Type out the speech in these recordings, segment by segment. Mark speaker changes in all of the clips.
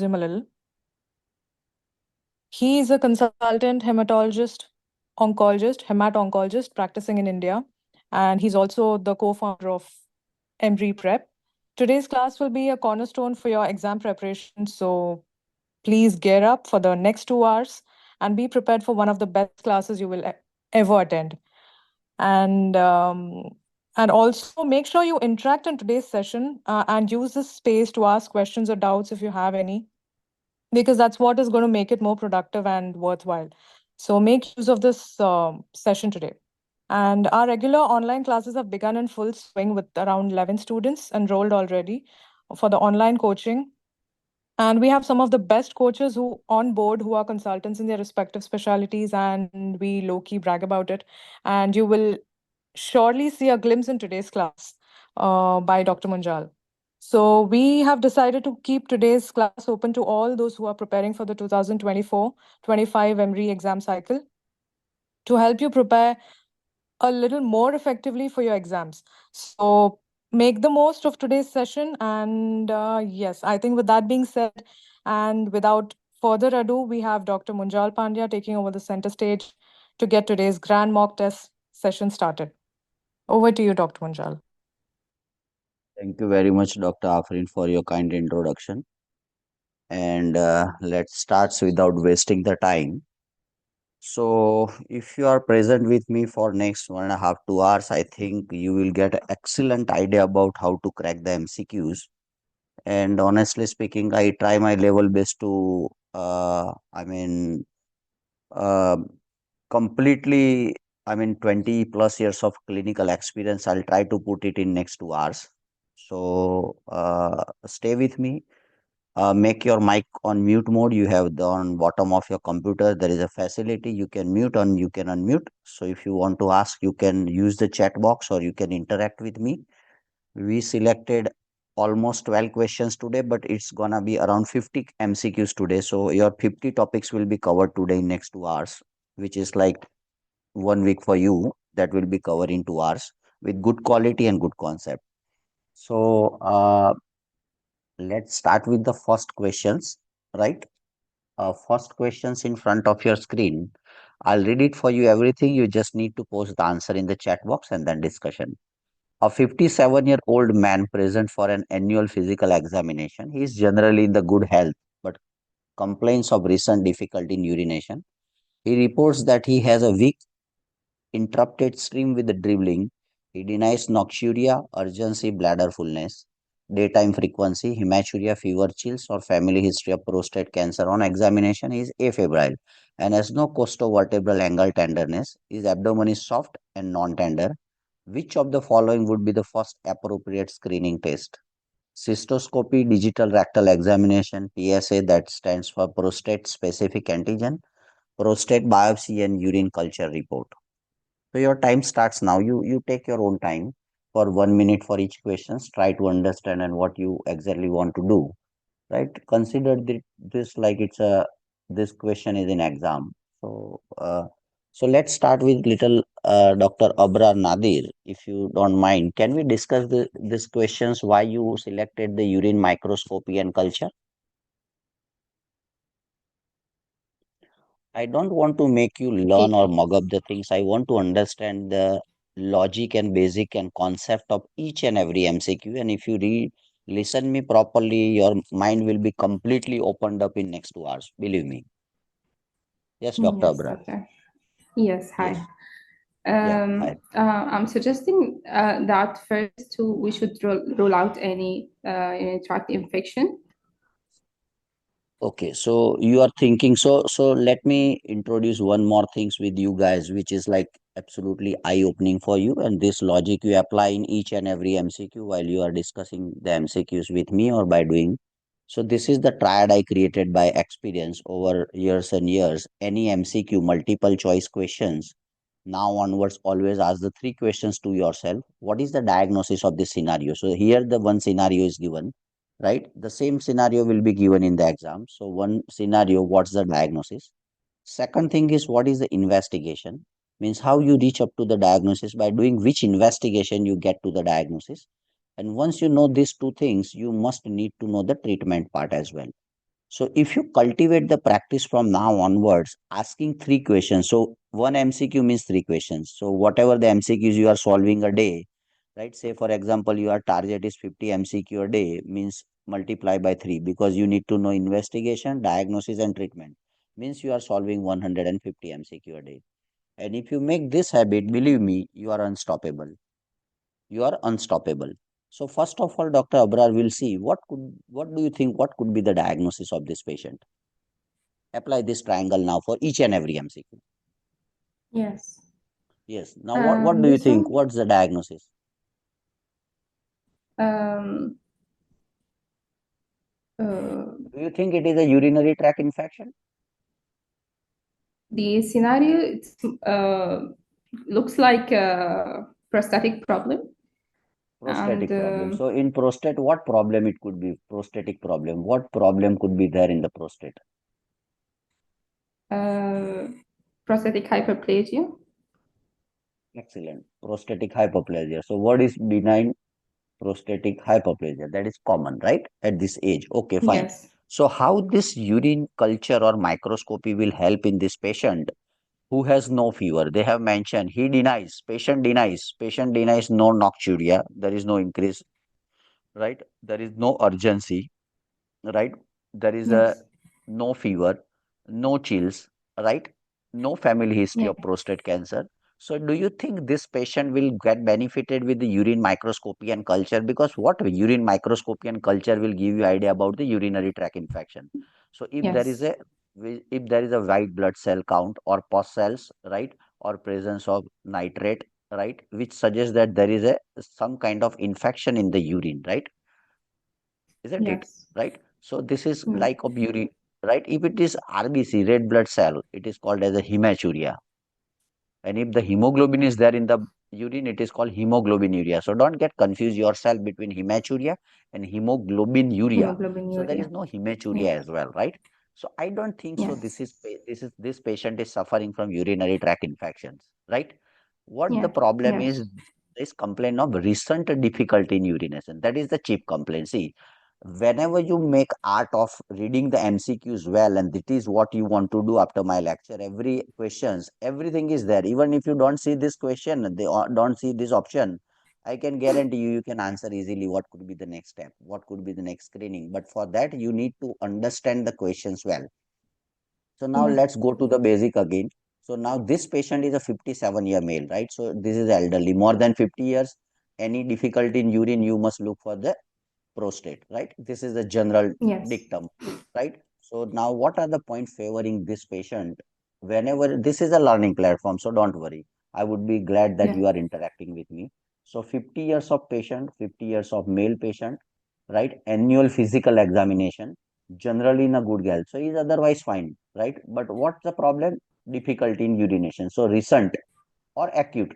Speaker 1: him a little. He is a consultant hematologist, hemat-oncologist practicing in India, and he's also the co-founder of Emree Prep. Today's class will be a cornerstone for your exam preparation, so please gear up for the next 2 hours and be prepared for one of the best classes you will ever attend. And also make sure you interact in today's session and use this space to ask questions or doubts if you have any, because that's what is going to make it more productive and worthwhile. So make use of this session today. And our regular online classes have begun in full swing with around 11 students enrolled already for the online coaching. And we have some of the best coaches who on board who are consultants in their respective specialties, and we low-key brag about it. And you will surely see a glimpse in today's class by Dr. Munjal. So we have decided to keep today's class open to all those who are preparing for the 2024-25 Emree exam cycle to help you prepare a little more effectively for your exams. So make the most of today's session. And yes, I think with that being said, and without further ado, we have Dr. Munjal Pandya taking over the center stage to get today's grand mock test session started. Over to you, Dr. Munjal.
Speaker 2: Thank you very much, Dr. Afrin, for your kind introduction. And let's start without wasting the time. So, if you are present with me for next 1.5, 2 hours, I think you will get an excellent idea about how to crack the MCQs. And honestly speaking, I try my level best to, uh, completely, 20 plus years of clinical experience. I'll try to put it in next 2 hours. So, stay with me. Make your mic on mute mode. You have the on bottom of your computer. There is a facility you can mute and you can unmute. So if you want to ask, you can use the chat box or you can interact with me. We selected almost 12 questions today, but it's gonna be around 50 MCQs today. So your 50 topics will be covered today in next 2 hours, which is like 1 week for you. That will be covered in 2 hours with good quality and good concept. So let's start with the first questions, right? First questions in front of your screen. I'll read it for you everything. You just need to post the answer in the chat box and then discussion. A 57-year-old man present for an annual physical examination. He is generally in the good health but complains of recent difficulty in urination. He reports that he has a weak interrupted stream with the dribbling. He denies nocturia, urgency, bladder fullness, daytime frequency, hematuria, fever, chills, or family history of prostate cancer. On examination, he is afebrile and has no costovertebral angle tenderness. His abdomen is soft and non-tender. Which of the following would be the first appropriate screening test? Cystoscopy, digital rectal examination, PSA, that stands for prostate specific antigen, prostate biopsy, and urine culture report. So your time starts now. You take your own time for 1 minute for each questions. Try to understand and what you exactly want to do. Right? Consider this like it's a this question is in exam. So let's start with little Dr. Abrar Nadir, if you don't mind. Can we discuss these questions? Why you selected the urine microscopy and culture? I don't want to make you learn or
Speaker 3: Okay.
Speaker 2: mug up the things. I want to understand the logic and basic and concept of each and every MCQ. And if you listen me properly, your mind will be completely opened up in next 2 hours. Believe me. Yes, Dr.
Speaker 3: Yes,
Speaker 2: Abrar.
Speaker 3: doctor. Yes, hi.
Speaker 2: Yes. Yeah. Hi.
Speaker 3: I'm suggesting that first we should rule out any tract infection.
Speaker 2: Okay, so you are thinking so let me introduce one more things with you guys, which is like absolutely eye-opening for you, and this logic you apply in each and every MCQ while you are discussing the MCQs with me or by doing. So this is the triad I created by experience over years and years. Any MCQ multiple choice questions now onwards always ask the three questions to yourself. What is the diagnosis of this scenario? So here the one scenario is given, right? The same scenario will be given in the exam. So one scenario, what's the diagnosis? Second thing is what is the investigation? Means how you reach up to the diagnosis by doing which investigation you get to the diagnosis. And once you know these two things, you must need to know the treatment part as well. So if you cultivate the practice from now onwards, asking three questions. So one MCQ means three questions. So whatever the MCQs you are solving a day, right? Say for example, your target is 50 MCQ a day, means multiply by three, because you need to know investigation, diagnosis, and treatment. Means you are solving 150 MCQ a day. And if you make this habit, believe me, you are unstoppable. You are unstoppable. So first of all, Dr. Abrar will see what do you think, what could be the diagnosis of this patient? Apply this triangle now for each and every MCQ.
Speaker 3: Yes.
Speaker 2: Yes. Now, what do you
Speaker 3: This
Speaker 2: think?
Speaker 3: one,
Speaker 2: What's the diagnosis?
Speaker 3: um,
Speaker 2: Do you think it is a urinary tract infection?
Speaker 3: the scenario, it's looks like a prostatic problem, and
Speaker 2: Prostatic problem. So in prostate, what problem it could be? Prostatic problem. What problem could be there in the prostate?
Speaker 3: prostatic hyperplasia.
Speaker 2: Excellent. Prostatic hyperplasia. So what is benign prostatic hyperplasia? That is common, right? At this age. Okay, fine.
Speaker 3: Yes.
Speaker 2: So how this urine culture or microscopy will help in this patient who has no fever? They have mentioned he denies, patient denies no nocturia. There is no increase, right? There is no urgency, right? There is a
Speaker 3: Yes.
Speaker 2: no fever, no chills, right? No family history
Speaker 3: Yeah.
Speaker 2: of prostate cancer. So, do you think this patient will get benefited with the urine microscopy and culture? Because what urine microscopy and culture will give you idea about the urinary tract infection. So,
Speaker 3: Yes.
Speaker 2: if there is a white blood cell count or pus cells, right, or presence of nitrate, right, which suggests that there is a some kind of infection in the urine, right? Isn't it?
Speaker 3: Yes.
Speaker 2: Right? So this is
Speaker 3: Mm.
Speaker 2: like a urine, right? If it is RBC, red blood cell, it is called as a hematuria. And if the hemoglobin is there in the urine, it is called hemoglobinuria. So don't get confused yourself between hematuria and hemoglobinuria. So there is
Speaker 3: Hemoglobinuria.
Speaker 2: no
Speaker 3: Yeah.
Speaker 2: hematuria as well, right? So I don't think so.
Speaker 3: Yes.
Speaker 2: This patient is suffering from urinary tract infections, right? What the
Speaker 3: Yeah.
Speaker 2: problem is,
Speaker 3: Yes.
Speaker 2: this complaint of recent difficulty in urination. That is the chief complaint. See, whenever you make art of reading the MCQs well, and that is what you want to do after my lecture, every questions, everything is there. Even if you don't see this question, don't see this option, I can guarantee you, you can answer easily what could be the next step, what could be the next screening. But for that, you need to understand the questions well. So now
Speaker 3: Yeah.
Speaker 2: let's go to the basic again. So now this patient is a 57-year male, right? So this is elderly, more than 50 years. Any difficulty in urine, you must look for the prostate, right? This is the general
Speaker 3: Yes.
Speaker 2: dictum, right? So now what are the points favoring this patient? Whenever this is a learning platform, so don't worry. I would be glad that
Speaker 3: Yeah.
Speaker 2: you are interacting with me. So 50 years of patient, 50 years of male patient, right? Annual physical examination, generally in a good health. So he's otherwise fine, right? But what's the problem? Difficulty in urination. So recent or acute.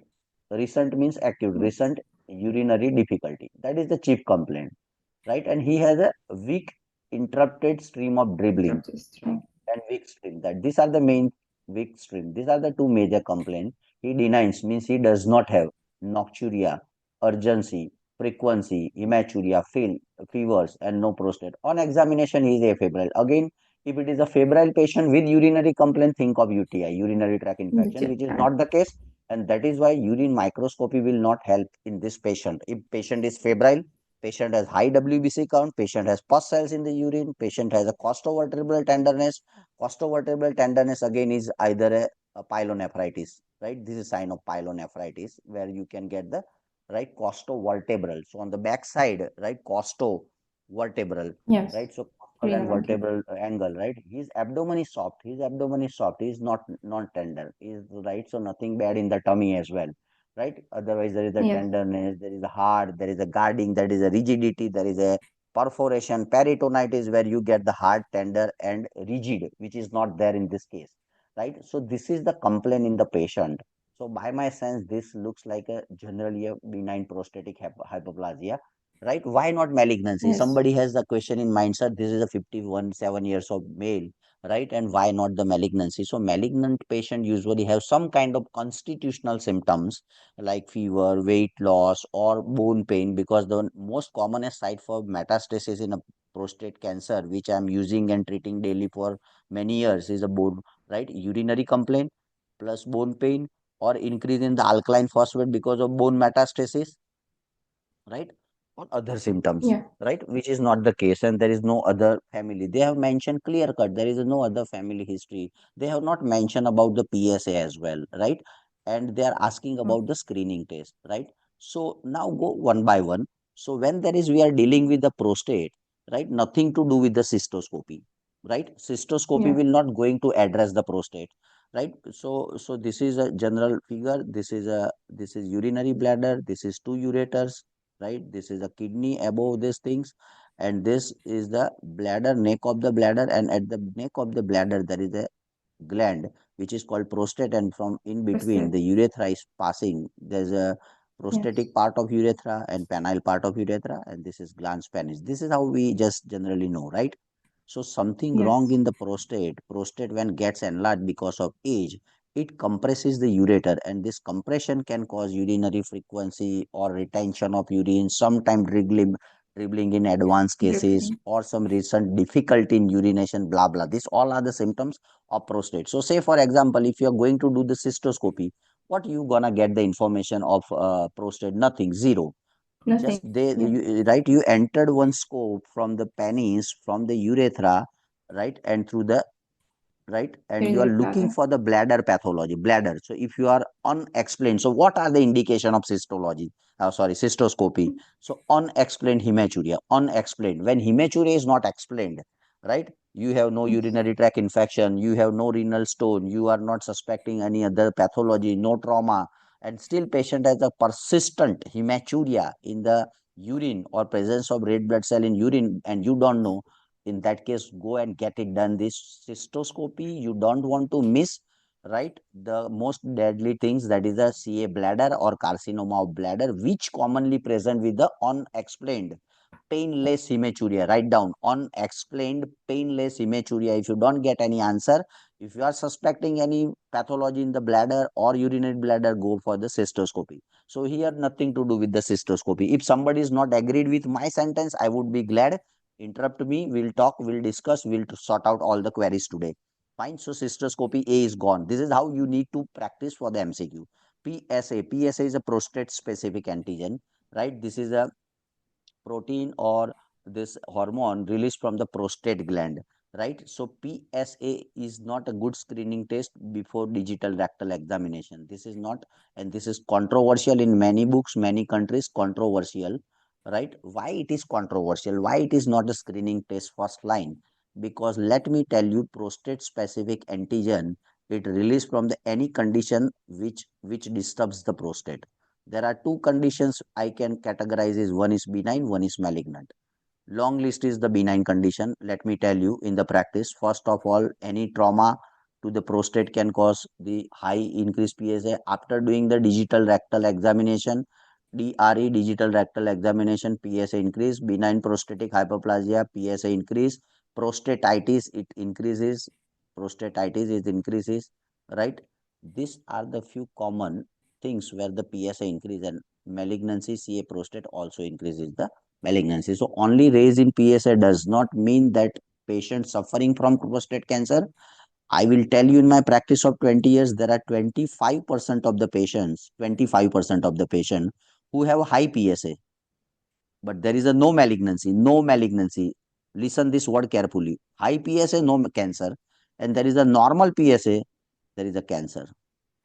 Speaker 2: Recent means acute,
Speaker 3: Yes.
Speaker 2: recent urinary difficulty. That is the chief complaint, right? And he has a weak interrupted stream of dribbling
Speaker 3: Progesterone.
Speaker 2: and weak stream. That these are the main weak stream. These are the two major complaints. He denies, means he does not have nocturia, urgency, frequency, hematuria, fevers, and no prostate. On examination, he is afebrile. Again, if it is a febrile patient with urinary complaint, think of UTI, urinary tract infection, which is
Speaker 3: UTI.
Speaker 2: not the case. And that is why urine microscopy will not help in this patient. If patient is febrile, patient has high WBC count, patient has pus cells in the urine, patient has a costovertebral tenderness. Costovertebral tenderness again is either a pyelonephritis, right? This is sign of pyelonephritis where you can get the right costovertebral. So on the back side, right, costovertebral,
Speaker 3: Yes.
Speaker 2: right? So costal and
Speaker 3: Renal angle.
Speaker 2: vertebral angle, right? His abdomen is soft. His abdomen is soft. He is not tender. He is right. So nothing bad in the tummy as well, right? Otherwise, there is a
Speaker 3: Yeah.
Speaker 2: tenderness, there is a hard, there is a guarding, there is a rigidity, there is a perforation. Peritonitis where you get the hard, tender, and rigid, which is not there in this case, right? So this is the complaint in the patient. So by my sense, this looks like a generally a benign prostatic hypoplasia, right? Why not malignancy?
Speaker 3: Yes.
Speaker 2: Somebody has the question in mind, sir. This is a 51, 7 years of male, right? And why not the malignancy? So malignant patient usually have some kind of constitutional symptoms like fever, weight loss, or bone pain, because the most commonest site for metastasis in a prostate cancer, which I'm using and treating daily for many years, is a bone, right? Urinary complaint plus bone pain or increase in the alkaline phosphate because of bone metastasis, right? Or other symptoms,
Speaker 3: Yeah.
Speaker 2: right? Which is not the case, and there is no other family. They have mentioned clear cut, there is no other family history. They have not mentioned about the PSA as well, right? And they are asking
Speaker 3: Mm.
Speaker 2: about the screening test, right? So now go one by one. So when there is, we are dealing with the prostate, right? Nothing to do with the cystoscopy, right? Cystoscopy
Speaker 3: Yeah.
Speaker 2: will not going to address the prostate, right? So this is a general figure. This is urinary bladder. This is two ureters, right? This is a kidney above these things, and this is the bladder, neck of the bladder, and at the neck of the bladder there is a gland which is called prostate, and from in between
Speaker 3: Prostate.
Speaker 2: the urethra is passing. There's a prostatic
Speaker 3: Yes.
Speaker 2: part of urethra and penile part of urethra, and this is glans penis. This is how we just generally know, right? So something wrong
Speaker 3: Yes.
Speaker 2: in the prostate. Prostate when gets enlarged because of age, it compresses the ureter, and this compression can cause urinary frequency or retention of urine, sometimes dribbling in advanced cases,
Speaker 3: Dribbling.
Speaker 2: or some recent difficulty in urination, blah blah. These all are the symptoms of prostate. So say for example, if you are going to do the cystoscopy, what you gonna get the information of prostate? Nothing, zero. Just
Speaker 3: Nothing. Yeah.
Speaker 2: right, you entered one scope from the penis, from the urethra, right, and through the, right, and you are
Speaker 3: Urinary
Speaker 2: looking
Speaker 3: bladder.
Speaker 2: for the bladder pathology, bladder. So if you are unexplained, so what are the indication of cystology, sorry, cystoscopy? So unexplained hematuria, unexplained. When hematuria is not explained, right, you have no
Speaker 3: Yes.
Speaker 2: urinary tract infection, you have no renal stone, you are not suspecting any other pathology, no trauma, and still patient has a persistent hematuria in the urine or presence of red blood cell in urine, and you don't know, in that case go and get it done, this cystoscopy. You don't want to miss, right, the most deadly things, that is a CA bladder or carcinoma of bladder, which commonly present with the unexplained painless hematuria. Write down, unexplained painless hematuria. If you don't get any answer, if you are suspecting any pathology in the bladder or urinary bladder, go for the cystoscopy. So here nothing to do with the cystoscopy. If somebody is not agreed with my sentence, I would be glad. Interrupt me, we'll talk, we'll discuss, we'll sort out all the queries today. Fine. So cystoscopy A is gone. This is how you need to practice for the MCQ. PSA is a prostate specific antigen, right? This is a protein or this hormone released from the prostate gland, right? So PSA is not a good screening test before digital rectal examination. This is not, and this is controversial in many books, many countries, controversial, right? Why it is controversial? Why it is not a screening test first line? Because let me tell you, prostate specific antigen, it released from the any condition which disturbs the prostate. There are two conditions I can categorize, is one is benign, one is malignant. Long list is the benign condition. Let me tell you in the practice. First of all, any trauma to the prostate can cause the high increased PSA. After doing the digital rectal examination, DRE, digital rectal examination, PSA increase. Benign prostatic hyperplasia, PSA increase. Prostatitis, it increases. Prostatitis, it increases, right? These are the few common things where the PSA increase, and malignancy, CA prostate also increases the malignancy. So only raise in PSA does not mean that patient suffering from prostate cancer. I will tell you, in my practice of 20 years, there are 25% of the patients, 25% of the patient who have high PSA, but there is a no malignancy, no malignancy. Listen this word carefully. High PSA, no cancer, and there is a normal PSA, there is a cancer.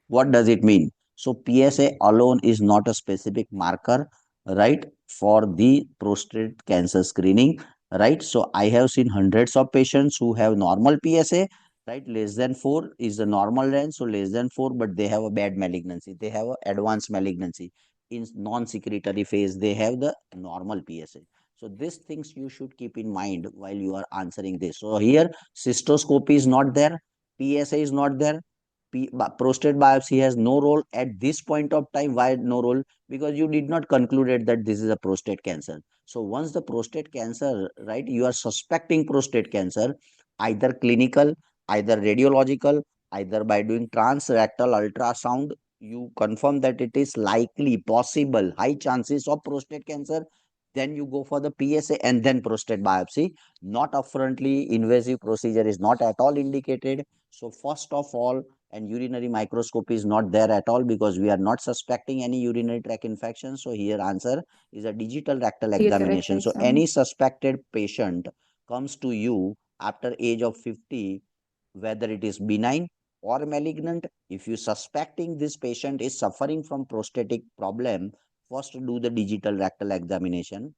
Speaker 2: What does it mean? So PSA alone is not a specific marker, right, for the prostate cancer screening, right? So I have seen hundreds of patients who have normal PSA, right? Less than 4 is the normal range, so less than 4, but they have a bad malignancy. They have a advanced malignancy. In non-secretory phase, they have the normal PSA. So these things you should keep in mind while you are answering this. So here, cystoscopy is not there, PSA is not there, prostate biopsy has no role at this point of time. Why no role? Because you did not concluded that this is a prostate cancer. So once the prostate cancer, right, you are suspecting prostate cancer, either clinical, either radiological, either by doing transrectal ultrasound, you confirm that it is likely, possible, high chances of prostate cancer. then you go for the PSA and then prostate biopsy. Not upfrontly invasive procedure is not at all indicated. So first of all, and urinary microscopy is not there at all because we are not suspecting any urinary tract infection. So here answer is a digital rectal
Speaker 3: Digital rectal
Speaker 2: examination. So
Speaker 3: exam.
Speaker 2: any suspected patient comes to you after age of 50, whether it is benign or malignant. If you suspecting this patient is suffering from prostatic problem, first do the digital rectal examination,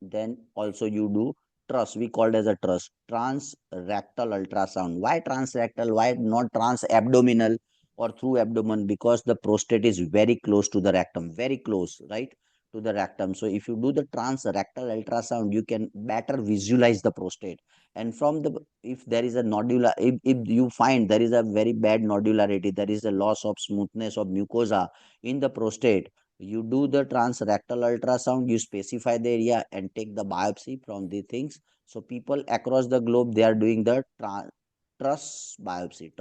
Speaker 2: then also you do trus. We called as a trus, transrectal ultrasound. Why transrectal? Why not transabdominal or through abdomen? Because the prostate is very close to the rectum, very close, right, to the rectum. So if you do the transrectal ultrasound, you can better visualize the prostate. And from the, if there is a nodular, if you find there is a very bad nodularity, there is a loss of smoothness of mucosa in the prostate, you do the transrectal ultrasound, you specify the area and take the biopsy from the things. So people across the globe, they are doing the trus biopsy.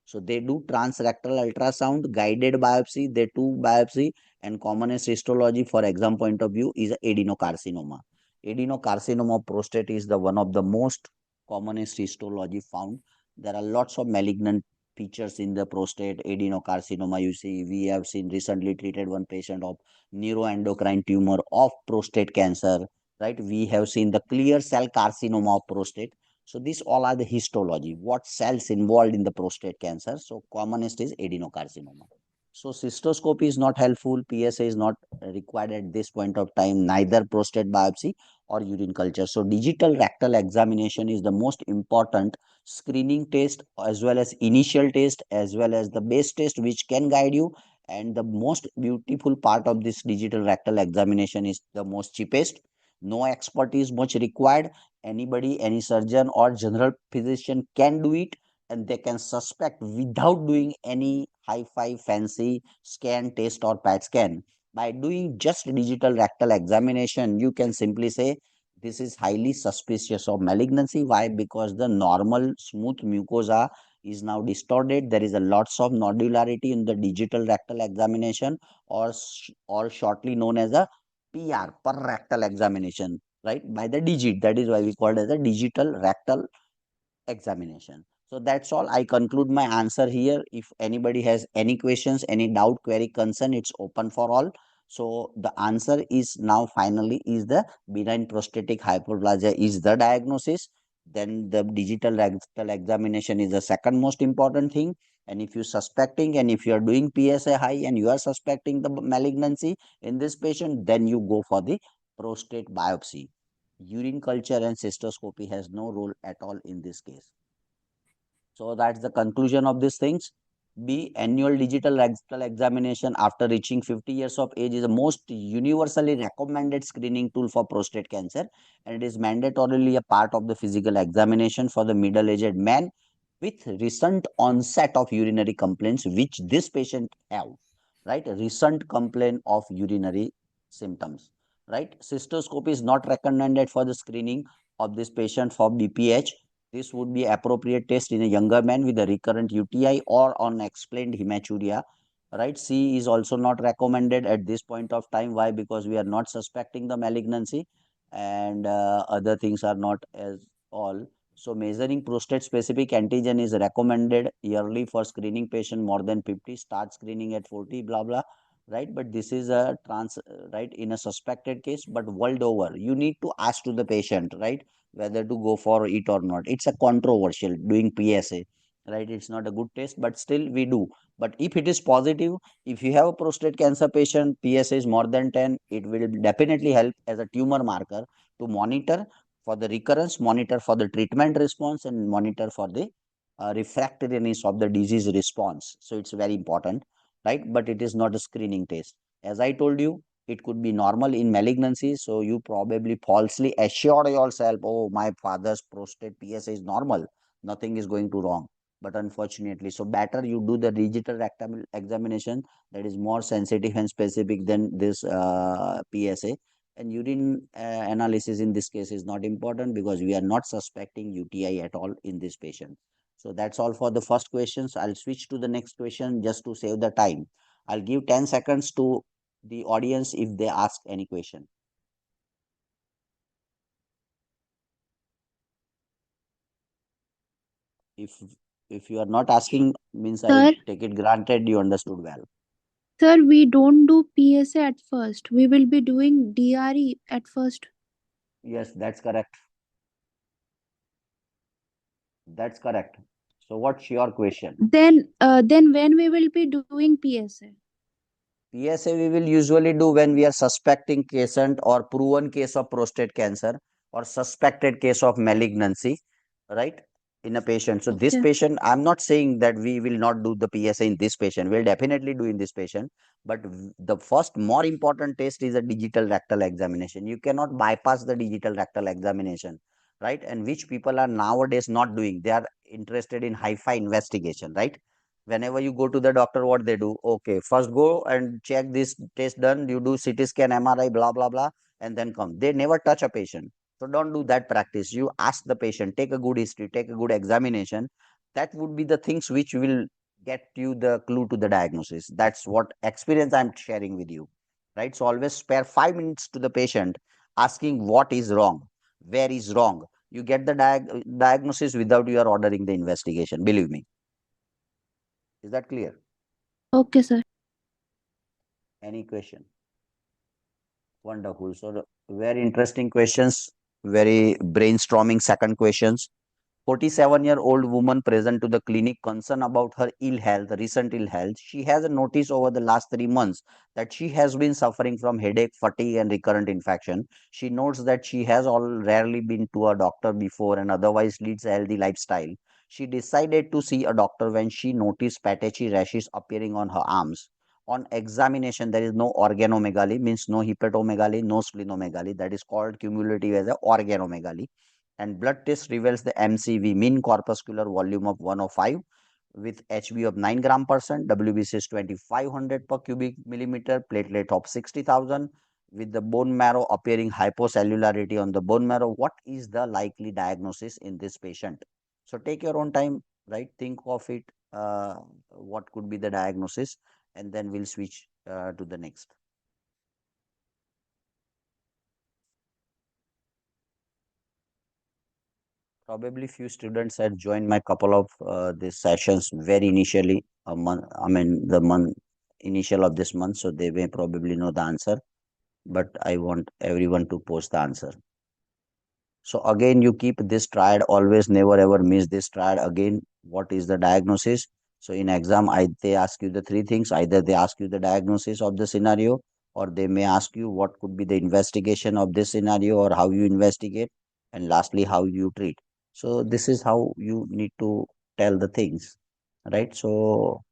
Speaker 2: So they do transrectal ultrasound, guided biopsy, they do biopsy, and commonest histology for exam point of view is adenocarcinoma. Adenocarcinoma of prostate is the one of the most commonest histology found. There are lots of malignant features in the prostate adenocarcinoma. You see, we have seen recently treated one patient of neuroendocrine tumor of prostate cancer, right? We have seen the clear cell carcinoma of prostate. So these all are the histology, what cells involved in the prostate cancer. So commonest is adenocarcinoma. So cystoscopy is not helpful, PSA is not required at this point of time, neither prostate biopsy or urine culture. So digital rectal examination is the most important screening test, as well as initial test, as well as the base test which can guide you. And the most beautiful part of this digital rectal examination is the most cheapest. No expertise much required. Anybody, any surgeon or general physician can do it, and they can suspect without doing any hi-fi fancy scan test or PET scan. By doing just digital rectal examination, you can simply say this is highly suspicious of malignancy. Why? Because the normal smooth mucosa is now distorted. There is a lots of nodularity in the digital rectal examination, or shortly known as a PR, per rectal examination, right? By the digit. That is why we call it as a digital rectal examination. So that's all. I conclude my answer here. If anybody has any questions, any doubt, query, concern, it's open for all. So the answer is now finally is the benign prostatic hyperplasia is the diagnosis. Then the digital rectal examination is the second most important thing. And if you're suspecting, and if you are doing PSA high and you are suspecting the malignancy in this patient, then you go for the prostate biopsy. Urine culture and cystoscopy has no role at all in this case. So that's the conclusion of these things. B, annual digital rectal examination after reaching 50 years of age is the most universally recommended screening tool for prostate cancer, and it is mandatorily a part of the physical examination for the middle-aged man with recent onset of urinary complaints, which this patient have, right? Recent complaint of urinary symptoms, right? Cystoscopy is not recommended for the screening of this patient for BPH. This would be appropriate test in a younger man with a recurrent UTI or unexplained hematuria. Right? C is also not recommended at this point of time. Why? Because we are not suspecting the malignancy, and other things are not as all. So measuring prostate specific antigen is recommended yearly for screening patient more than 50. Start screening at 40, blah blah. Right? But this is a right, in a suspected case, but world over, you need to ask to the patient, right, whether to go for it or not. It's a controversial doing PSA, right? It's not a good test, but still we do. But if it is positive, if you have a prostate cancer patient, PSA is more than 10, it will definitely help as a tumor marker to monitor for the recurrence, monitor for the treatment response, and monitor for the refractoriness of the disease response. So it's very important, right? But it is not a screening test. As I told you, it could be normal in malignancy. So you probably falsely assure yourself, oh, my father's prostate PSA is normal. Nothing is going to wrong. But unfortunately, so better you do the digital rectal examination that is more sensitive and specific than this PSA. And urine analysis in this case is not important because we are not suspecting UTI at all in this patient. So that's all for the first questions. I'll switch to the next question just to save the time. I'll give 10 seconds to the audience if they ask any question. If if you are not asking, means I
Speaker 4: Sir,
Speaker 2: take it granted you understood well.
Speaker 4: sir, we don't do PSA at first. We will be doing DRE at first.
Speaker 2: Yes, that's correct. That's correct. So what's your question?
Speaker 4: Then when we will be doing PSA?
Speaker 2: PSA we will usually do when we are suspecting patient or proven case of prostate cancer or suspected case of malignancy, right? In a patient. So this
Speaker 4: Okay.
Speaker 2: patient, I'm not saying that we will not do the PSA in this patient. We'll definitely do in this patient. But the first more important test is a digital rectal examination. You cannot bypass the digital rectal examination, right? And which people are nowadays not doing. They are interested in hi-fi investigation, right? Whenever you go to the doctor, what they do, okay, first go and check this test done, you do CT scan, MRI, blah blah blah, and then come. They never touch a patient. So don't do that practice. You ask the patient, take a good history, take a good examination. That would be the things which will get you the clue to the diagnosis. That's what experience I'm sharing with you, right? So always spare 5 minutes to the patient, asking what is wrong, where is wrong. You get the diagnosis without you are ordering the investigation, believe me. Is that clear?
Speaker 4: Okay, sir.
Speaker 2: Any question? Wonderful. So very interesting questions, very brainstorming second questions. 47-year-old woman present to the clinic concerned about her ill health, recent ill health. She has a notice over the last 3 months that she has been suffering from headache, fatigue, and recurrent infection. She notes that she has all rarely been to a doctor before and otherwise leads a healthy lifestyle. She decided to see a doctor when she noticed patchy rashes appearing on her arms. On examination, there is no organomegaly, means no hepatomegaly, no splenomegaly. That is called cumulative as a organomegaly, and blood test reveals the MCV, mean corpuscular volume, of 105 with HB of 9 gram percent, WBC is 2500 per cubic millimeter, platelet of 60,000, with the bone marrow appearing hypocellularity on the bone marrow. What is the likely diagnosis in this patient? So take your own time, right? Think of it, what could be the diagnosis, and then we'll switch to the next. Probably few students had joined my couple of these sessions very initially, a month, I mean the month initial of this month, so they may probably know the answer, but I want everyone to post the answer. So again, you keep this triad, always never ever miss this triad. Again, what is the diagnosis? So in exam, they ask you the three things. Either they ask you the diagnosis of the scenario, or they may ask you what could be the investigation of this scenario or how you investigate, and lastly, how you treat. So this is how you need to tell the things, right? So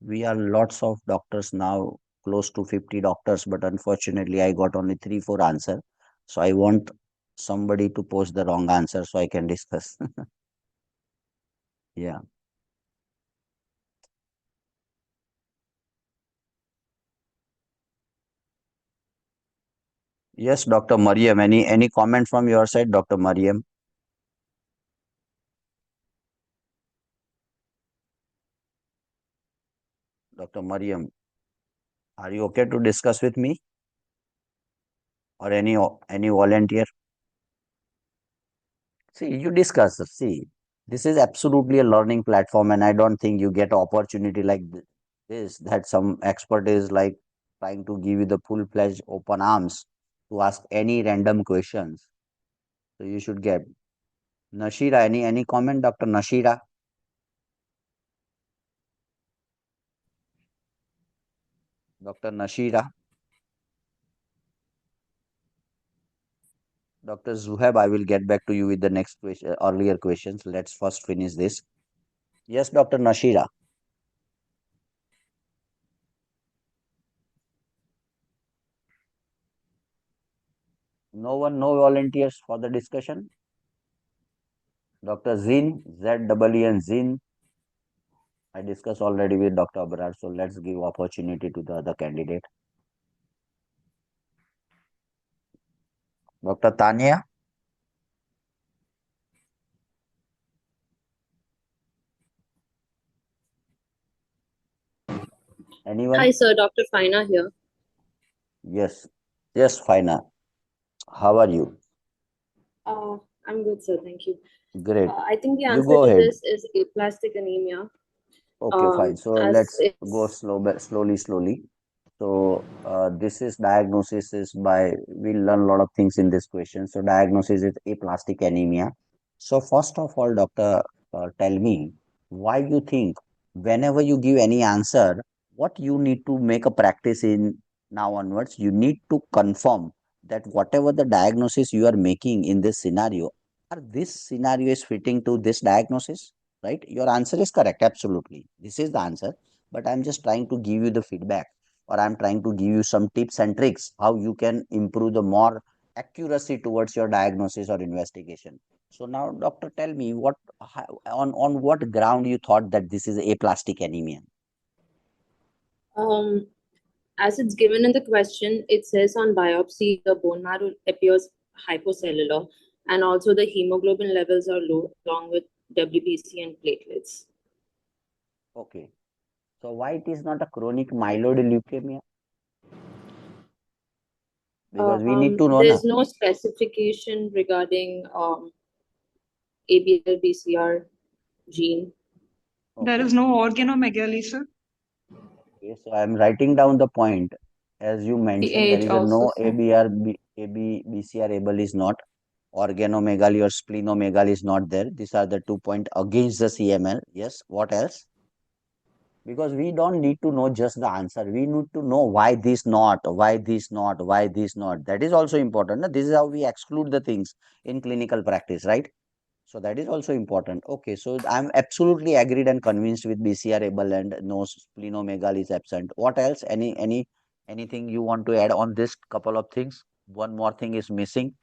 Speaker 2: we are lots of doctors now, close to 50 doctors, but unfortunately I got only 3 4 answer. So I want somebody to post the wrong answer so I can discuss. Yeah. Yes, Dr. Mariam, any comment from your side, Dr. Mariam? Dr. Mariam, are you okay to discuss with me, or any volunteer? See, you discuss. See, this is absolutely a learning platform, and I don't think you get opportunity like this, that some expert is like trying to give you the full-fledged open arms to ask any random questions. So you should get. Nashira, any comment, Dr. Nashira? Dr. Nashira? Dr. Zuhaib, I will get back to you with the next question, earlier questions. Let's first finish this. Yes, Dr. Nashira. No one, no volunteers for the discussion. Dr. Zin, Z-E-E-N, Zin. I discussed already with Dr. Abrar, so let's give opportunity to the other candidate. Dr. Tanya,
Speaker 5: Hi,
Speaker 2: anyone?
Speaker 5: sir. Dr. Fina here.
Speaker 2: Yes, yes, Fina. How are you?
Speaker 5: I'm good, sir. Thank you.
Speaker 2: Great.
Speaker 5: I think the
Speaker 2: You
Speaker 5: answer
Speaker 2: go
Speaker 5: to
Speaker 2: ahead.
Speaker 5: this is aplastic anemia.
Speaker 2: Okay, fine. So
Speaker 5: As
Speaker 2: let's go
Speaker 5: it's
Speaker 2: slowly. So this is diagnosis is by we learn a lot of things in this question. So diagnosis is aplastic anemia. So first of all, doctor, tell me why you think whenever you give any answer, what you need to make a practice in now onwards, you need to confirm that whatever the diagnosis you are making in this scenario, are this scenario is fitting to this diagnosis, right? Your answer is correct, absolutely. This is the answer, but I'm just trying to give you the feedback, or I'm trying to give you some tips and tricks how you can improve the more accuracy towards your diagnosis or investigation. So now, doctor, tell me on what ground you thought that this is aplastic anemia?
Speaker 5: um, as it's given in the question, it says on biopsy the bone marrow appears hypocellular, and also the hemoglobin levels are low, along with WBC and platelets.
Speaker 2: Okay. So why it is not a chronic myeloid leukemia? Because we need to know na.
Speaker 5: There's no specification regarding ABL-BCR gene.
Speaker 6: There
Speaker 2: Okay.
Speaker 6: is no organomegaly, sir.
Speaker 2: Okay, so I'm writing down the point. As you
Speaker 3: The
Speaker 2: mentioned, there
Speaker 3: age
Speaker 2: is a
Speaker 3: also,
Speaker 2: no
Speaker 3: sir.
Speaker 2: BCR able is not, organomegaly or splenomegaly is not there. These are the 2 points against the CML. Yes, what else? Because we don't need to know just the answer. We need to know why this not, why this not, why this not. That is also important. Na? This is how we exclude the things in clinical practice, right? So that is also important. Okay, so I'm absolutely agreed and convinced with BCR able and no splenomegaly is absent. What else? Anything you want to add on this couple of things? One more thing is missing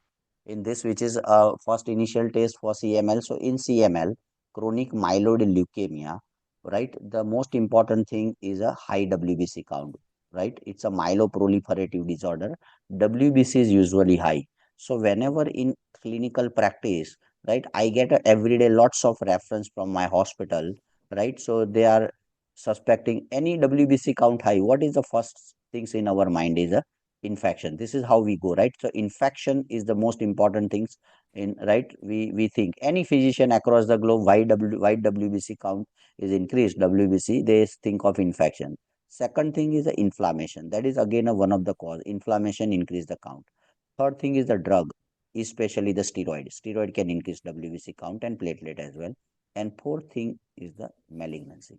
Speaker 2: in this, which is first initial test for CML. So in CML, chronic myeloid leukemia, right? The most important thing is a high WBC count, right? It's a myeloproliferative disorder. WBC is usually high. So whenever in clinical practice, right, I get a everyday lots of reference from my hospital, right? So they are suspecting any WBC count high. What is the first things in our mind is a infection. This is how we go, right? So infection is the most important things in, right? We think any physician across the globe, why WBC count is increased, WBC, they think of infection. Second thing is the inflammation. That is again one of the cause. Inflammation increase the count. Third thing is the drug, especially the steroid. Steroid can increase WBC count and platelet as well. And fourth thing is the malignancy.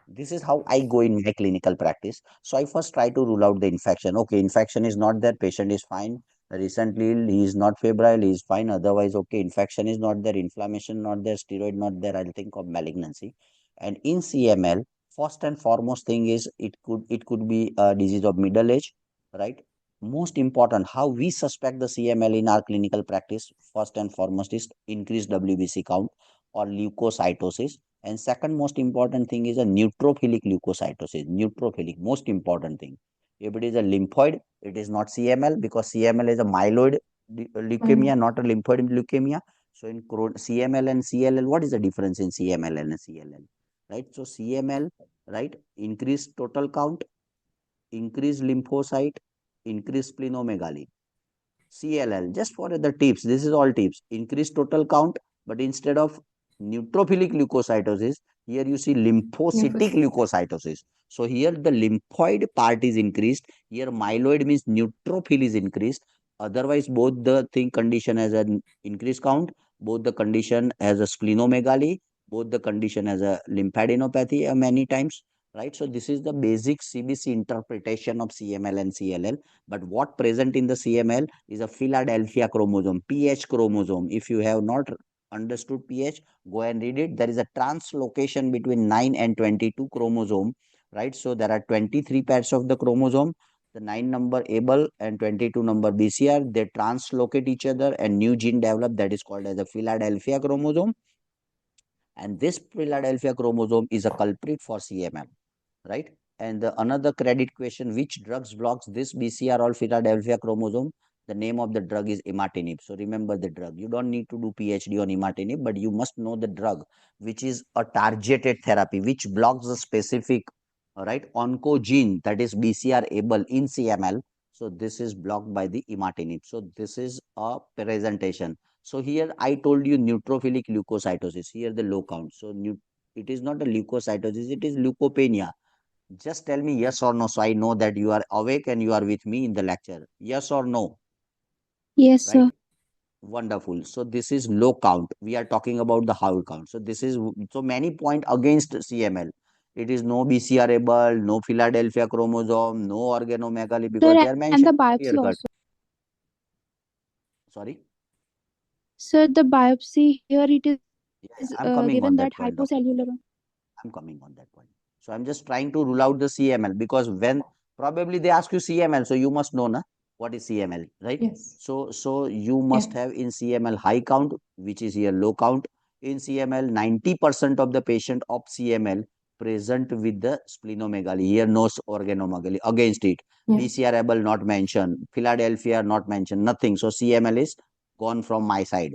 Speaker 2: This is how I go in my clinical practice. So I first try to rule out the infection. Okay, infection is not there, patient is fine. Recently, he is not febrile, he is fine. Otherwise, okay, infection is not there, inflammation not there, steroid not there. I'll think of malignancy. And in CML, first and foremost thing is it could be a disease of middle age, right? Most important, how we suspect the CML in our clinical practice, first and foremost is increased WBC count or leukocytosis, and second most important thing is a neutrophilic leukocytosis. Neutrophilic, most important thing. If it is a lymphoid, it is not CML because CML is a myeloid
Speaker 3: Mm.
Speaker 2: leukemia, not a lymphoid leukemia. So in CML and CLL, what is the difference in CML and CLL? Right. So CML, right, increased total count, increased lymphocyte, increased splenomegaly. CLL, just for the tips, this is all tips. Increase total count, but instead of neutrophilic leukocytosis, here you see lymphocytic
Speaker 3: Lymphocyte.
Speaker 2: leukocytosis. So here the lymphoid part is increased. Here myeloid means neutrophil is increased. Otherwise, both the thing condition has an increased count, both the condition has a splenomegaly, both the condition has a lymphadenopathy many times, right? So this is the basic CBC interpretation of CML and CLL. But what present in the CML is a Philadelphia chromosome, PH chromosome. If you have not understood PH, go and read it. There is a translocation between 9 and 22 chromosome, right? So there are 23 pairs of the chromosome. The 9 number able and 22 number BCR, they translocate each other and new gene develop that is called as a Philadelphia chromosome. And this Philadelphia chromosome is a culprit for CML, right? And the another credit question, which drugs blocks this BCR or Philadelphia chromosome? The name of the drug is imatinib. So remember the drug. You don't need to do PhD on imatinib, but you must know the drug, which is a targeted therapy, which blocks the specific, right, oncogene that is BCR able in CML. So this is blocked by the imatinib. So this is a presentation. So here I told you neutrophilic leukocytosis. Here the low count. So it is not a leukocytosis, it is leukopenia. Just tell me yes or no, so I know that you are awake and you are with me in the lecture. Yes or no,
Speaker 4: Yes,
Speaker 2: right?
Speaker 4: sir.
Speaker 2: Wonderful. So this is low count. We are talking about the Howell count. So this is so many point against CML. It is no BCR-able, no Philadelphia chromosome, no organomegaly because
Speaker 4: Sir,
Speaker 2: they are
Speaker 4: and the
Speaker 2: mentioned clear
Speaker 4: biopsy
Speaker 2: cut.
Speaker 4: also.
Speaker 2: Sorry.
Speaker 4: Sir, the biopsy here it is
Speaker 2: Yeah, I'm coming
Speaker 4: given
Speaker 2: on
Speaker 4: that
Speaker 2: that point, Doctor.
Speaker 4: hypocellular.
Speaker 2: I'm coming on that point. So I'm just trying to rule out the CML because when probably they ask you CML, so you must know na, what is CML, right?
Speaker 3: Yes.
Speaker 2: So you must
Speaker 3: Yeah.
Speaker 2: have in CML high count, which is here low count. In CML, 90% of the patient of CML present with the splenomegaly. Here no organomegaly against it.
Speaker 3: Yes.
Speaker 2: BCR-able not mentioned, Philadelphia not mentioned, nothing. So CML is gone from my side.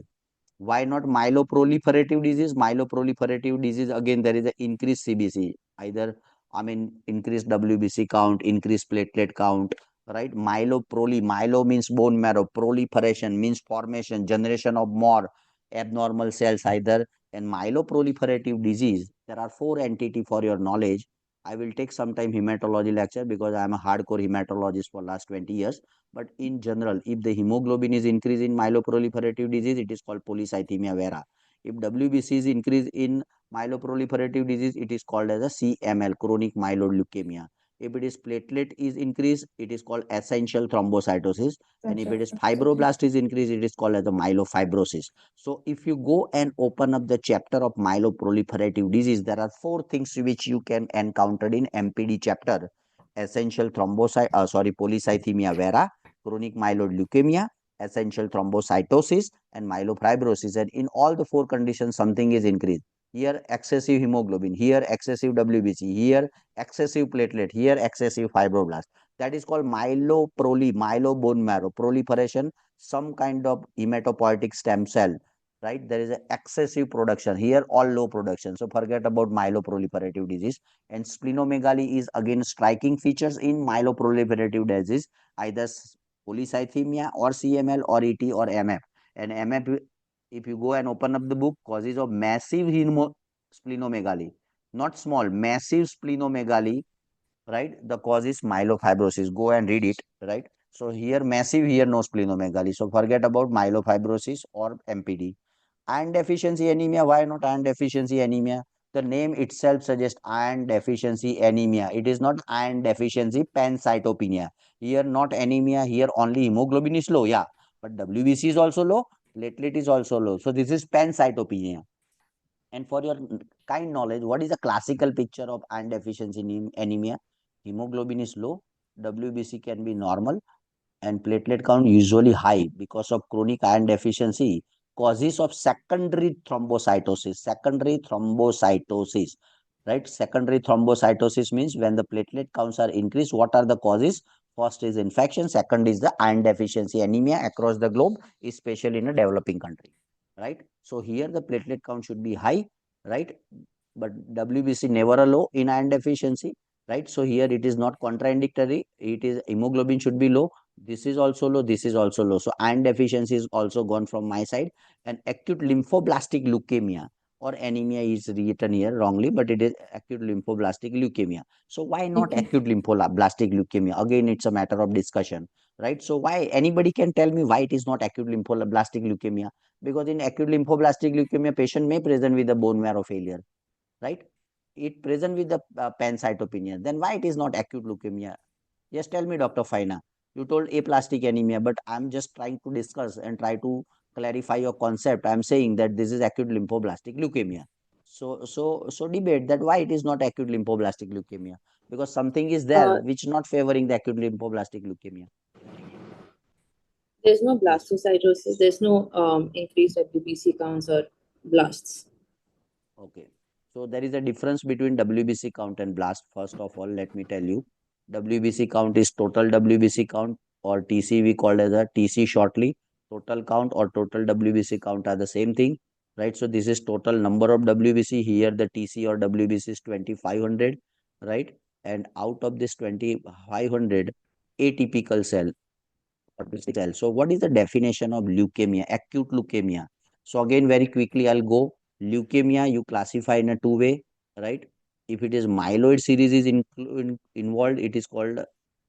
Speaker 2: Why not myeloproliferative disease? Myeloproliferative disease, again, there is an increased CBC, either, I mean, increased WBC count, increased platelet count, right? Myelo means bone marrow, proliferation means formation, generation of more abnormal cells, either. And myeloproliferative disease, there are four entity for your knowledge. I will take some time hematology lecture because I am a hardcore hematologist for last 20 years. But in general, if the hemoglobin is increased in myeloproliferative disease, it is called polycythemia vera. If WBC is increased in myeloproliferative disease, it is called as a CML, chronic myeloid leukemia. If it is platelet is increased, it is called essential thrombocytosis. And if it is fibroblast is increased, it is called as a myelofibrosis. So if you go and open up the chapter of myeloproliferative disease, there are four things which you can encounter in MPD chapter. Essential polycythemia vera, chronic myeloid leukemia, essential thrombocytosis, and myelofibrosis. And in all the four conditions, something is increased. Here, excessive hemoglobin, here, excessive WBC, here, excessive platelet, here, excessive fibroblast. That is called myelo bone marrow, proliferation, some kind of hematopoietic stem cell, right? There is an excessive production. Here, all low production. So forget about myeloproliferative disease. And splenomegaly is again striking features in myeloproliferative disease, either polycythemia or CML or ET or MF. And MF, if you go and open up the book, causes of massive splenomegaly, not small, massive splenomegaly, right? The cause is myelofibrosis. Go and read it, right? So here massive, here no splenomegaly. So forget about myelofibrosis or MPD. Iron deficiency anemia. Why not iron deficiency anemia? The name itself suggests iron deficiency anemia. It is not iron deficiency pancytopenia. Here not anemia, here only hemoglobin is low. Yeah, but WBC is also low, platelet is also low. So this is pancytopenia. And for your kind knowledge, what is the classical picture of iron deficiency anemia? Hemoglobin is low, WBC can be normal, and platelet count usually high because of chronic iron deficiency. Causes of secondary thrombocytosis. Secondary thrombocytosis, right? Secondary thrombocytosis means when the platelet counts are increased, what are the causes? First is infection, second is the iron deficiency anemia across the globe, especially in a developing country, right? So here the platelet count should be high, right? But WBC never a low in iron deficiency, right? So here it is not contraindicatory. It is hemoglobin should be low. This is also low. This is also low. So iron deficiency is also gone from my side. And acute lymphoblastic leukemia or anemia is written here wrongly, but it is acute lymphoblastic leukemia. So why not acute lymphoblastic leukemia? Again, it's a matter of discussion, right? So why anybody can tell me why it is not acute lymphoblastic leukemia? Because in acute lymphoblastic leukemia, patient may present with a bone marrow failure, right? It present with the pancytopenia. Then why it is not acute leukemia? Just tell me, Dr. Faina. You told aplastic anemia, but I'm just trying to discuss and try to clarify your concept. I'm saying that this is acute lymphoblastic leukemia. So debate that why it is not acute lymphoblastic leukemia, because something is there
Speaker 5: Uh,
Speaker 2: which not favoring the acute lymphoblastic leukemia.
Speaker 5: there's no
Speaker 2: Yes.
Speaker 5: blastocytosis, there's no increased WBC counts or blasts.
Speaker 2: Okay. So there is a difference between WBC count and blast. First of all, let me tell you, WBC count is total WBC count, or TC we call as a TC shortly. Total count or total WBC count are the same thing, right? So this is total number of WBC. Here the TC or WBC is 2500, right? And out of this 2500, atypical cell cell. So what is the definition of leukemia, acute leukemia? So again, very quickly, I'll go. Leukemia, you classify in a two-way, right? If it is myeloid series is involved, it is called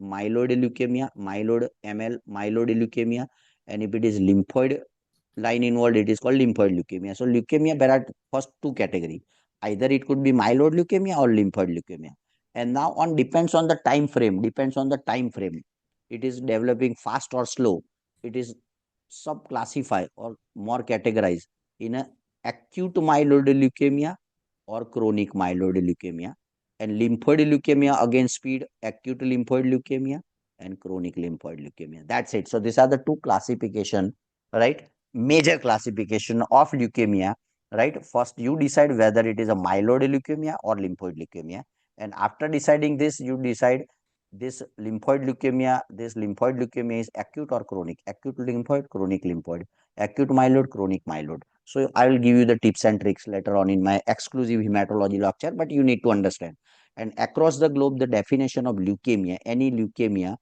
Speaker 2: myeloid leukemia, myeloid ML, myeloid leukemia. And if it is lymphoid line involved, it is called lymphoid leukemia. So leukemia, there are first two category. Either it could be myeloid leukemia or lymphoid leukemia. And now on depends on the time frame, depends on the time frame. It is developing fast or slow. It is sub-classified or more categorized in a acute myeloid leukemia or chronic myeloid leukemia. And lymphoid leukemia, again speed, acute lymphoid leukemia and chronic lymphoid leukemia. That's it. So these are the two classification, right? Major classification of leukemia, right? First, you decide whether it is a myeloid leukemia or lymphoid leukemia. And after deciding this, you decide this lymphoid leukemia is acute or chronic, acute lymphoid, chronic lymphoid, acute myeloid, chronic myeloid. So I will give you the tips and tricks later on in my exclusive hematology lecture, but you need to understand. And across the globe, the definition of leukemia, any leukemia,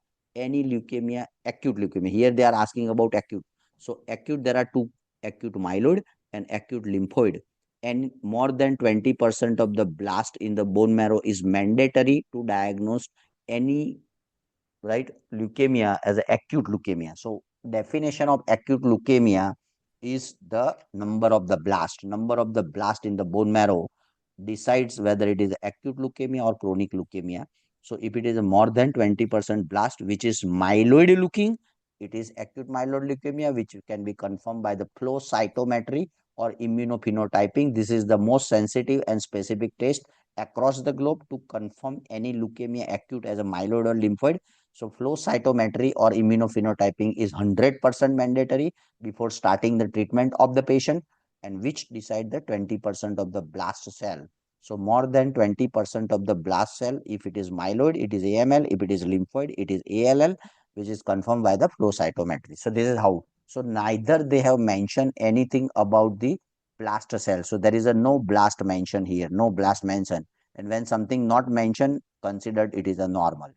Speaker 2: acute leukemia. Here they are asking about acute. So acute, there are two, acute myeloid and acute lymphoid. And more than 20% of the blast in the bone marrow is mandatory to diagnose any, right, leukemia as a acute leukemia. So definition of acute leukemia is the number of the blast in the bone marrow decides whether it is acute leukemia or chronic leukemia. So if it is a more than 20% blast which is myeloid looking, it is acute myeloid leukemia, which can be confirmed by the flow cytometry or immunophenotyping. This is the most sensitive and specific test across the globe to confirm any leukemia acute as a myeloid or lymphoid. So flow cytometry or immunophenotyping is 100% mandatory before starting the treatment of the patient, and which decide the 20% of the blast cell. So more than 20% of the blast cell, if it is myeloid, it is AML, if it is lymphoid, it is ALL, which is confirmed by the flow cytometry. So this is how. So neither they have mentioned anything about the blast cell. So there is a no blast mention here, no blast mention. And when something not mentioned, considered it is a normal.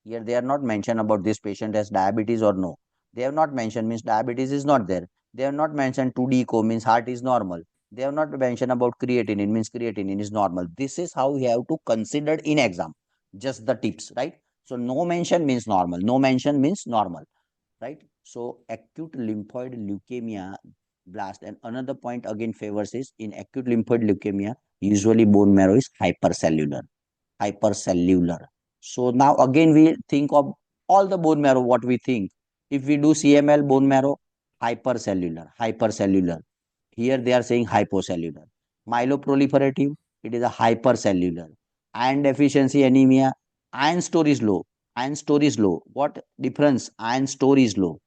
Speaker 2: Here they are not mentioned about this patient has diabetes or no. They have not mentioned means diabetes is not there. They have not mentioned 2D echo means heart is normal. They have not mentioned about creatinine means creatinine is normal. This is how we have to consider in exam. Just the tips, right? So no mention means normal. No mention means normal, right? So acute lymphoid leukemia blast, and another point again favors is in acute lymphoid leukemia, usually bone marrow is hypercellular. So now again we think of all the bone marrow, what we think. If we do CML bone marrow, hypercellular. Here they are saying hypocellular. Myeloproliferative, it is a hypercellular. Iron deficiency anemia, iron store is low. Iron store is low. What difference? Iron store is low.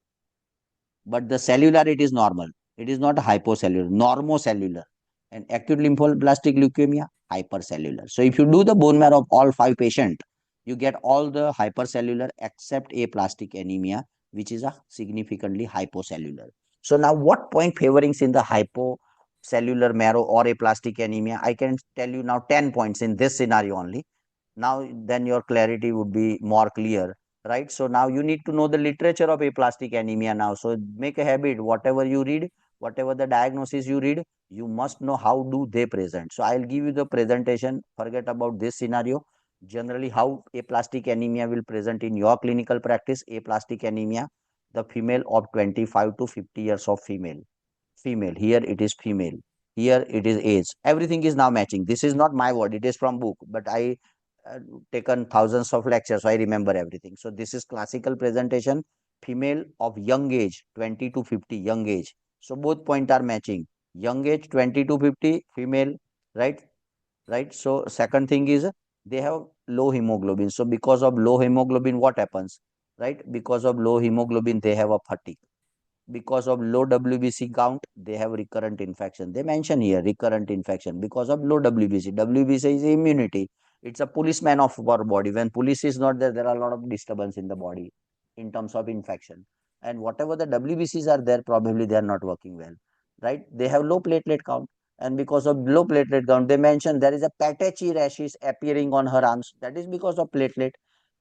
Speaker 2: But the cellular, it is normal. It is not hypocellular, normocellular. And acute lymphoblastic leukemia, hypercellular. So if you do the bone marrow of all 5 patients, you get all the hypercellular except aplastic anemia, which is a significantly hypocellular. So now what point favorings in the hypocellular marrow or aplastic anemia? I can tell you now 10 points in this scenario only. Now then your clarity would be more clear, right? So now you need to know the literature of aplastic anemia now. So make a habit, whatever you read, whatever the diagnosis you read, you must know how do they present. So I'll give you the presentation, forget about this scenario. Generally how aplastic anemia will present in your clinical practice. Aplastic anemia, the female of 25 to 50 years of female, here it is female, here it is age, everything is now matching. This is not my word, it is from book, but I uh, taken thousands of lectures, so I remember everything. So this is classical presentation, female of young age 20 to 50, young age. So both point are matching, young age 20 to 50, female, right? Right. So second thing is they have low hemoglobin. So because of low hemoglobin, what happens? Right? Because of low hemoglobin, they have a fatigue. Because of low WBC count, they have recurrent infection. They mention here recurrent infection because of low WBC. WBC is immunity. It's a policeman of our body. When police is not there, there are a lot of disturbance in the body in terms of infection. And whatever the WBCs are there, probably they are not working well, right? They have low platelet count. And because of low platelet count, they mention there is a patchy rashes appearing on her arms. That is because of platelet.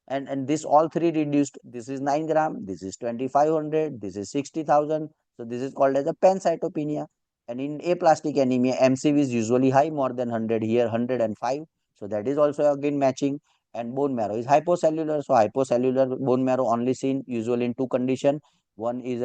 Speaker 2: And this all three reduced. This is 9 gram, this is 2500, this is 60,000. So this is called as a pancytopenia. And in aplastic anemia, MCV is usually high, more than 100, here 105. So that is also again matching. And bone marrow is hypocellular. So hypocellular bone marrow only seen usually in two condition. One is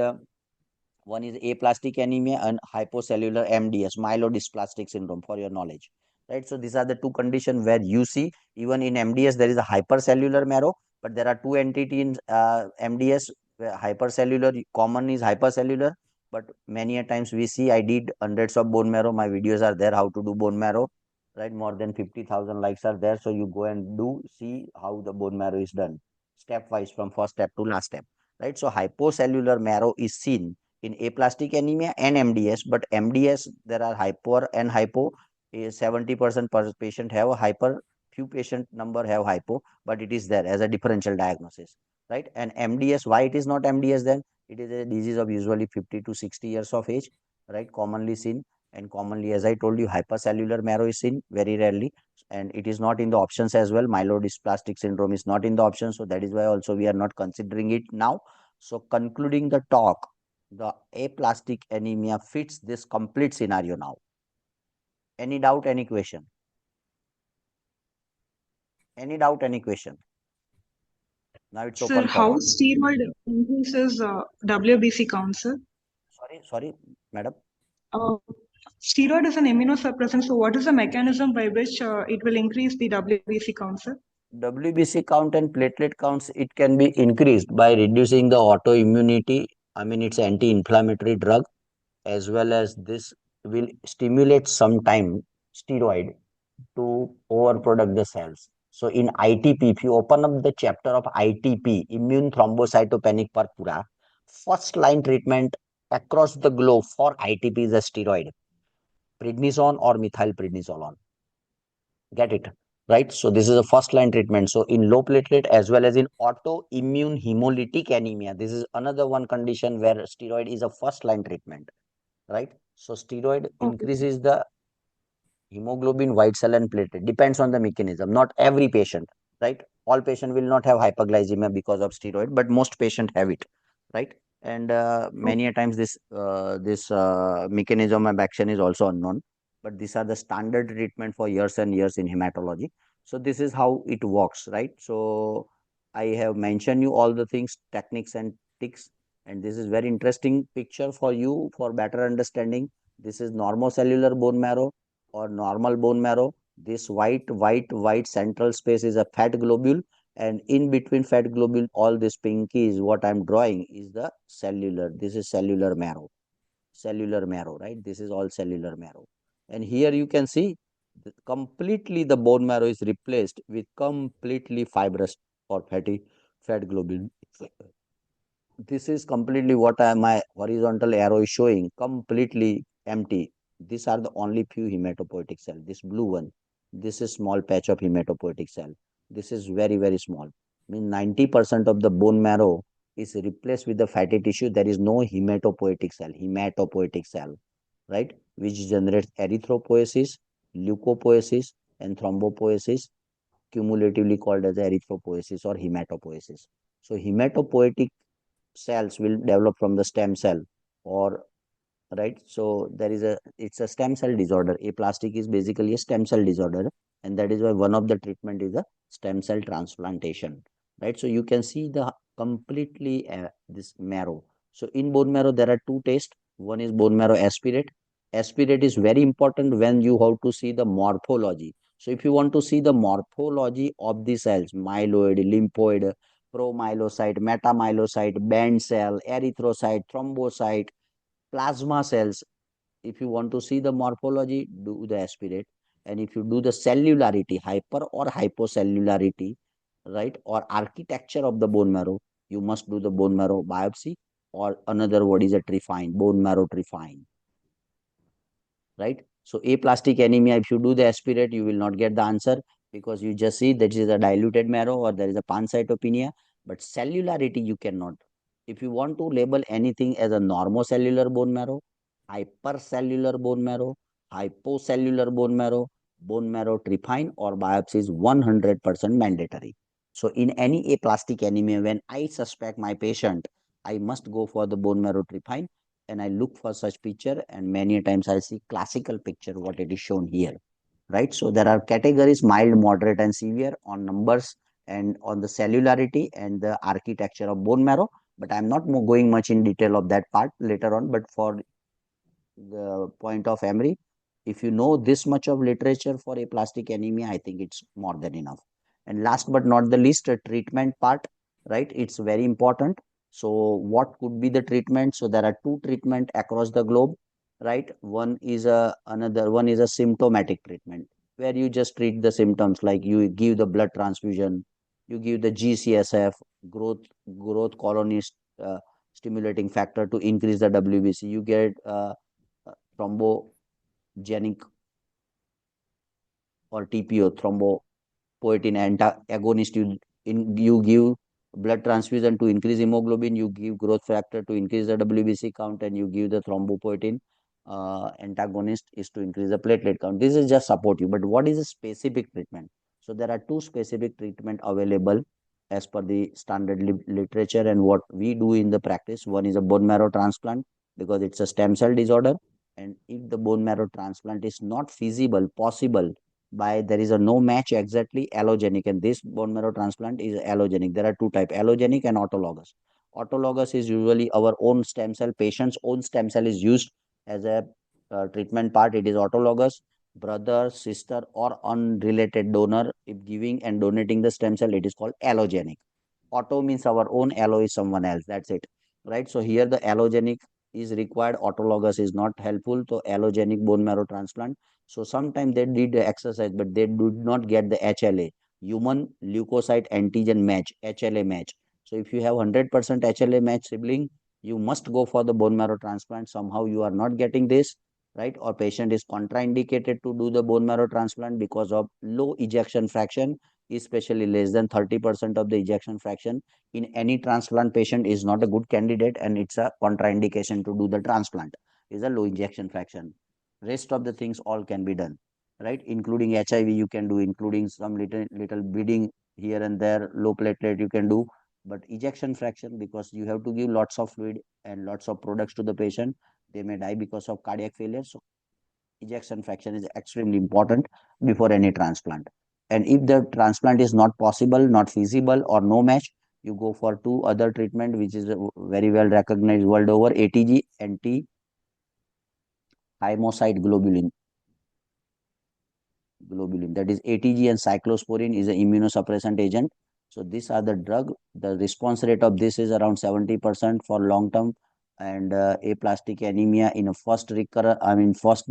Speaker 2: aplastic anemia and hypocellular MDS, myelodysplastic syndrome, for your knowledge, right? So these are the two conditions where you see even in MDS there is a hypercellular marrow, but there are two entity in MDS where hypercellular common is hypercellular, but many a times we see I did hundreds of bone marrow. My videos are there how to do bone marrow, right? More than 50,000 likes are there, so you go and do see how the bone marrow is done stepwise from first step to last step, right? So hypocellular marrow is seen in aplastic anemia and MDS, but MDS there are hyper and hypo. 70% per patient have a hyper, few patient number have hypo, but it is there as a differential diagnosis, right? And MDS, why it is not MDS then? It is a disease of usually 50 to 60 years of age, right? Commonly seen, and commonly, as I told you, hypercellular marrow is seen very rarely, and it is not in the options as well. Myelodysplastic syndrome is not in the options, so that is why also we are not considering it now. So concluding the talk, the aplastic anemia fits this complete scenario now. Any doubt, any question? Any doubt, any question? Now it's
Speaker 6: Sir,
Speaker 2: open for
Speaker 6: how
Speaker 2: all.
Speaker 6: steroid increases WBC count, sir?
Speaker 2: Sorry, madam.
Speaker 6: Uh, Steroid is an immunosuppressant, so what is the mechanism by which it will increase the WBC count, sir?
Speaker 2: WBC count and platelet counts, it can be increased by reducing the autoimmunity. I mean, it's anti-inflammatory drug, as well as this will stimulate sometime steroid to overproduct the cells. So in ITP, if you open up the chapter of ITP, immune thrombocytopenic purpura, first line treatment across the globe for ITP is a steroid, prednisone or methylprednisolone. Get it? Right? So this is a first line treatment. So in low platelet as well as in autoimmune hemolytic anemia, this is another one condition where steroid is a first line treatment, right? So steroid
Speaker 6: Okay.
Speaker 2: increases the hemoglobin, white cell and platelet, depends on the mechanism. Not every patient, right? All patient will not have hyperglycemia because of steroid, but most patient have it, right? And many a times this mechanism of action is also unknown, but these are the standard treatment for years and years in hematology. So this is how it works, right? So I have mentioned you all the things, techniques and tricks, and this is very interesting picture for you for better understanding. This is normocellular bone marrow or normal bone marrow. This white central space is a fat globule, and in between fat globule, all this pinky is what I'm drawing is the cellular. This is cellular marrow, right? This is all cellular marrow. And here you can see completely the bone marrow is replaced with completely fibrous or fatty fat globule. This is completely what my horizontal arrow is showing, completely empty. These are the only few hematopoietic cell. This blue one, this is small patch of hematopoietic cell. This is very, very small. I mean 90% of the bone marrow is replaced with the fatty tissue. There is no hematopoietic cell, right? Which generates erythropoiesis, leukopoiesis, and thrombopoiesis, cumulatively called as erythropoiesis or hematopoiesis. So hematopoietic cells will develop from the stem cell, or right. So there is a, it's a stem cell disorder. Aplastic is basically a stem cell disorder, and that is why one of the treatment is a stem cell transplantation, right? So you can see the completely this marrow. So in bone marrow there are two tests. One is bone marrow aspirate is very important when you have to see the morphology. So if you want to see the morphology of the cells, myeloid, lymphoid, promyelocyte, metamyelocyte, band cell, erythrocyte, thrombocyte, plasma cells. If you want to see the morphology, do the aspirate. And if you do the cellularity, hyper or hypocellularity, right, or architecture of the bone marrow, you must do the bone marrow biopsy, or another word is a trephine, bone marrow trephine, right? So aplastic anemia, if you do the aspirate, you will not get the answer because you just see that is a diluted marrow or there is a pancytopenia, but cellularity you cannot. If you want to label anything as a normocellular bone marrow, hypercellular bone marrow, hypocellular bone marrow trephine or biopsy is 100% mandatory. So in any aplastic anemia, when I suspect my patient, I must go for the bone marrow trypsin and I look for such picture, and many times I see classical picture what it is shown here, right? So there are categories mild, moderate, and severe on numbers and on the cellularity and the architecture of bone marrow. But I'm not going much in detail of that part later on. But for the point of Emree, if you know this much of literature for aplastic anemia, I think it's more than enough. And last but not the least, a treatment part, right? It's very important. So what could be the treatment? So there are two treatment across the globe, right? One is a symptomatic treatment where you just treat the symptoms, like you give the blood transfusion, you give the GCSF, growth colony stimulating factor to increase the WBC. You get thrombogenic or TPO, thrombopoietin antagonist. You give blood transfusion to increase hemoglobin, you give growth factor to increase the WBC count, and you give the thrombopoietin antagonist is to increase the platelet count. This is just support you. But what is a specific treatment? So there are two specific treatment available as per the standard literature and what we do in the practice. One is a bone marrow transplant because it's a stem cell disorder. And if the bone marrow transplant is not feasible, possible, by there is a no match exactly allogenic, and this bone marrow transplant is allogenic. There are two type, allogenic and autologous. Autologous is usually our own stem cell, patient's own stem cell is used as a treatment part. It is autologous. Brother, sister, or unrelated donor, if giving and donating the stem cell, it is called allogenic. Auto means our own, allo is someone else, that's it, right? So here the allogenic is required, autologous is not helpful. So allogenic bone marrow transplant, so sometimes they did the exercise, but they did not get the HLA, human leukocyte antigen match, HLA match. So if you have 100% HLA match sibling, you must go for the bone marrow transplant. Somehow you are not getting this, right? Or patient is contraindicated to do the bone marrow transplant because of low ejection fraction, especially less than 30% of the ejection fraction in any transplant patient is not a good candidate, and it's a contraindication to do the transplant, is a low ejection fraction. Rest of the things all can be done, right? Including HIV you can do, including some little bleeding here and there, low platelet you can do. But ejection fraction, because you have to give lots of fluid and lots of products to the patient, they may die because of cardiac failure. So ejection fraction is extremely important before any transplant. And if the transplant is not possible, not feasible, or no match, you go for two other treatment which is very well recognized world over, ATG, anti hymocyte globulin, that is ATG, and cyclosporin is an immunosuppressant agent. So these are the drug. The response rate of this is around 70% for long term and aplastic anemia in a first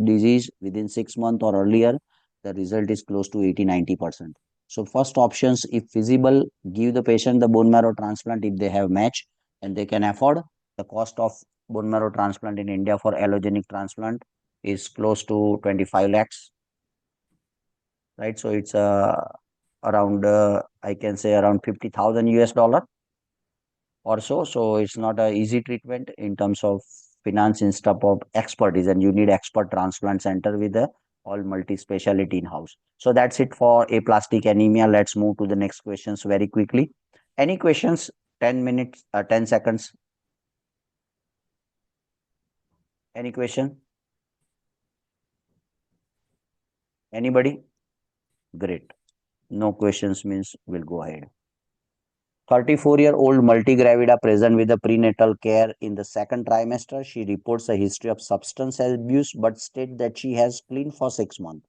Speaker 2: disease within 6 months or earlier. The result is close to 80-90%. So first options, if feasible, give the patient the bone marrow transplant if they have match and they can afford. The cost of bone marrow transplant in India for allogenic transplant is close to 25 lakhs, right? So it's around I can say around 50,000 US dollar or so. So it's not a easy treatment in terms of finance in stuff of expertise, and you need expert transplant center with a all multi-speciality in house. So that's it for aplastic anemia. Let's move to the next questions very quickly. Any questions? 10 minutes, 10 seconds. Any question? Anybody? Great. No questions means we'll go ahead. 34-year-old multigravida present with the prenatal care in the second trimester. She reports a history of substance abuse but states that she has cleaned for 6 months.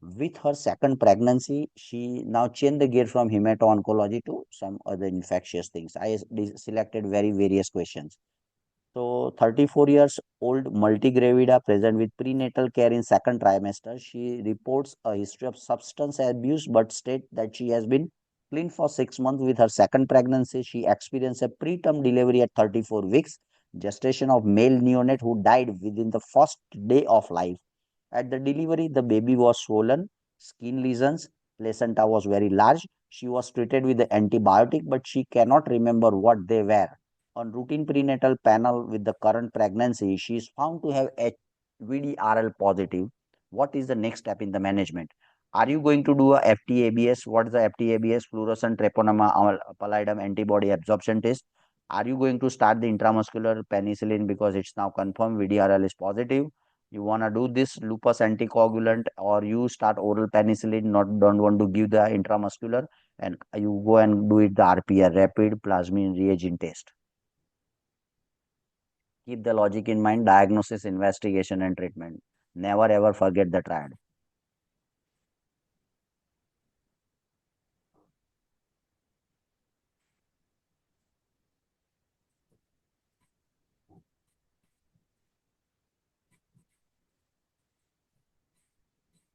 Speaker 2: With her second pregnancy, she now changed the gear from hemato-oncology to some other infectious things. I selected very various questions. So 34 years old multigravida present with prenatal care in second trimester. She reports a history of substance abuse but states that she has been clean for 6 months. With her second pregnancy, she experienced a preterm delivery at 34 weeks, gestation of male neonate who died within the first day of life. At the delivery, the baby was swollen, skin lesions, placenta was very large. She was treated with the antibiotic, but she cannot remember what they were. On routine prenatal panel with the current pregnancy, she is found to have VDRL positive. What is the next step in the management? Are you going to do a FTABS? What is the FTABS? Fluorescent treponema pallidum antibody absorption test. Are you going to start the intramuscular penicillin because it's now confirmed VDRL is positive? You want to do this lupus anticoagulant, or you start oral penicillin, don't want to give the intramuscular, and you go and do it the RPR, rapid plasmin reagent test. Keep the logic in mind: diagnosis, investigation, and treatment. Never ever forget the triad.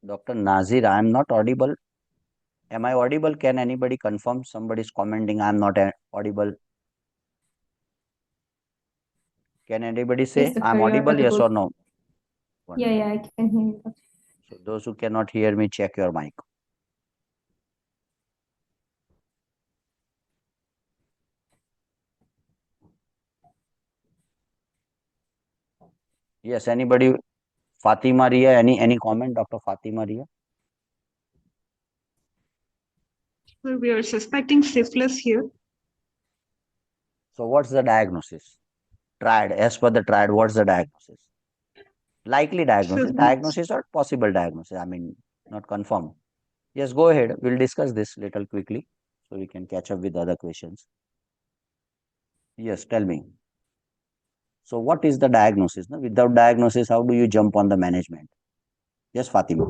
Speaker 2: Dr. Nazir, I am not audible. Am I audible? Can anybody confirm? Somebody is commenting I am not audible. Can anybody say
Speaker 3: Yes,
Speaker 2: I am
Speaker 3: Doctor, you're
Speaker 2: audible? Yes or
Speaker 3: audible.
Speaker 2: no?
Speaker 3: Yeah,
Speaker 2: Wonderful.
Speaker 3: yeah, I can hear you, Doctor.
Speaker 2: So those who cannot hear me, check your mic. Yes, anybody? Fatima Ria, any comment, Dr. Fatima Ria?
Speaker 6: So we are suspecting syphilis here.
Speaker 2: So what's the diagnosis? Triad, as per the triad, what's the diagnosis? Likely diagnosis,
Speaker 6: Syphilis.
Speaker 2: diagnosis or possible diagnosis. I mean, not confirmed. Yes, go ahead. We'll discuss this little quickly so we can catch up with other questions. Yes, tell me. So what is the diagnosis? No? Without diagnosis, how do you jump on the management? Yes, Fatima.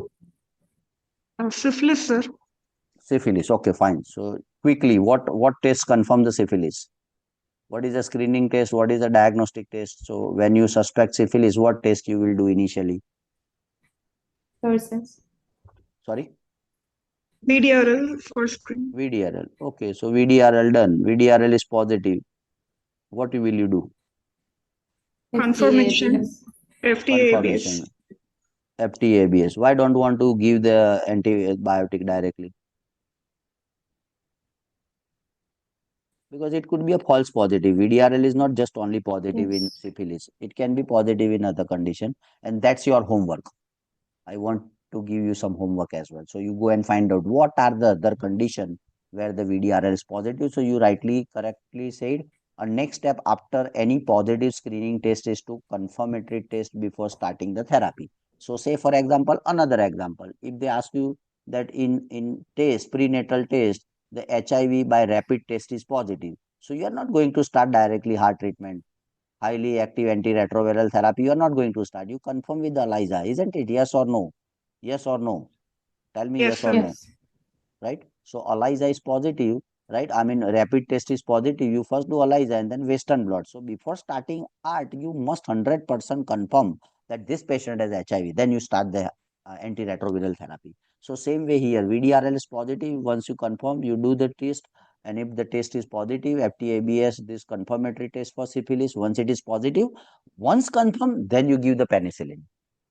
Speaker 6: Syphilis, sir.
Speaker 2: Syphilis. Okay, fine. So quickly, what tests confirm the syphilis? What is the screening test? What is the diagnostic test? So when you suspect syphilis, what test you will do initially?
Speaker 3: Fluorescence.
Speaker 2: Sorry?
Speaker 6: VDRL for screen.
Speaker 2: VDRL. Okay, so VDRL done. VDRL is positive. What will you do?
Speaker 6: Confirmation.
Speaker 3: FTABS.
Speaker 2: Confirmation. FTABS. Why don't want to give the antibiotic directly? Because it could be a false positive. VDRL is not just only positive in
Speaker 3: Yes.
Speaker 2: syphilis. It can be positive in other condition, and that's your homework. I want to give you some homework as well. So you go and find out what are the other condition where the VDRL is positive. So you correctly said a next step after any positive screening test is to confirmatory test before starting the therapy. So say for example, another example, if they ask you that in test prenatal test the HIV by rapid test is positive, so you are not going to start directly heart treatment, highly active antiretroviral therapy. You are not going to start. You confirm with the ELISA, isn't it? Yes or no? Yes or no? Tell me
Speaker 6: Yes,
Speaker 2: yes or
Speaker 6: sir.
Speaker 2: no,
Speaker 3: Yes.
Speaker 2: right? So ELISA is positive, right? I mean, rapid test is positive. You first do ELISA and then Western blot. So before starting ART, you must 100% confirm that this patient has HIV. Then you start the antiretroviral therapy. So same way here, VDRL is positive. Once you confirm, you do the test. And if the test is positive, FTABS, this confirmatory test for syphilis, once it is positive, once confirmed, then you give the penicillin.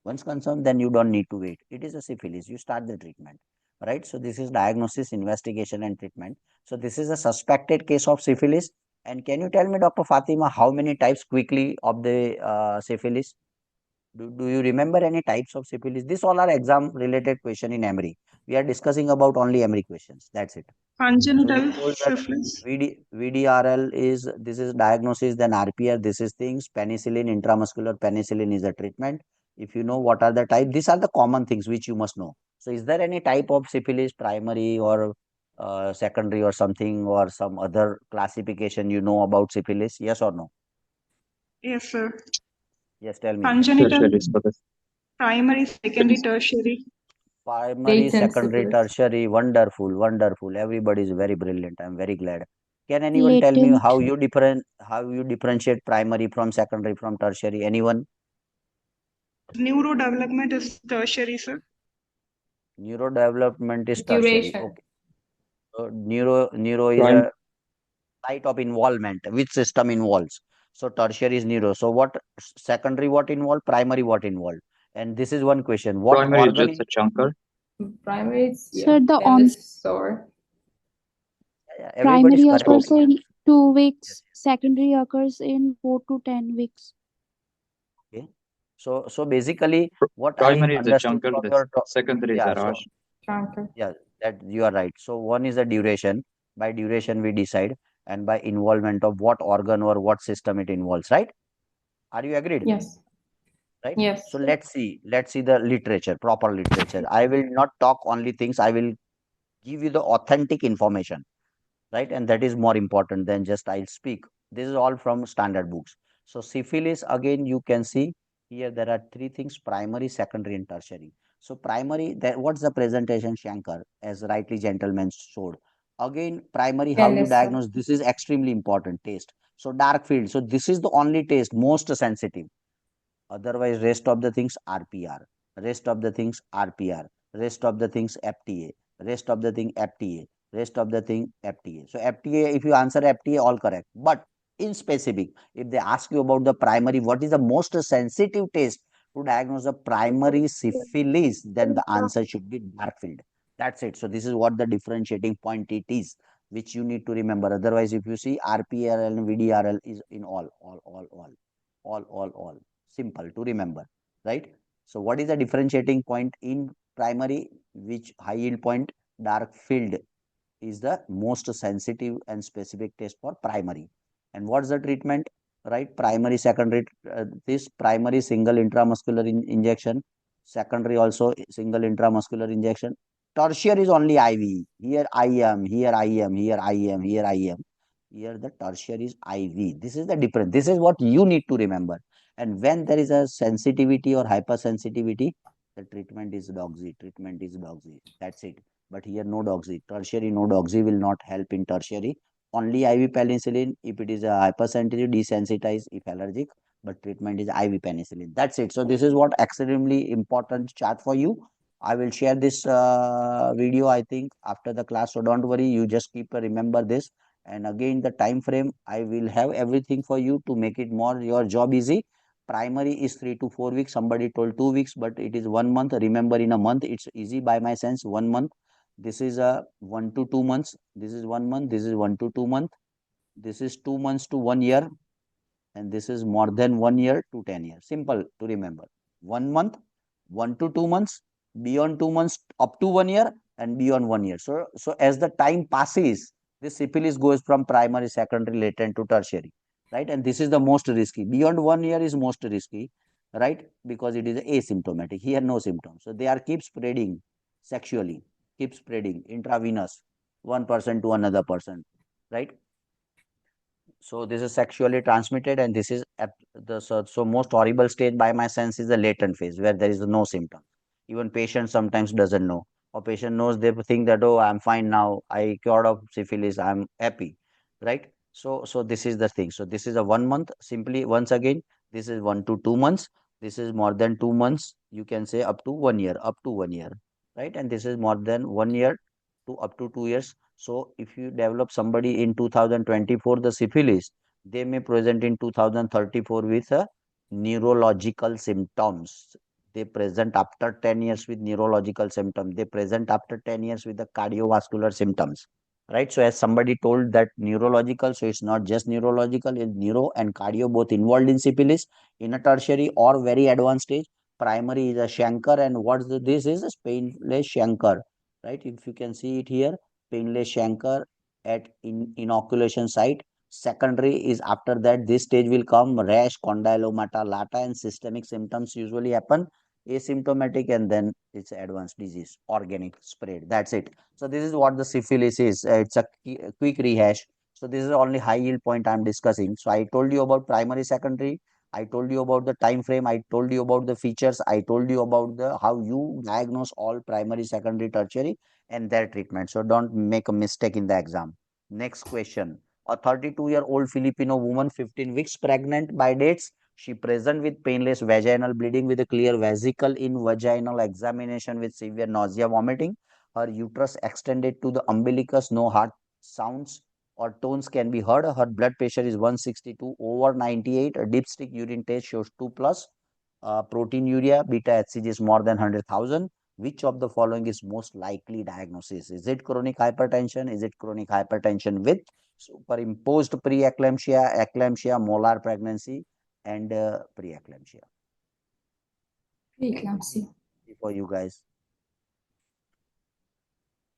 Speaker 2: Once confirmed, then you don't need to wait. It is a syphilis. You start the treatment, right? So this is diagnosis, investigation, and treatment. So this is a suspected case of syphilis. And can you tell me, Dr. Fatima, how many types quickly of the syphilis? Do you remember any types of syphilis? This all are exam related question in Emree. We are discussing about only Emree questions. That's it. So you
Speaker 6: Congenital
Speaker 2: told that
Speaker 6: syphilis.
Speaker 2: VDRL is, this is diagnosis, then RPR, this is things, penicillin, intramuscular penicillin is a treatment. If you know what are the type, these are the common things which you must know. So is there any type of syphilis, primary or secondary or something, or some other classification you know about syphilis? Yes or no?
Speaker 6: Yes, sir.
Speaker 2: Yes, tell me.
Speaker 6: Congenital,
Speaker 7: Tertiary syphilis.
Speaker 6: primary, secondary, tertiary.
Speaker 2: Primary,
Speaker 3: Latent
Speaker 2: secondary,
Speaker 3: syphilis.
Speaker 2: tertiary, wonderful, wonderful. Everybody is very brilliant. I'm very glad. Can anyone tell me
Speaker 4: Latent.
Speaker 2: how you differentiate primary from secondary from tertiary? Anyone?
Speaker 6: Neurodevelopment is tertiary, sir.
Speaker 2: Neurodevelopment is tertiary.
Speaker 3: Duration.
Speaker 2: Okay. So neuro is
Speaker 7: Prim-
Speaker 2: a site of involvement. Which system involves? So tertiary is neuro. So what secondary what involved? Primary what involved? And this is one question. What
Speaker 7: Primary is
Speaker 2: organ
Speaker 7: just a chunker.
Speaker 3: Primary, it's
Speaker 4: Sir, the
Speaker 3: then the sore.
Speaker 2: everybody is
Speaker 4: primary
Speaker 2: correct.
Speaker 4: occurs
Speaker 7: Okay.
Speaker 4: in 2
Speaker 2: Yes,
Speaker 4: weeks, secondary occurs in 4 to 10 weeks.
Speaker 2: okay. So basically what I
Speaker 7: Primary is a
Speaker 2: understood
Speaker 7: chunker.
Speaker 2: from
Speaker 7: The
Speaker 2: your
Speaker 7: secondary is
Speaker 2: yeah,
Speaker 7: a rush.
Speaker 3: Shankar.
Speaker 2: Yeah, that you are right. So one is the duration. By duration we decide, and by involvement of what organ or what system it involves, right? Are you agreed?
Speaker 3: Yes.
Speaker 2: Right?
Speaker 3: Yes.
Speaker 2: So let's see the literature, proper literature. I will not talk only things, I will give you the authentic information, right? And that is more important than just I'll speak. This is all from standard books. So syphilis, again, you can see here there are three things: primary, secondary, and tertiary. So primary, that what's the presentation, Shankar, as rightly gentleman showed. Again, primary, how you
Speaker 3: Yes, sir.
Speaker 2: diagnose, this is extremely important test. So dark field. So this is the only test most sensitive. Otherwise, rest of the things RPR, rest of the things RPR, rest of the things FTA, rest of the thing FTA, rest of the thing FTA. So FTA, if you answer FTA, all correct. But in specific, if they ask you about the primary, what is the most sensitive test to diagnose a primary syphilis, then the answer should be dark field. That's it. So this is what the differentiating point it is, which you need to remember. Otherwise, if you see RPRL and VDRL is in all. Simple to remember, right? So what is the differentiating point in primary, which high yield point? Dark field is the most sensitive and specific test for primary. And what's the treatment, right? Primary, secondary, this primary single intramuscular injection, secondary also single intramuscular injection, tertiary is only IV. Here I am, here I am, here I am, here I am. Here the tertiary is IV. This is the difference. This is what you need to remember. And when there is a sensitivity or hypersensitivity, the treatment is doxy. Treatment is doxy. That's it. But here no doxy. Tertiary no doxy will not help in tertiary. Only IV penicillin if it is a hypersensitive, desensitized if allergic. But treatment is IV penicillin. That's it. So this is what extremely important chart for you. I will share this video, I think, after the class. So don't worry. You just keep remember this. And again, the time frame, I will have everything for you to make it more your job easy. Primary is 3 to 4 weeks. Somebody told 2 weeks, but it is 1 month. Remember, in a month, it's easy by my sense. 1 month. This is a 1 to 2 months. This is 1 month. This is 1 to 2 month. This is 2 months to 1 year, and this is more than 1 year to 10 years. Simple to remember. 1 month, 1 to 2 months, beyond 2 months, up to 1 year, and beyond 1 year. So as the time passes, this syphilis goes from primary, secondary, latent to tertiary, right? And this is the most risky. Beyond 1 year is most risky, right? Because it is asymptomatic. Here, no symptoms. So they are keep spreading sexually, keep spreading intravenous, one person to another person, right? So this is sexually transmitted, and this is at the so most horrible stage by my sense is the latent phase where there is no symptom. Even patient sometimes doesn't know, or patient knows, they think that, oh, I'm fine now, I cured of syphilis, I'm happy, right? So this is the thing. So this is a 1 month. Simply once again, this is 1 to 2 months. This is more than 2 months. You can say up to 1 year, up to 1 year, right? And this is more than 1 year to up to 2 years. So if you develop somebody in 2024 the syphilis, they may present in 2034 with a neurological symptoms. They present after 10 years with neurological symptoms. They present after 10 years with the cardiovascular symptoms. Right. So as somebody told that neurological, so it's not just neurological, it's neuro and cardio both involved in syphilis in a tertiary or very advanced stage. Primary is a chancre, and this is a painless chancre. Right. If you can see it here, painless chancre at inoculation site. Secondary is after that, this stage will come rash, condylomata lata, and systemic symptoms usually happen asymptomatic, and then it's advanced disease, organic spread. That's it. So this is what the syphilis is. It's a quick rehash. So this is only high yield point I'm discussing. So I told you about primary, secondary. I told you about the time frame. I told you about the features. I told you about the how you diagnose all primary, secondary, tertiary, and their treatment. So don't make a mistake in the exam. Next question. A 32-year-old Filipino woman, 15 weeks pregnant by dates. She present with painless vaginal bleeding with a clear vesicle in vaginal examination with severe nausea, vomiting. Her uterus extended to the umbilicus. No heart sounds or tones can be heard. Her blood pressure is 162 over 98. A dipstick urine test shows 2 plus. Proteinuria, beta HCG is more than 100,000. Which of the following is most likely diagnosis? Is it chronic hypertension? Is it chronic hypertension with superimposed preeclampsia, eclampsia, molar pregnancy, and preeclampsia?
Speaker 3: Preeclampsia.
Speaker 2: For you guys.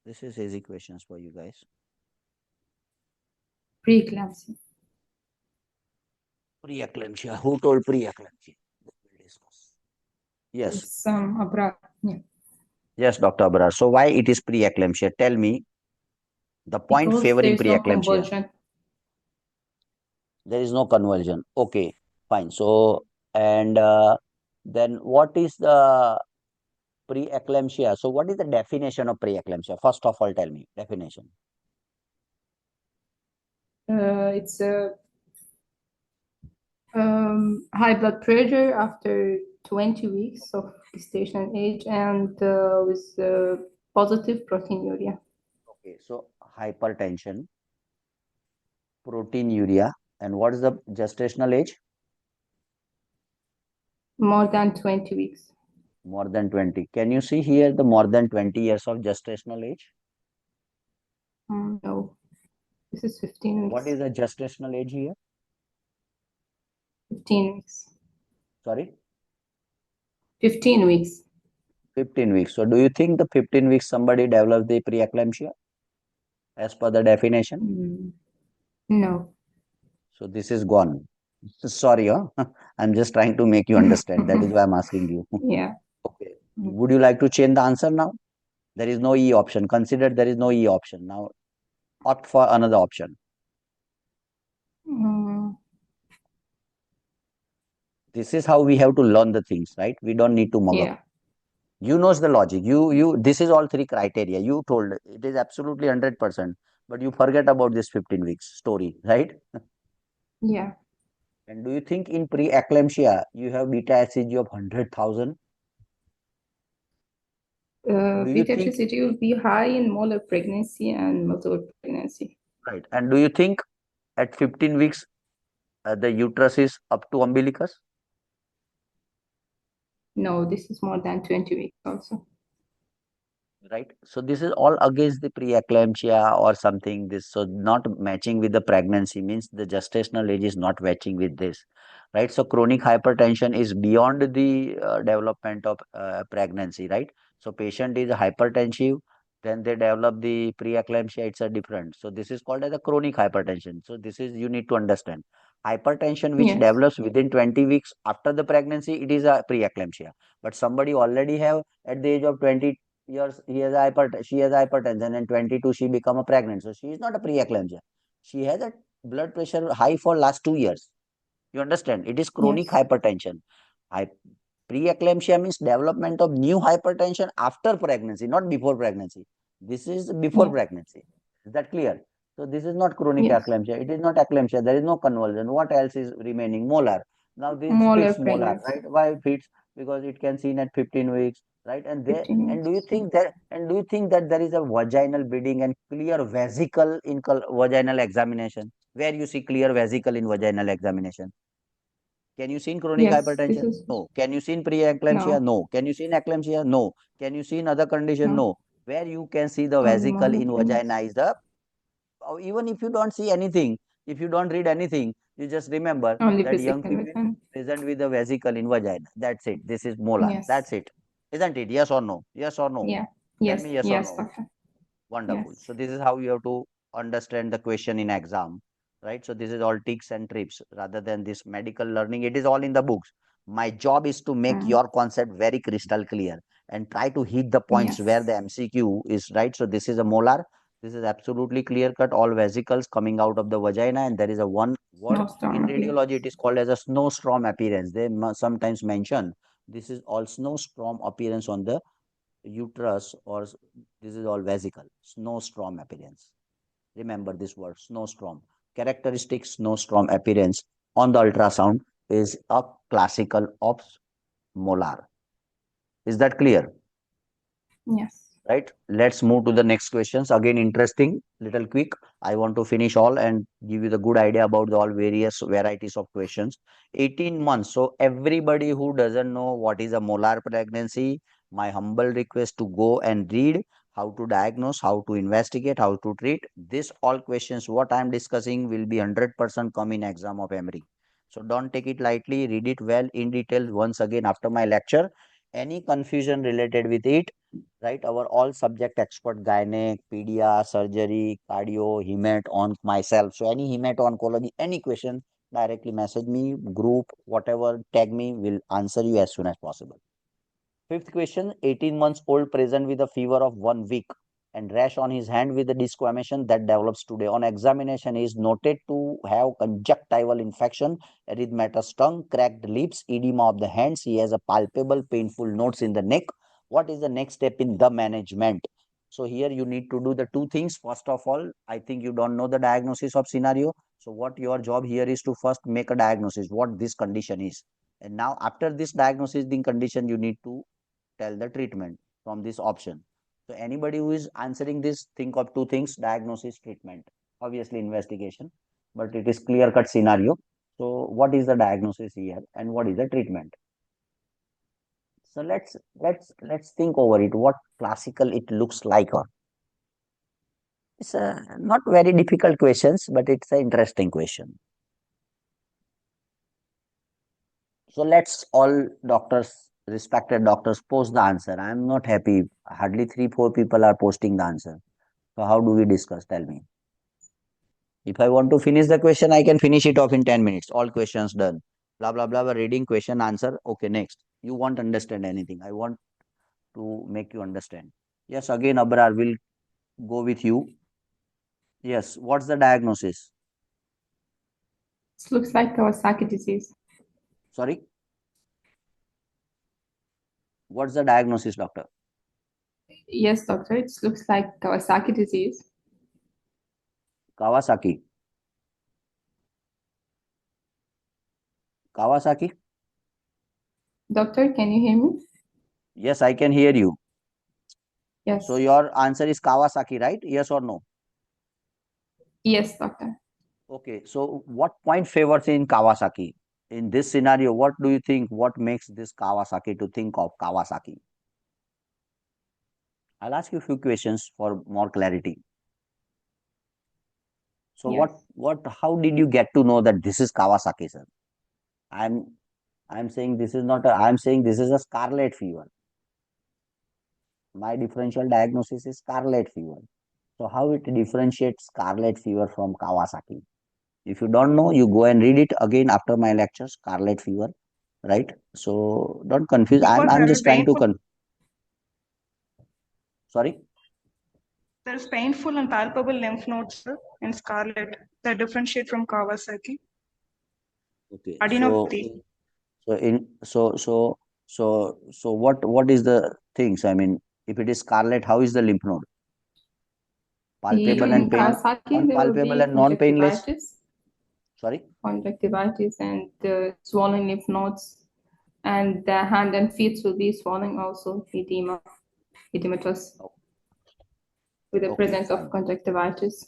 Speaker 2: This is easy questions for you guys.
Speaker 3: Preeclampsia.
Speaker 2: Preeclampsia. Who told preeclampsia? We'll discuss. Yes.
Speaker 3: Some abroad. Yeah.
Speaker 2: Yes, Dr. Abrar. So why it is preeclampsia? Tell me the point
Speaker 3: Because
Speaker 2: favoring
Speaker 3: there's no
Speaker 2: preeclampsia.
Speaker 3: convulsion.
Speaker 2: There is no convulsion. Okay, fine. So, and then what is the preeclampsia? So, what is the definition of preeclampsia? First of all, tell me definition.
Speaker 3: It's a high blood pressure after 20 weeks of gestation age and with positive proteinuria.
Speaker 2: Okay, so hypertension, proteinuria, and what is the gestational age?
Speaker 3: More than 20 weeks.
Speaker 2: More than 20. Can you see here the more than 20 years of gestational age?
Speaker 3: No, this is 15 weeks.
Speaker 2: What is the gestational age here?
Speaker 3: 15 weeks.
Speaker 2: Sorry?
Speaker 3: 15 weeks.
Speaker 2: 15 weeks. So, do you think the 15 weeks somebody develops the preeclampsia as per the definition?
Speaker 3: No.
Speaker 2: So, this is gone. Sorry, huh? I'm just trying to make you understand. That is why I'm asking you.
Speaker 3: Yeah.
Speaker 2: Okay. Would you like to change the answer now? There is no E option. Consider there is no E option. Now, opt for another option. This is how we have to learn the things, right? We don't need to mug up. You knows the logic. This is all three criteria. You told it is absolutely 100%, but you forget about this 15 weeks story, right?
Speaker 3: Yeah.
Speaker 2: And do you think in preeclampsia you have beta HCG of 100,000?
Speaker 3: Beta HCG will be high in molar pregnancy and multiple pregnancy.
Speaker 2: Right. And do you think at 15 weeks the uterus is up to umbilicus?
Speaker 3: No, this is more than 20 weeks also.
Speaker 2: Right. So this is all against the preeclampsia or something. This so not matching with the pregnancy means the gestational age is not matching with this. Right. So chronic hypertension is beyond the development of pregnancy. Right. So patient is hypertensive, then they develop the preeclampsia. It's a different. So this is called as a chronic hypertension. So this is you need to understand. Hypertension which develops within 20 weeks after the pregnancy, it is a preeclampsia. But somebody already have at the age of 20 years she has hypertension and 22 she become a pregnant, so she is not a preeclampsia, she has a blood pressure high for last 2 years. You understand, it is chronic hypertension. Preeclampsia means development of new hypertension after pregnancy, not before pregnancy. This is before pregnancy. Is that clear? So this is not chronic eclampsia, it is not eclampsia, there is no convulsion. What else is remaining? Molar. Now this fits molar, right? Why it fits? Because it can seen at 15 weeks, right? And there, and do you think that there is a vaginal bleeding and clear vesicle in vaginal examination? Where you see clear vesicle in vaginal examination? Can you see in chronic hypertension? No. Can you see in preeclampsia? No. Can you see in eclampsia? No. Can you see in other condition? No. Where you can see the vesicle in vagina is the, even if you don't see anything, if you don't read anything, you just remember that young female present with the vesicle in vagina. That's it. This is molar. That's it. Isn't it? Yes or no? Yes or no?
Speaker 3: Yeah.
Speaker 2: Tell me yes or no. Wonderful. So this is how you have to understand the question in exam, right? So this is all ticks and trips rather than this medical learning. It is all in the books. My job is to make your concept very crystal clear and try to hit the points where the MCQ is, right? So this is a molar. This is absolutely clear cut. All vesicles coming out of the vagina, and there is a one word in radiology. It is called as a snowstorm appearance. They sometimes mention this is all snowstorm appearance on the uterus, or this is all vesicle. Snowstorm appearance. Remember this word, snowstorm. Characteristic snowstorm appearance on the ultrasound is a classical of molar. Is that clear?
Speaker 3: Yes.
Speaker 2: Right. Let's move to the next questions. Again, interesting, little quick. I want to finish all and give you the good idea about the all various varieties of questions. 18 months. So everybody who doesn't know what is a molar pregnancy, my humble request to go and read how to diagnose, how to investigate, how to treat. This all questions what I am discussing will be 100% come in exam of Emree. So don't take it lightly. Read it well in detail once again after my lecture. Any confusion related with it, right? Our all subject expert, gynec, pedia, surgery, cardio, hemat, onc, myself. So any hemat oncology, any question, directly message me, group, whatever, tag me, will answer you as soon as possible. Fifth question, 18 months old present with a fever of 1 week and rash on his hand with the desquamation that develops today. On examination, he is noted to have conjunctival infection, erythematous tongue, cracked lips, edema of the hands. He has a palpable painful nodes in the neck. What is the next step in the management? So here you need to do the two things. First of all, I think you don't know the diagnosis of scenario. So what your job here is to first make a diagnosis, what this condition is. And now after this diagnosis, the condition, you need to tell the treatment from this option. So anybody who is answering this, think of two things: diagnosis, treatment. Obviously investigation, but it is clear cut scenario. So what is the diagnosis here and what is the treatment? So let's think over it. What classical it looks like. It's a not very difficult questions, but it's an interesting question. So let's all doctors, respected doctors, post the answer. I am not happy. Hardly 3-4 people are posting the answer. So how do we discuss? Tell me. If I want to finish the question, I can finish it off in 10 minutes. All questions done. Blah, blah, blah, blah. Reading, question, answer. Okay, next. You won't understand anything. I want to make you understand. Yes, again, Abrar will go with you. Yes, what's the diagnosis?
Speaker 3: It looks like Kawasaki disease.
Speaker 2: Sorry? What's the diagnosis, doctor?
Speaker 3: Yes, doctor, it looks like Kawasaki disease.
Speaker 2: Kawasaki. Kawasaki?
Speaker 3: Doctor, can you hear me?
Speaker 2: Yes, I can hear you.
Speaker 3: Yes.
Speaker 2: So your answer is Kawasaki, right? Yes or no?
Speaker 3: Yes, doctor.
Speaker 2: Okay, so what point favors in Kawasaki? In this scenario, what do you think? What makes this Kawasaki to think of Kawasaki? I'll ask you a few questions for more clarity. So
Speaker 3: Yes.
Speaker 2: how did you get to know that this is Kawasaki, sir? I'm saying this is not I'm saying this is a scarlet fever. My differential diagnosis is scarlet fever. So how it differentiates scarlet fever from Kawasaki? If you don't know, you go and read it again after my lecture, scarlet fever, right? So don't confuse.
Speaker 6: Because
Speaker 2: I'm
Speaker 6: there is
Speaker 2: just trying to
Speaker 6: painful,
Speaker 2: sorry.
Speaker 6: there is painful and palpable lymph nodes in scarlet that differentiate from Kawasaki.
Speaker 2: Okay.
Speaker 6: Adenopathy.
Speaker 2: So what is the things? I mean, if it is scarlet, how is the lymph node? Palpable
Speaker 3: In
Speaker 2: and pain,
Speaker 3: Kawasaki, there will
Speaker 2: non-palpable
Speaker 3: be
Speaker 2: and non-painless.
Speaker 3: conjunctivitis,
Speaker 2: Sorry.
Speaker 3: conjunctivitis and swollen lymph nodes, and the hand and feet will be swollen also, edema, edematous, with the
Speaker 2: Okay,
Speaker 3: presence
Speaker 2: fine.
Speaker 3: of conjunctivitis.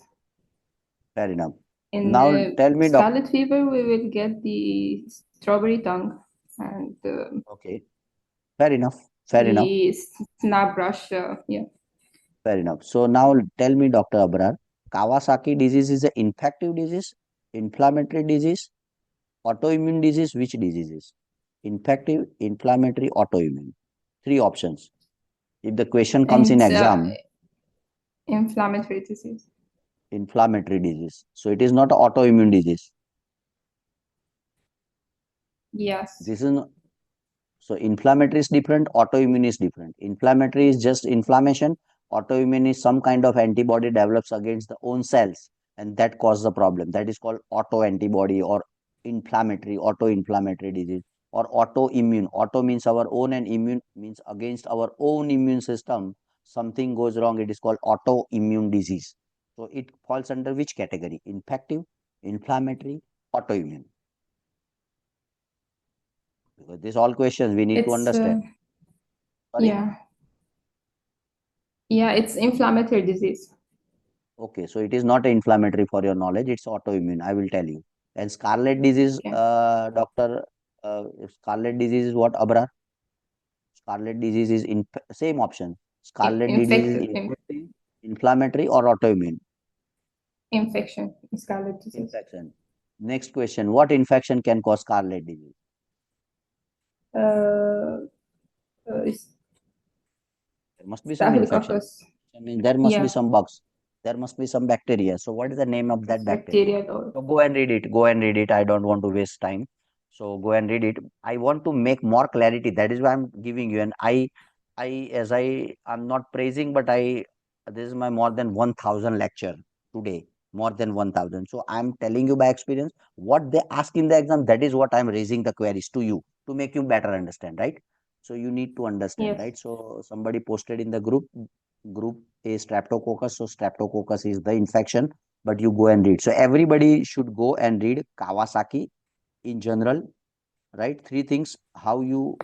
Speaker 2: Fair enough.
Speaker 3: In
Speaker 2: Now tell me, doc.
Speaker 3: scarlet fever, we will get the strawberry tongue and
Speaker 2: Okay, fair enough. Fair enough.
Speaker 3: the snap brush. Yeah.
Speaker 2: Fair enough. So now tell me, Dr. Abrar, Kawasaki disease is an infective disease, inflammatory disease, autoimmune disease. Which disease is infective, inflammatory, autoimmune? Three options. If the question comes in
Speaker 3: And
Speaker 2: exam,
Speaker 3: inflammatory disease.
Speaker 2: inflammatory disease. So it is not an autoimmune disease.
Speaker 3: Yes.
Speaker 2: This is not, so inflammatory is different, autoimmune is different. Inflammatory is just inflammation. Autoimmune is some kind of antibody develops against the own cells and that causes the problem. That is called autoantibody or inflammatory, autoinflammatory disease or autoimmune. Auto means our own and immune means against our own immune system. Something goes wrong. It is called autoimmune disease. So it falls under which category? Infective, inflammatory, autoimmune. Because these all questions we need to
Speaker 3: It's
Speaker 2: understand. Sorry?
Speaker 3: yeah, it's inflammatory disease.
Speaker 2: Okay, so it is not inflammatory for your knowledge, it's autoimmune, I will tell you. And scarlet disease,
Speaker 3: Okay.
Speaker 2: doctor, scarlet disease is what, Abrar? Scarlet disease is in same option. Scarlet disease is infective, inflammatory, or autoimmune?
Speaker 3: Infection, scarlet disease.
Speaker 2: Infection. Next question, what infection can cause scarlet disease?
Speaker 3: Uh,
Speaker 2: There must be some infection.
Speaker 3: Staphylococcus.
Speaker 2: I mean, there must be
Speaker 3: Yeah,
Speaker 2: some bugs. There must be some bacteria. So what is the name of that
Speaker 3: it's
Speaker 2: bacteria?
Speaker 3: bacteria though.
Speaker 2: So go and read it. Go and read it. I don't want to waste time. So go and read it. I want to make more clarity. That is why I'm giving you. And I'm not praising, but this is my more than 1,000 lecture today. More than 1,000. So I'm telling you by experience what they ask in the exam. That is what I'm raising the queries to you to make you better understand, right? So you need to understand,
Speaker 3: Yes.
Speaker 2: right? So somebody posted in the group a streptococcus. So streptococcus is the infection, but you go and read. So everybody should go and read Kawasaki in general, right? Three things: how you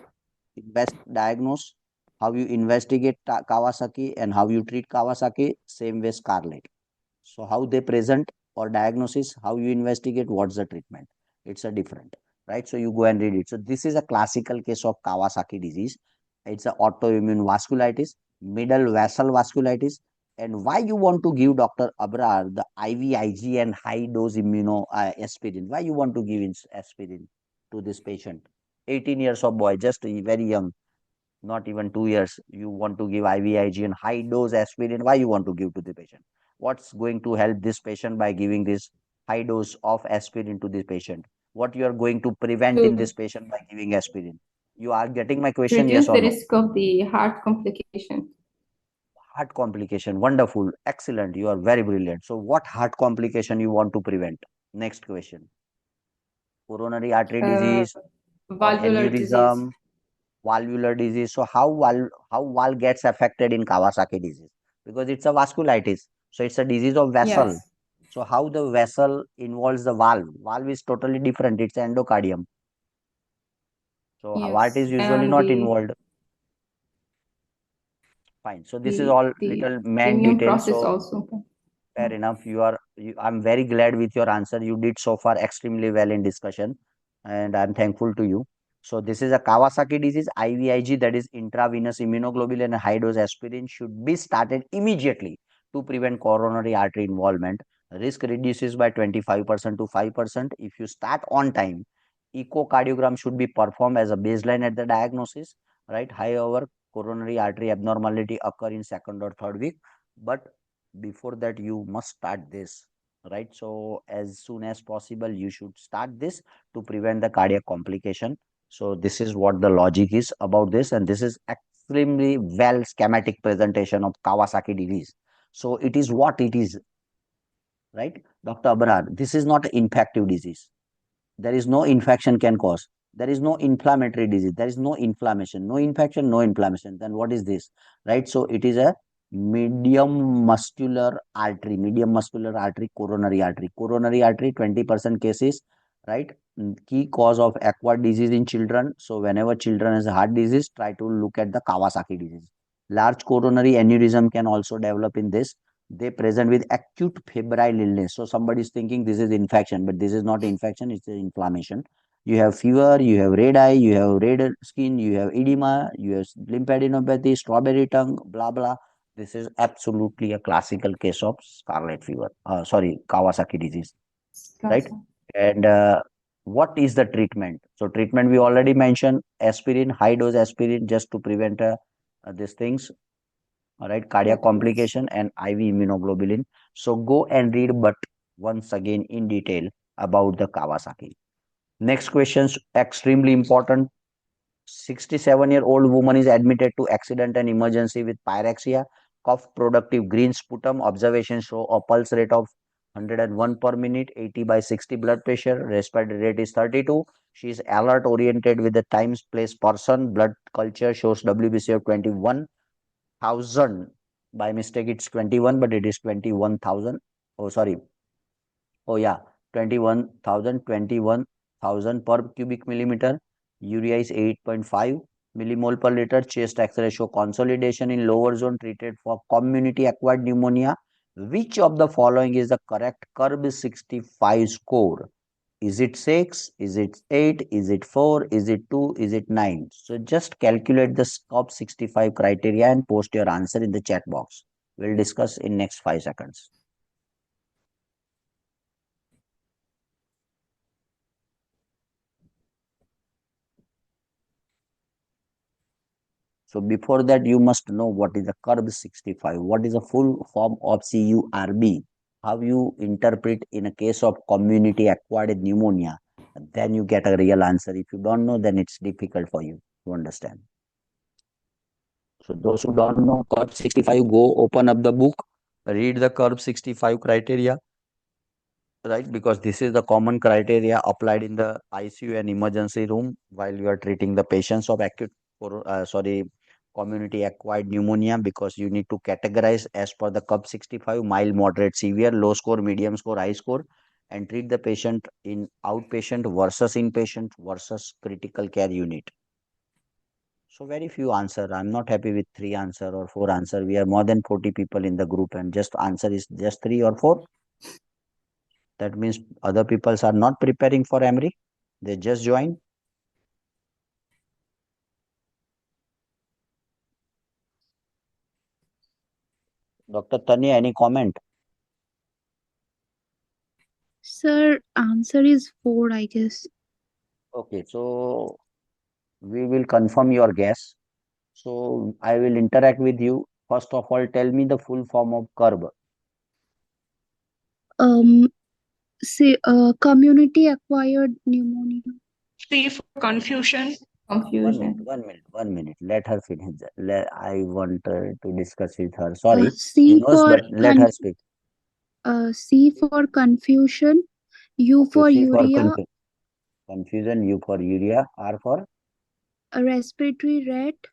Speaker 2: diagnose, how you investigate Kawasaki, and how you treat Kawasaki. Same way Scarlet. So how they present or diagnosis, how you investigate, what's the treatment? It's a different, right? So you go and read it. So this is a classical case of Kawasaki disease. It's an autoimmune vasculitis, middle vessel vasculitis. And why you want to give Dr. Abrar the IVIG and high dose immuno aspirin? Why you want to give aspirin to this patient? 18 years of boy, just very young, not even 2 years, you want to give IVIG and high dose aspirin. Why you want to give to the patient? What's going to help this patient by giving this high dose of aspirin to this patient? What you are going to prevent in
Speaker 3: To
Speaker 2: this patient by giving aspirin? You are getting my
Speaker 3: to
Speaker 2: question,
Speaker 3: reduce
Speaker 2: yes or
Speaker 3: the
Speaker 2: no?
Speaker 3: risk of the heart complication.
Speaker 2: Heart complication, wonderful, excellent. You are very brilliant. So, what heart complication you want to prevent? Next question: coronary artery
Speaker 3: Uh,
Speaker 2: disease or
Speaker 3: valvular disease.
Speaker 2: aneurysm, valvular disease. So how valve gets affected in Kawasaki disease? Because it's a vasculitis. So it's a disease of vessel.
Speaker 3: Yes,
Speaker 2: So how the vessel involves the valve? Valve is totally different. It's endocardium. So heart is
Speaker 3: yes,
Speaker 2: usually
Speaker 3: and
Speaker 2: not involved. Fine. So this is
Speaker 3: the
Speaker 2: all
Speaker 3: the
Speaker 2: little man
Speaker 3: immune
Speaker 2: details.
Speaker 3: process
Speaker 2: So
Speaker 3: also.
Speaker 2: fair enough. I'm very glad with your answer. You did so far extremely well in discussion, and I'm thankful to you. So this is a Kawasaki disease, IVIG, that is intravenous immunoglobulin and high dose aspirin should be started immediately to prevent coronary artery involvement. Risk reduces by 25% to 5% if you start on time. Echocardiogram should be performed as a baseline at the diagnosis, right? However, coronary artery abnormality occur in second or third week, but before that you must start this, right? So as soon as possible you should start this to prevent the cardiac complication. So this is what the logic is about this, and this is extremely well schematic presentation of Kawasaki disease. So it is what it is, right? Dr. Abrar, this is not infective disease. There is no infection can cause. There is no inflammatory disease. There is no inflammation, no infection, no inflammation. Then what is this, right? So it is a medium muscular artery, coronary artery, 20% cases, right? Key cause of acquired disease in children. So whenever children has a heart disease, try to look at the Kawasaki disease. Large coronary aneurysm can also develop in this. They present with acute febrile illness. So somebody is thinking this is infection, but this is not infection, it's an inflammation. You have fever, you have red eye, you have red skin, you have edema, you have lymphadenopathy, strawberry tongue, blah blah. This is absolutely a classical case of scarlet fever. Sorry, Kawasaki disease, right?
Speaker 3: Cancer.
Speaker 2: And what is the treatment? So treatment we already mentioned: aspirin, high dose aspirin, just to prevent these things. All right, cardiac
Speaker 3: Yes.
Speaker 2: complication and IV immunoglobulin. So go and read, but once again in detail about the Kawasaki. Next questions, extremely important. 67-year-old woman is admitted to accident and emergency with pyrexia, cough productive green sputum. Observations show a pulse rate of 101 per minute, 80 by 60 blood pressure, respiratory rate is 32. She is alert oriented with the times, place, person. Blood culture shows WBC of 21,000. By mistake it's 21, but it is 21,000. Oh sorry, oh yeah, 21,000 per cubic millimeter. Urea is 8.5 millimole per liter. Chest X-ray show consolidation in lower zone, treated for community acquired pneumonia. Which of the following is the correct curb 65 score? Is it 6? Is it 8? Is it 4? Is it 2? Is it 9? So just calculate the SCOP 65 criteria and post your answer in the chat box. We'll discuss in next 5 seconds. So before that, you must know what is the curve 65, what is the full form of CURB, how you interpret in a case of community acquired pneumonia. Then you get a real answer. If you don't know, then it's difficult for you to understand. So those who don't know curve 65, go open up the book, read the curve 65 criteria, right? Because this is the common criteria applied in the ICU and emergency room while you are treating the patients of community acquired pneumonia, because you need to categorize as per the CUP 65, mild, moderate, severe, low score, medium score, high score, and treat the patient in outpatient versus inpatient versus critical care unit. So very few answer. I'm not happy with 3 answer or 4 answer. We are more than 40 people in the group and just answer is just 3 or 4. That means other peoples are not preparing for Emree. They just join. Dr. Tanya, any comment?
Speaker 4: Sir, answer is 4, I guess.
Speaker 2: Okay, so we will confirm your guess. So I will interact with you. First of all, tell me the full form of curb.
Speaker 4: Say, community acquired pneumonia.
Speaker 6: C for confusion.
Speaker 3: Confusion.
Speaker 2: 1 minute. Let her finish. I want to discuss with her. Sorry,
Speaker 4: C
Speaker 2: she knows,
Speaker 4: for
Speaker 2: but let her speak.
Speaker 4: C for confusion, U
Speaker 2: Okay,
Speaker 4: for
Speaker 2: C for
Speaker 4: urea,
Speaker 2: confusion, U for urea, R for
Speaker 4: respiratory rate,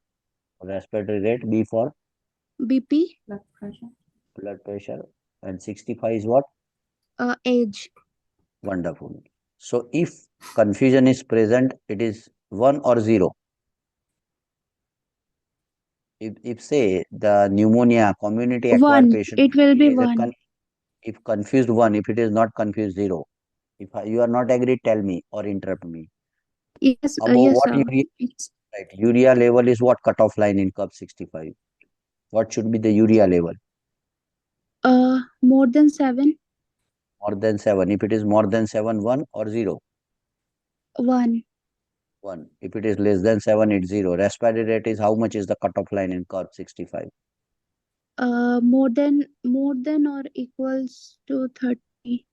Speaker 2: respiratory rate, B for
Speaker 4: BP,
Speaker 3: Blood pressure.
Speaker 2: blood pressure, and 65 is what?
Speaker 4: age.
Speaker 2: Wonderful. So if confusion is present, it is 1 or 0. If say the pneumonia community acquired
Speaker 4: 1.
Speaker 2: patient
Speaker 4: It will be
Speaker 2: is
Speaker 4: 1.
Speaker 2: if confused 1, if it is not confused 0. If you are not agreed, tell me or interrupt me.
Speaker 4: Yes,
Speaker 2: Above
Speaker 4: yes,
Speaker 2: what
Speaker 4: sir.
Speaker 2: urea,
Speaker 4: It's
Speaker 2: right? Urea level is what cutoff line in CUP 65? What should be the urea level?
Speaker 4: more than 7.
Speaker 2: More than 7. If it is more than 7, 1 or 0?
Speaker 4: 1.
Speaker 2: 1. If it is less than 7, it's 0. Respiratory rate is how much is the cutoff line in CUP 65?
Speaker 4: More than or equals to 30.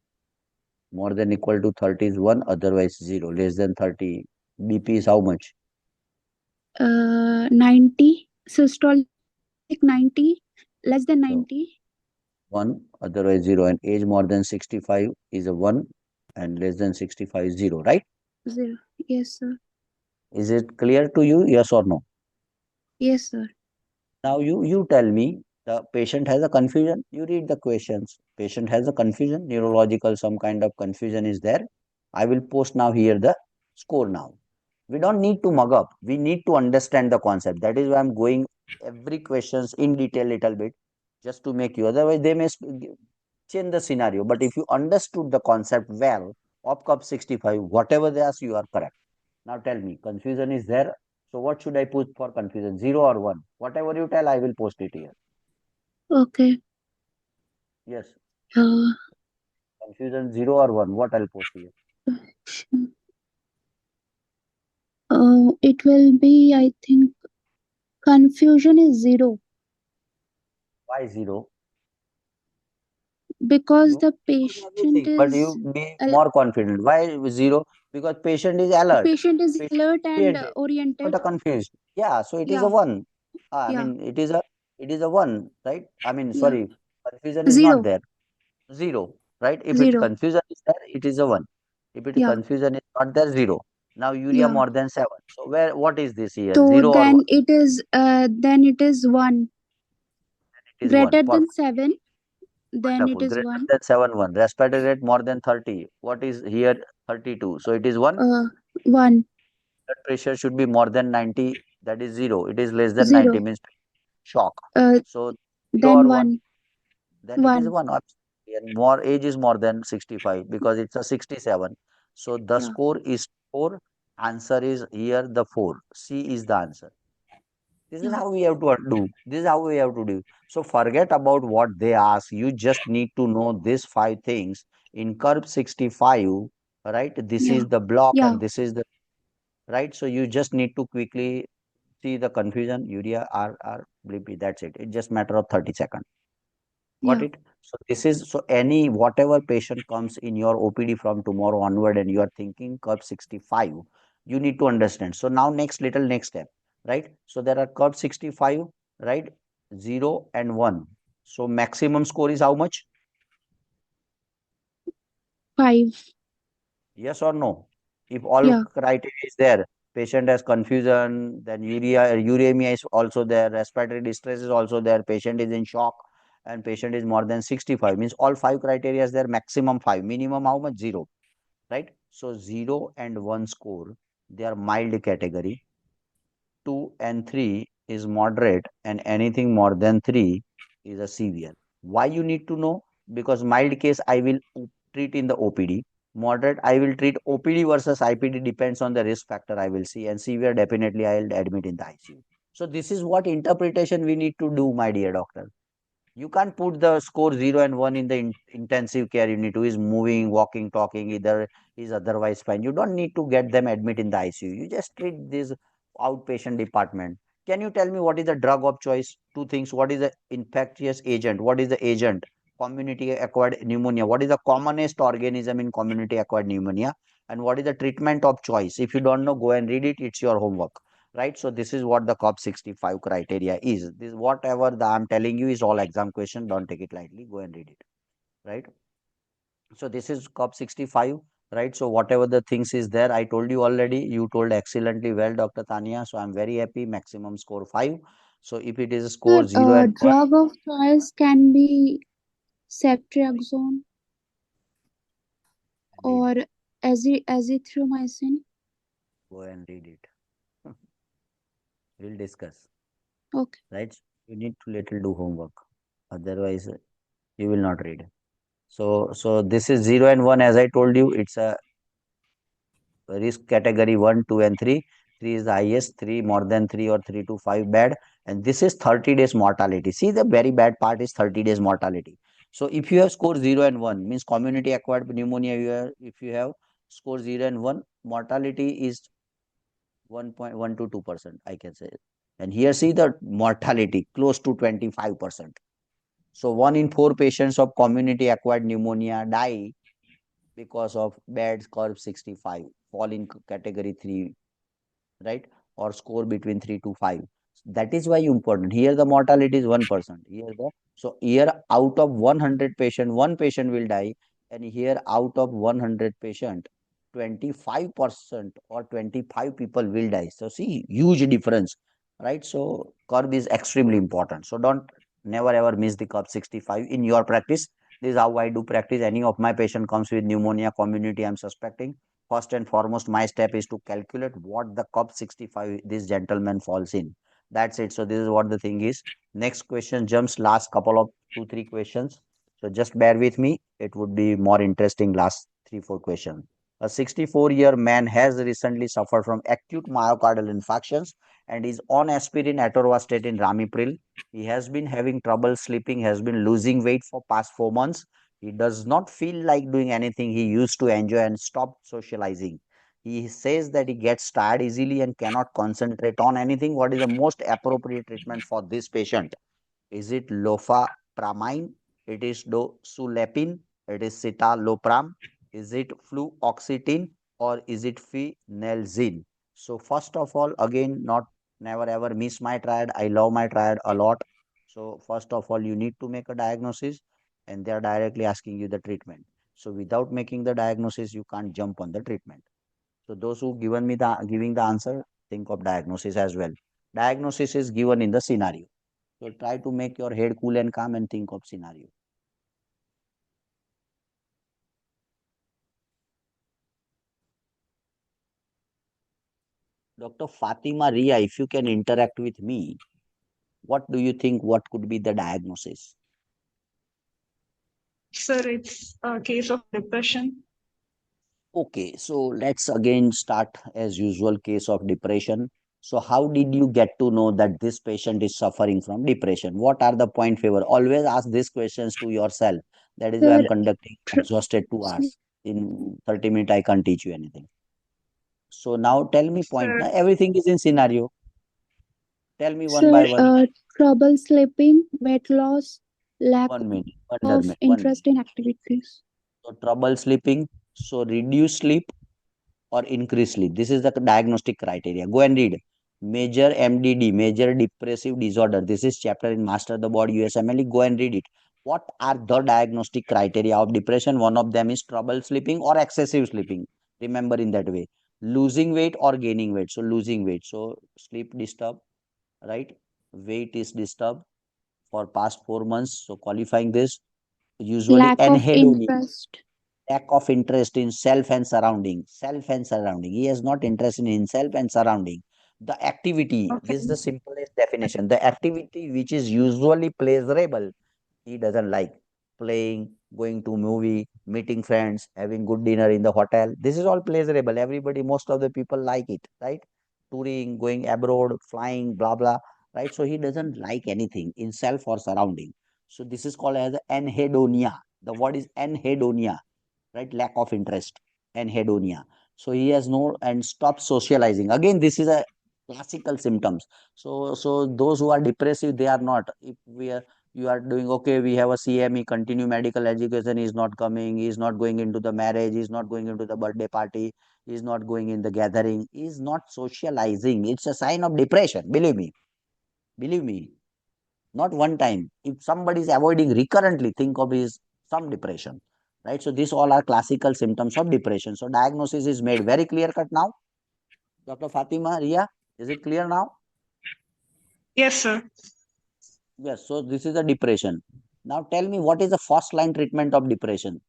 Speaker 2: More than equal to 30 is 1, otherwise 0. Less than 30. BP is how much?
Speaker 4: 90. Systolic 90. Less than
Speaker 2: So
Speaker 4: 90.
Speaker 2: 1, otherwise 0. And age more than 65 is a 1, and less than 65 is 0, right?
Speaker 4: 0. Yes, sir.
Speaker 2: Is it clear to you? Yes or no?
Speaker 4: Yes, sir.
Speaker 2: Now you tell me the patient has a confusion. You read the questions. Patient has a confusion, neurological, some kind of confusion is there. I will post now here the score now. We don't need to mug up. We need to understand the concept. That is why I'm going every questions in detail little bit just to make you. Otherwise, they may change the scenario. But if you understood the concept well of CUP 65, whatever they ask, you are correct. Now tell me, confusion is there. So what should I put for confusion? 0 or 1? Whatever you tell, I will post it here.
Speaker 4: Okay.
Speaker 2: Yes.
Speaker 4: Uh,
Speaker 2: Confusion 0 or 1. What I'll post here?
Speaker 4: it will be, I think, confusion is 0
Speaker 2: Why 0?
Speaker 4: because
Speaker 2: You
Speaker 4: the
Speaker 2: use
Speaker 4: patient
Speaker 2: everything, but you
Speaker 4: is
Speaker 2: be more confident. Why 0? Because patient is alert.
Speaker 4: patient is
Speaker 2: Patient
Speaker 4: alert
Speaker 2: is
Speaker 4: and
Speaker 2: oriented, not
Speaker 4: oriented.
Speaker 2: a confused. Yeah, so it is a
Speaker 4: Yeah,
Speaker 2: 1. I
Speaker 4: yeah,
Speaker 2: mean, it is a 1, right? I mean,
Speaker 4: yeah.
Speaker 2: sorry, confusion is not
Speaker 4: 0,
Speaker 2: there. 0, right? If it
Speaker 4: 0.
Speaker 2: confusion is there, it is a 1. If it
Speaker 4: Yeah,
Speaker 2: confusion is not there, 0. Now urea
Speaker 4: yeah.
Speaker 2: more than 7. So what is this here?
Speaker 4: So
Speaker 2: 0 or 1?
Speaker 4: then it is 1.
Speaker 2: It is 1.
Speaker 4: Greater than
Speaker 2: Perfect.
Speaker 4: 7, then it
Speaker 2: Wonderful.
Speaker 4: is
Speaker 2: Greater
Speaker 4: 1.
Speaker 2: than 7, 1. Respiratory rate more than 30. What is here? 32. So it is 1.
Speaker 4: 1.
Speaker 2: Blood pressure should be more than 90. That is 0. It is less than 90
Speaker 4: 0.
Speaker 2: means shock.
Speaker 4: Uh,
Speaker 2: So 0
Speaker 4: then
Speaker 2: or 1.
Speaker 4: 1.
Speaker 2: Then it is
Speaker 4: 1.
Speaker 2: 1. Absolutely. And more age is more than 65 because it's a 67. So the
Speaker 4: Yeah,
Speaker 2: score is 4. Answer is here the 4. C is the answer. This is
Speaker 4: yeah,
Speaker 2: how we have to do. This is how we have to do. So forget about what they ask. You just need to know these 5 things. In curve 65, right? This
Speaker 4: yeah,
Speaker 2: is the block
Speaker 4: yeah.
Speaker 2: and this is the right. So you just need to quickly See the confusion, urea, BP, that's it. It's just matter of 30 seconds. Got
Speaker 4: Yeah.
Speaker 2: it? So this is, so any, whatever patient comes in your OPD from tomorrow onward and you are thinking curve 65, you need to understand. So now next step, right? So there are curve 65, right? 0 and 1. So maximum score is how much?
Speaker 4: 5.
Speaker 2: Yes or no? If all
Speaker 4: Yeah.
Speaker 2: criteria is there, patient has confusion, then uremia is also there, respiratory distress is also there, patient is in shock, and patient is more than 65, means all five criteria is there, maximum 5, minimum how much? 0, right? So 0 and 1 score, they are mild category. 2 and 3 is moderate, and anything more than 3 is a severe. Why you need to know? Because mild case I will treat in the OPD. Moderate I will treat OPD versus IPD, depends on the risk factor I will see, and severe definitely I will admit in the ICU. So this is what interpretation we need to do, my dear doctor. You can't put the score 0 and 1 in the intensive care unit who is moving, walking, talking, either is otherwise fine. You don't need to get them admit in the ICU. You just treat this outpatient department. Can you tell me what is the drug of choice? Two things. What is the infectious agent? What is the agent? Community acquired pneumonia. What is the commonest organism in community acquired pneumonia? And what is the treatment of choice? If you don't know, go and read it. It's your homework, right? So this is what the COP 65 criteria is. This whatever I'm telling you is all exam question. Don't take it lightly. Go and read it, right? So this is COP 65, right? So whatever the things is there, I told you already. You told excellently well, Dr. Tania. So I'm very happy. Maximum score 5. So if it is a
Speaker 4: Sir,
Speaker 2: score 0 and 1,
Speaker 4: drug of choice can be ceftriaxone
Speaker 2: read.
Speaker 4: or azithromycin.
Speaker 2: Go and read it. We'll discuss,
Speaker 4: Okay.
Speaker 2: right? You need to little do homework. Otherwise, you will not read. So this is 0 and 1. As I told you, it's a risk category 1, 2, and 3. 3 is the highest, 3 more than 3 or 3 to 5 bad. And this is 30 days mortality. See, the very bad part is 30 days mortality. So if you have score 0 and 1, means community acquired pneumonia, if you have score 0 and 1, mortality is 1.1 to 2%, I can say. And here see the mortality close to 25%. So 1 in 4 patients of community acquired pneumonia die because of bad curve 65, fall in category 3, right? Or score between 3 to 5. That is why important. Here the mortality is 1%. Here out of 100 patient, one patient will die, and here out of 100 patient, 25% or 25 people will die. So see, huge difference, right? So curve is extremely important. So don't never ever miss the curve 65 in your practice. This is how I do practice. Any of my patient comes with pneumonia community, I'm suspecting. First and foremost, my step is to calculate what the COP 65 this gentleman falls in. That's it. So this is what the thing is. Next question jumps last couple of 2, 3 questions. So just bear with me. It would be more interesting last 3, 4 questions. A 64-year man has recently suffered from acute myocardial infarctions and is on aspirin, atorvastatin, ramipril. He has been having trouble sleeping, has been losing weight for past 4 months. He does not feel like doing anything he used to enjoy and stopped socializing. He says that he gets tired easily and cannot concentrate on anything. What is the most appropriate treatment for this patient? Is it lofapramine? It is dosulepin? It is citalopram? Is it fluoxetine? Or is it phenelzine? So first of all, again, not never ever miss my triad. I love my triad a lot. So first of all, you need to make a diagnosis, and they are directly asking you the treatment. So without making the diagnosis, you can't jump on the treatment. So those who given me the giving the answer, think of diagnosis as well. Diagnosis is given in the scenario. So try to make your head cool and calm and think of scenario. Dr. Fatima Ria, if you can interact with me, what do you think? What could be the diagnosis?
Speaker 6: Sir, it's a case of depression.
Speaker 2: Okay, so let's again start as usual case of depression. So how did you get to know that this patient is suffering from depression? What are the point favor? Always ask these questions to yourself. That is why
Speaker 4: Sir,
Speaker 2: I'm conducting
Speaker 4: pr-
Speaker 2: exhausted 2 hours. In 30 minutes, I can't teach you anything. So now tell me point.
Speaker 6: Sir,
Speaker 2: Now everything is in scenario. Tell me one
Speaker 4: Sir,
Speaker 2: by one.
Speaker 4: trouble sleeping, weight loss, lack
Speaker 2: One minute,
Speaker 4: of
Speaker 2: one minute.
Speaker 4: interest in activities.
Speaker 2: So trouble sleeping, so reduce sleep or increase sleep. This is the diagnostic criteria. Go and read. Major MDD, major depressive disorder. This is chapter in Master the Body USMLE. Go and read it. What are the diagnostic criteria of depression? One of them is trouble sleeping or excessive sleeping. Remember in that way. Losing weight or gaining weight. So losing weight. So sleep disturb, right? Weight is disturbed for past 4 months. So qualifying this usually
Speaker 4: Lack of
Speaker 2: anhedonia,
Speaker 4: interest.
Speaker 2: lack of interest in self and surrounding. Self and surrounding. He has not interest in himself and surrounding. The activity,
Speaker 6: Okay.
Speaker 2: this is the simplest definition. The activity which is usually pleasurable, he doesn't like. Playing, going to movie, meeting friends, having good dinner in the hotel. This is all pleasurable. Everybody, most of the people like it, right? Touring, going abroad, flying, blah blah, right? So he doesn't like anything in self or surrounding. So this is called as anhedonia. The word is anhedonia, right? Lack of interest and hedonia. So he has no and stop socializing. Again, this is a classical symptoms. So those who are depressive, they are not. If we are you are doing okay, we have a CME, continue medical education, is not coming, he is not going into the marriage, he is not going into the birthday party, he is not going in the gathering, he is not socializing. It's a sign of depression. Believe me. Believe me. Not one time. If somebody is avoiding recurrently, think of his some depression, right? So these all are classical symptoms of depression. So diagnosis is made very clear cut now. Dr. Fatima, Ria, is it clear now?
Speaker 6: Yes, sir.
Speaker 2: Yes. So this is a depression. Now tell me, what is the first line treatment of depression?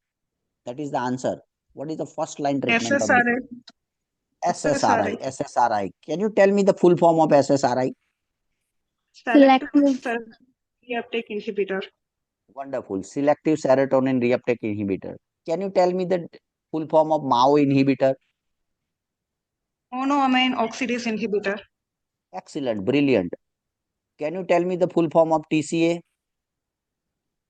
Speaker 2: That is the answer. What is the first line treatment of
Speaker 6: SSRI.
Speaker 2: depression? SSRI.
Speaker 6: SSRI.
Speaker 2: SSRI. Can you tell me the full form of SSRI?
Speaker 6: Selective
Speaker 4: Selective.
Speaker 6: reuptake inhibitor.
Speaker 2: Wonderful. Selective serotonin reuptake inhibitor. Can you tell me the full form of MAO inhibitor?
Speaker 6: Monoamine oxidase inhibitor.
Speaker 2: Excellent. Brilliant. Can you tell me the full form of TCA?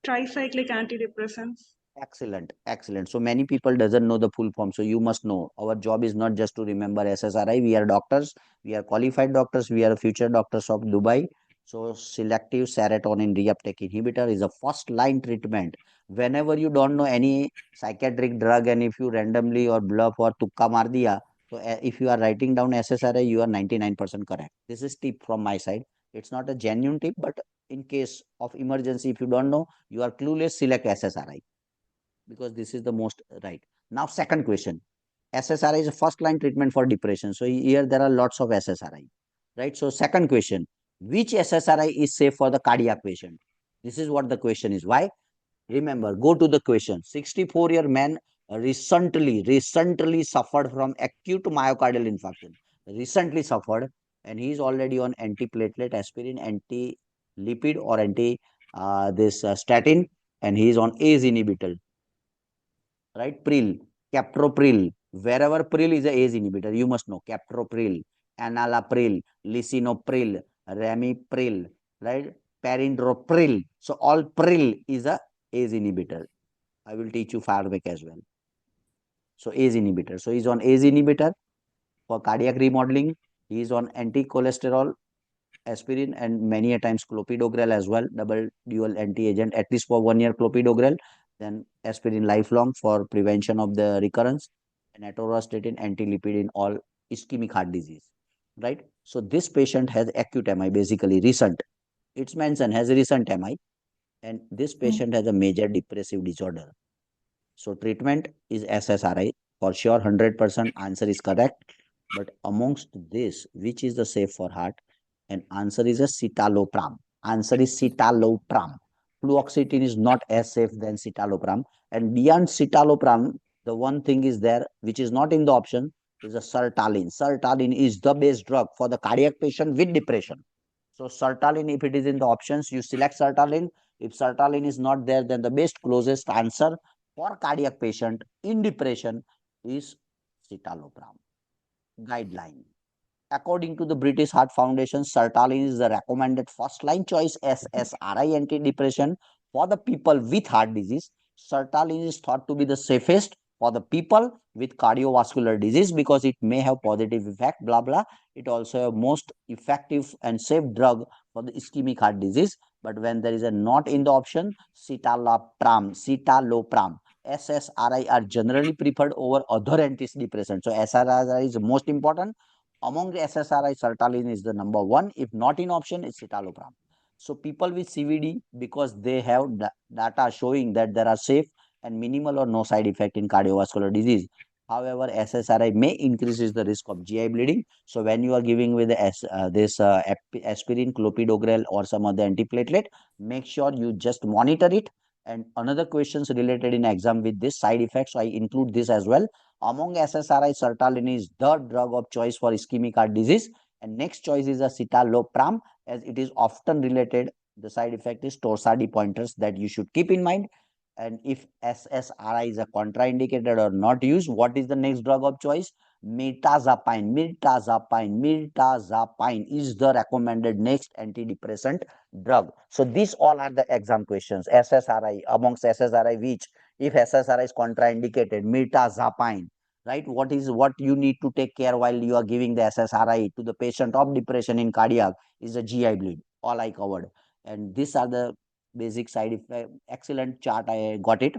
Speaker 6: Tricyclic antidepressants.
Speaker 2: Excellent. Excellent. So many people doesn't know the full form. So you must know. Our job is not just to remember SSRI. We are doctors. We are qualified doctors. We are future doctors of Dubai. So selective serotonin reuptake inhibitor is a first line treatment. Whenever you don't know any psychiatric drug, and if you randomly or bluff or tukka mar diya, so if you are writing down SSRI, you are 99% correct. This is tip from my side. It's not a genuine tip, but in case of emergency, if you don't know, you are clueless, select SSRI, because this is the most right. Now, second question. SSRI is a first line treatment for depression. So here there are lots of SSRI, right? So second question, which SSRI is safe for the cardiac patient? This is what the question is. Why? Remember, go to the question. 64-year man recently suffered from acute myocardial infarction. Recently suffered, and he is already on antiplatelet, aspirin, anti-lipid or anti this statin, and he is on ACE inhibitor, right? Pril, captopril, wherever pril is a ACE inhibitor, you must know captopril, enalapril, lisinopril, ramipril, right? Perindopril. So all pril is a ACE inhibitor. I will teach you Farbeck as well. So ACE inhibitor. So he's on ACE inhibitor for cardiac remodeling. He is on anti-cholesterol, aspirin, and many a times clopidogrel as well, double dual anti-agent, at least for 1 year clopidogrel, then aspirin lifelong for prevention of the recurrence, and atorvastatin anti-lipid in all ischemic heart disease, right? So this patient has acute MI, basically recent. It's mentioned has recent MI, and this patient has a major depressive disorder. So treatment is SSRI for sure, 100% answer is correct. But amongst this, which is the safe for heart? And answer is a citalopram. Answer is citalopram. Fluoxetine is not as safe than citalopram. And beyond citalopram, the one thing is there which is not in the option is a sertraline. Sertraline is the best drug for the cardiac patient with depression. So sertraline, if it is in the options, you select sertraline. If sertraline is not there, then the best closest answer for cardiac patient in depression is citalopram. Guideline. According to the British Heart Foundation, sertraline is the recommended first line choice SSRI antidepressant for the people with heart disease. Sertraline is thought to be the safest for the people with cardiovascular disease because it may have positive effect, blah, blah. It also a most effective and safe drug for the ischemic heart disease. But when there is a not in the option, citalopram, SSRI are generally preferred over other antidepressants. So SSRI is most important. Among the SSRI, sertraline is the number one. If not in option, it's citalopram. So people with CVD, because they have data showing that there are safe and minimal or no side effect in cardiovascular disease. However, SSRI may increases the risk of GI bleeding. So when you are giving with this aspirin, clopidogrel or some other antiplatelet, make sure you just monitor it. And another questions related in exam with this side effects, so I include this as well. Among SSRI, sertraline is the drug of choice for ischemic heart disease. And next choice is a citalopram, as it is often related. The side effect is torsades pointers that you should keep in mind. And if SSRI is a contraindicated or not used, what is the next drug of choice? Mirtazapine. Mirtazapine is the recommended next antidepressant drug. So these all are the exam questions. SSRI, amongst SSRI, which if SSRI is contraindicated, mirtazapine, right? What you need to take care while you are giving the SSRI to the patient of depression in cardiac is a GI bleed. All I covered. And these are the basic side effect. Excellent chart, I got it.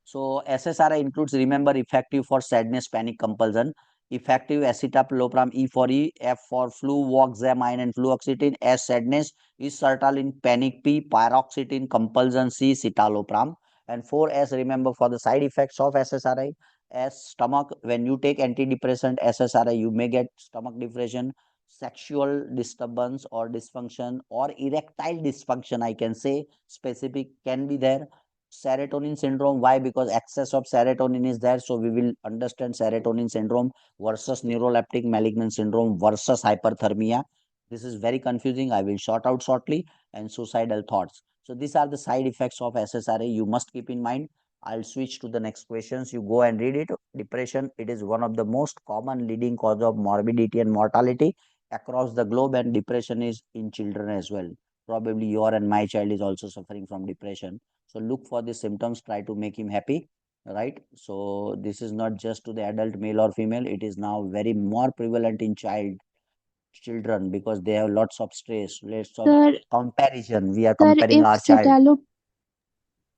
Speaker 2: So SSRI includes, remember, effective for sadness, panic, compulsion, effective escitalopram, E for E, F for fluvoxamine and fluoxetine, S sadness, is sertraline, panic, P paroxetine, compulsion, C citalopram, and 4S, remember, for the side effects of SSRI, S stomach. When you take antidepressant SSRI, you may get stomach depression, sexual disturbance or dysfunction, or erectile dysfunction, I can say specific can be there. Serotonin syndrome, why? Because excess of serotonin is there, so we will understand serotonin syndrome versus neuroleptic malignant syndrome versus hyperthermia. This is very confusing, I will sort out shortly. And suicidal thoughts. So these are the side effects of SSRI, you must keep in mind. I'll switch to the next questions, you go and read it. Depression, it is one of the most common leading cause of morbidity and mortality across the globe, and depression is in children as well. Probably your and my child is also suffering from depression. So look for the symptoms, try to make him happy, right? So this is not just to the adult, male or female, it is now very more prevalent in children because they have lots of stress, lots of
Speaker 4: Sir,
Speaker 2: comparison. We are
Speaker 4: sir,
Speaker 2: comparing
Speaker 4: if
Speaker 2: our child.
Speaker 4: citalopram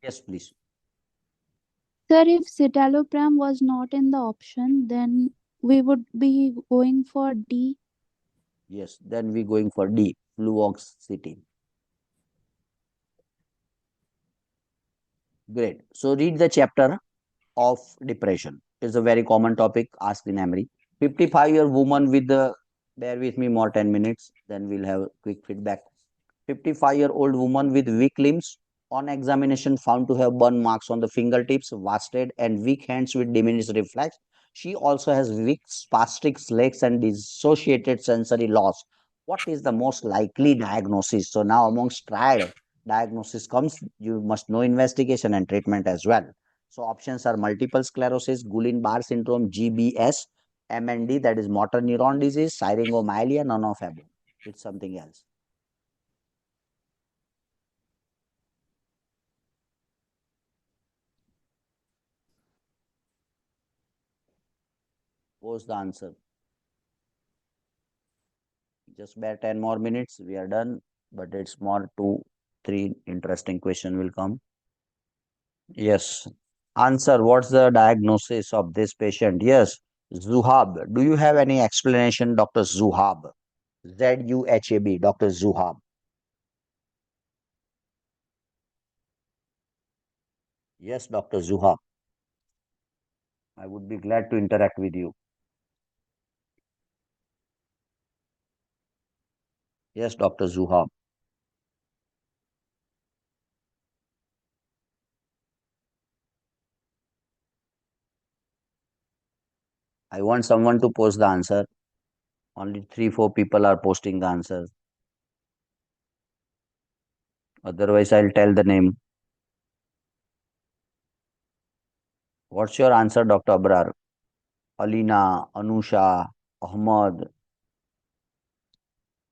Speaker 2: Yes, please.
Speaker 4: Sir, if citalopram was not in the option, then we would be going for D.
Speaker 2: Yes, then we going for D, fluoxetine. Great. So read the chapter of depression. It's a very common topic asked in Emree. 55-year woman with the, bear with me more 10 minutes, then we'll have quick feedback. 55-year-old woman with weak limbs, on examination found to have burn marks on the fingertips, wasted, and weak hands with diminished reflex. She also has weak spastic legs and dissociated sensory loss. What is the most likely diagnosis? So now amongst triad diagnosis comes, you must know investigation and treatment as well. So options are multiple sclerosis, Guillain-Barré syndrome, GBS, MND, that is motor neuron disease, syringomyelia, none of above. It's something else. What's the answer? Just bear 10 more minutes. We are done, but it's more 2, 3 interesting question will come. Yes. Answer. What's the diagnosis of this patient? Yes. Zuhab. Do you have any explanation, Dr. Zuhab? Zuhab. Dr. Zuhab. Yes, Dr. Zuhab. I would be glad to interact with you. Yes, Dr. Zuhab. I want someone to post the answer. Only 3, 4 people are posting the answer. Otherwise, I'll tell the name. What's your answer, Dr. Abrar? Alina, Anusha, Ahmad,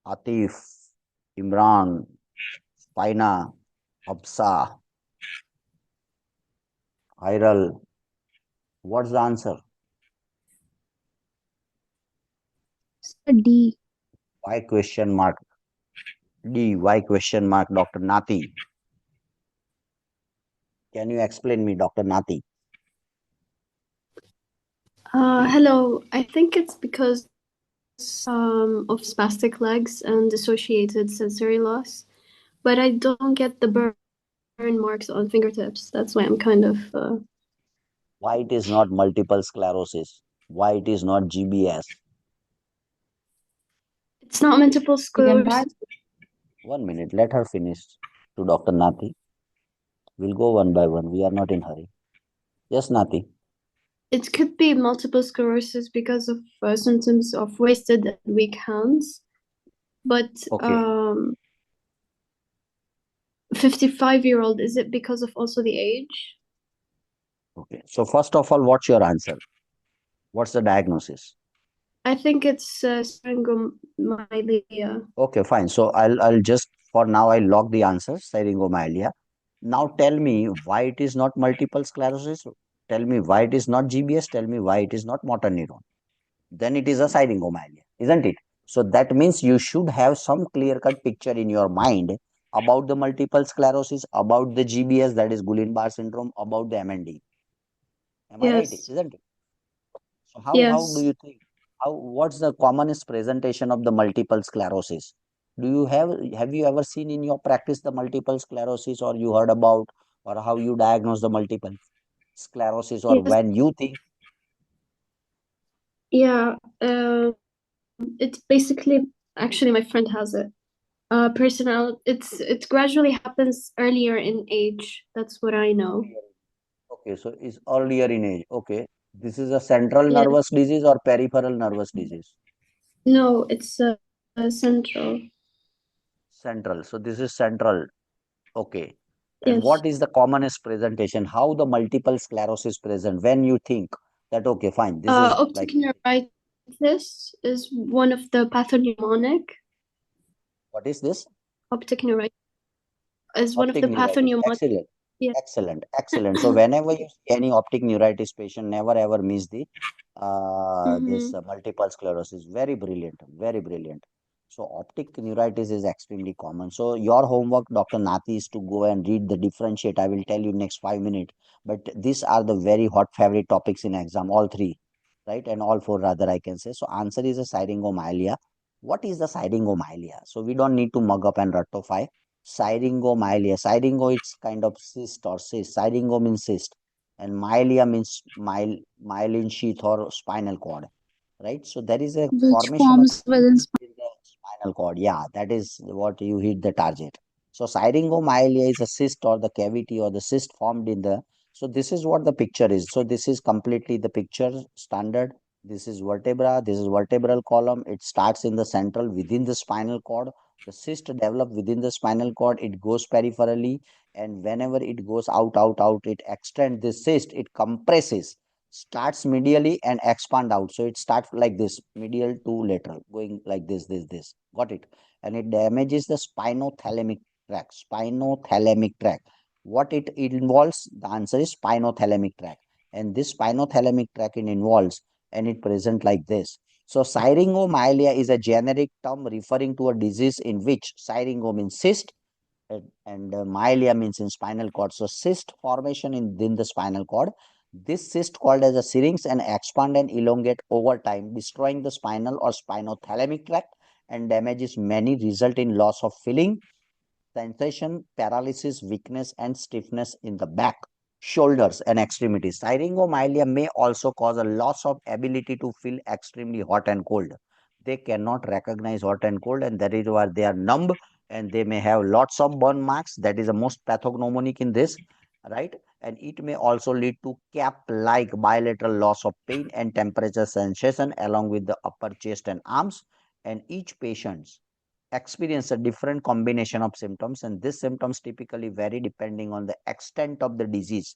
Speaker 2: Atif, Imran, Faina, Absa, Viral. What's the answer?
Speaker 4: Sir, D.
Speaker 2: Why question mark? D. Why question mark, Dr. Nati? Can you explain me, Dr. Nati?
Speaker 7: Hello. I think it's because of spastic legs and associated sensory loss, but I don't get the burn marks on fingertips. That's why I'm kind of.
Speaker 2: Why it is not multiple sclerosis? Why it is not GBS?
Speaker 7: It's not multiple
Speaker 3: Guillain-Barré.
Speaker 7: sclerosis.
Speaker 2: 1 minute, let her finish. To Dr. Nati. We'll go one by one. We are not in hurry. Yes, Nati.
Speaker 7: It could be multiple sclerosis because of symptoms of wasted and weak hands, but
Speaker 2: Okay.
Speaker 7: 55-year-old, is it because of also the age?
Speaker 2: Okay. So first of all, what's your answer? What's the diagnosis?
Speaker 7: I think it's syringomyelia.
Speaker 2: Okay, fine. So I'll just for now I'll lock the answer, syringomyelia. Now tell me why it is not multiple sclerosis. Tell me why it is not GBS. Tell me why it is not motor neuron. Then it is a syringomyelia, isn't it? So that means you should have some clear-cut picture in your mind about the multiple sclerosis, about the GBS, that is Guillain-Barré syndrome, about the MND. Am I right?
Speaker 7: Yes.
Speaker 2: Isn't it? So how do
Speaker 7: Yes.
Speaker 2: you think? What's the commonest presentation of the multiple sclerosis? Do you have you ever seen in your practice the multiple sclerosis, or you heard about, or how you diagnose the multiple sclerosis, or
Speaker 7: Yes.
Speaker 2: when you think?
Speaker 7: Yeah. It's basically actually my friend has it. Personal. It gradually happens earlier in age. That's what I know.
Speaker 2: Okay, so it's earlier in age. Okay, this is a central
Speaker 7: Yes.
Speaker 2: nervous disease or peripheral nervous disease?
Speaker 7: No, it's central.
Speaker 2: Central. So this is central. Okay. And
Speaker 7: Yes.
Speaker 2: what is the commonest presentation? How the multiple sclerosis present when you think that, okay, fine, this is
Speaker 7: Optic
Speaker 2: like,
Speaker 7: neuritis is one of the pathognomonic.
Speaker 2: what is this?
Speaker 7: Optic neuritis is one of
Speaker 2: Optic
Speaker 7: the
Speaker 2: neuritis.
Speaker 7: pathognomonic.
Speaker 2: Excellent.
Speaker 7: Yeah.
Speaker 2: Excellent. Excellent. So whenever you see any optic neuritis patient, never ever miss the this multiple sclerosis. Very brilliant. Very brilliant. So optic neuritis is extremely common. So your homework, Dr. Nati, is to go and read the differentiate. I will tell you next 5 minutes. But these are the very hot favorite topics in exam, all three, right? And all four rather, I can say. So answer is a syringomyelia. What is the syringomyelia? So we don't need to mug up and ratify. Syringomyelia. Syringo, it's kind of cyst or cyst. Syringo means cyst, and myelia means myelin sheath or spinal cord, right? So there is a
Speaker 4: Which
Speaker 2: formation of
Speaker 4: forms within
Speaker 2: in the spinal cord. Yeah, that is what you hit the target. So syringomyelia is a cyst or the cavity or the cyst formed in the. So this is what the picture is. So this is completely the picture standard. This is vertebra. This is vertebral column. It starts in the central within the spinal cord. The cyst develop within the spinal cord. It goes peripherally, and whenever it goes out, it extends this cyst. It compresses, starts medially and expand out. So it starts like this, medial to lateral, going like this. Got it? And it damages the spinothalamic tract. Spinothalamic tract. What it involves? The answer is spinothalamic tract. And this spinothalamic tract it involves, and it present like this. So syringomyelia is a generic term referring to a disease in which syringo means cyst and myelia means in spinal cord. So cyst formation within the spinal cord. This cyst called as a syrinx and expand and elongate over time, destroying the spinal or spinothalamic tract and damages many, result in loss of feeling, sensation, paralysis, weakness, and stiffness in the back, shoulders, and extremities. Syringomyelia may also cause a loss of ability to feel extremely hot and cold. They cannot recognize hot and cold, and that is why they are numb, and they may have lots of burn marks. That is the most pathognomonic in this, right? And it may also lead to cap-like bilateral loss of pain and temperature sensation along with the upper chest and arms. And each patient's experience a different combination of symptoms, and these symptoms typically vary depending on the extent of the disease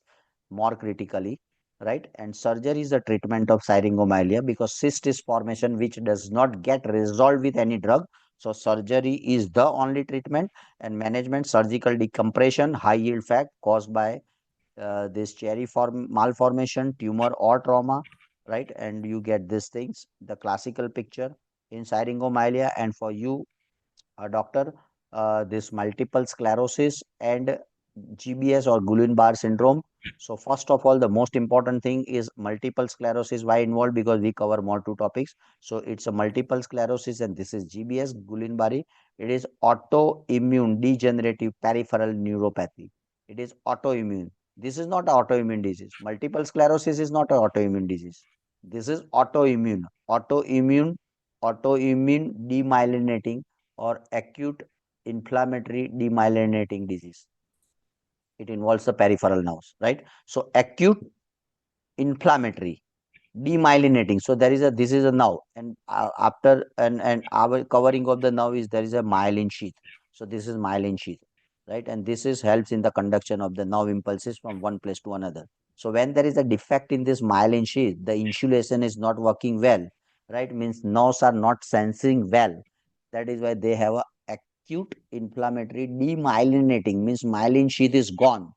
Speaker 2: more critically, right? And surgery is the treatment of syringomyelia because cyst is formation which does not get resolved with any drug. So surgery is the only treatment, and management surgical decompression, high yield fat caused by this cherry malformation, tumor, or trauma, right? And you get these things, the classical picture in syringomyelia, and for you, doctor, this multiple sclerosis and GBS or Guillain-Barré syndrome. So first of all, the most important thing is multiple sclerosis. Why involved? Because we cover more two topics. So it's a multiple sclerosis, and this is GBS, Guillain-Barré. It is autoimmune degenerative peripheral neuropathy. It is autoimmune. This is not autoimmune disease. Multiple sclerosis is not an autoimmune disease. This is autoimmune. Autoimmune demyelinating or acute inflammatory demyelinating disease. It involves the peripheral nerves, right? So acute inflammatory demyelinating. So there is a this is a nerve, and after and our covering of the nerve is there is a myelin sheath. So this is myelin sheath, right? And this is helps in the conduction of the nerve impulses from one place to another. So when there is a defect in this myelin sheath, the insulation is not working well, right? Means nerves are not sensing well. That is why they have a acute inflammatory demyelinating, means myelin sheath is gone,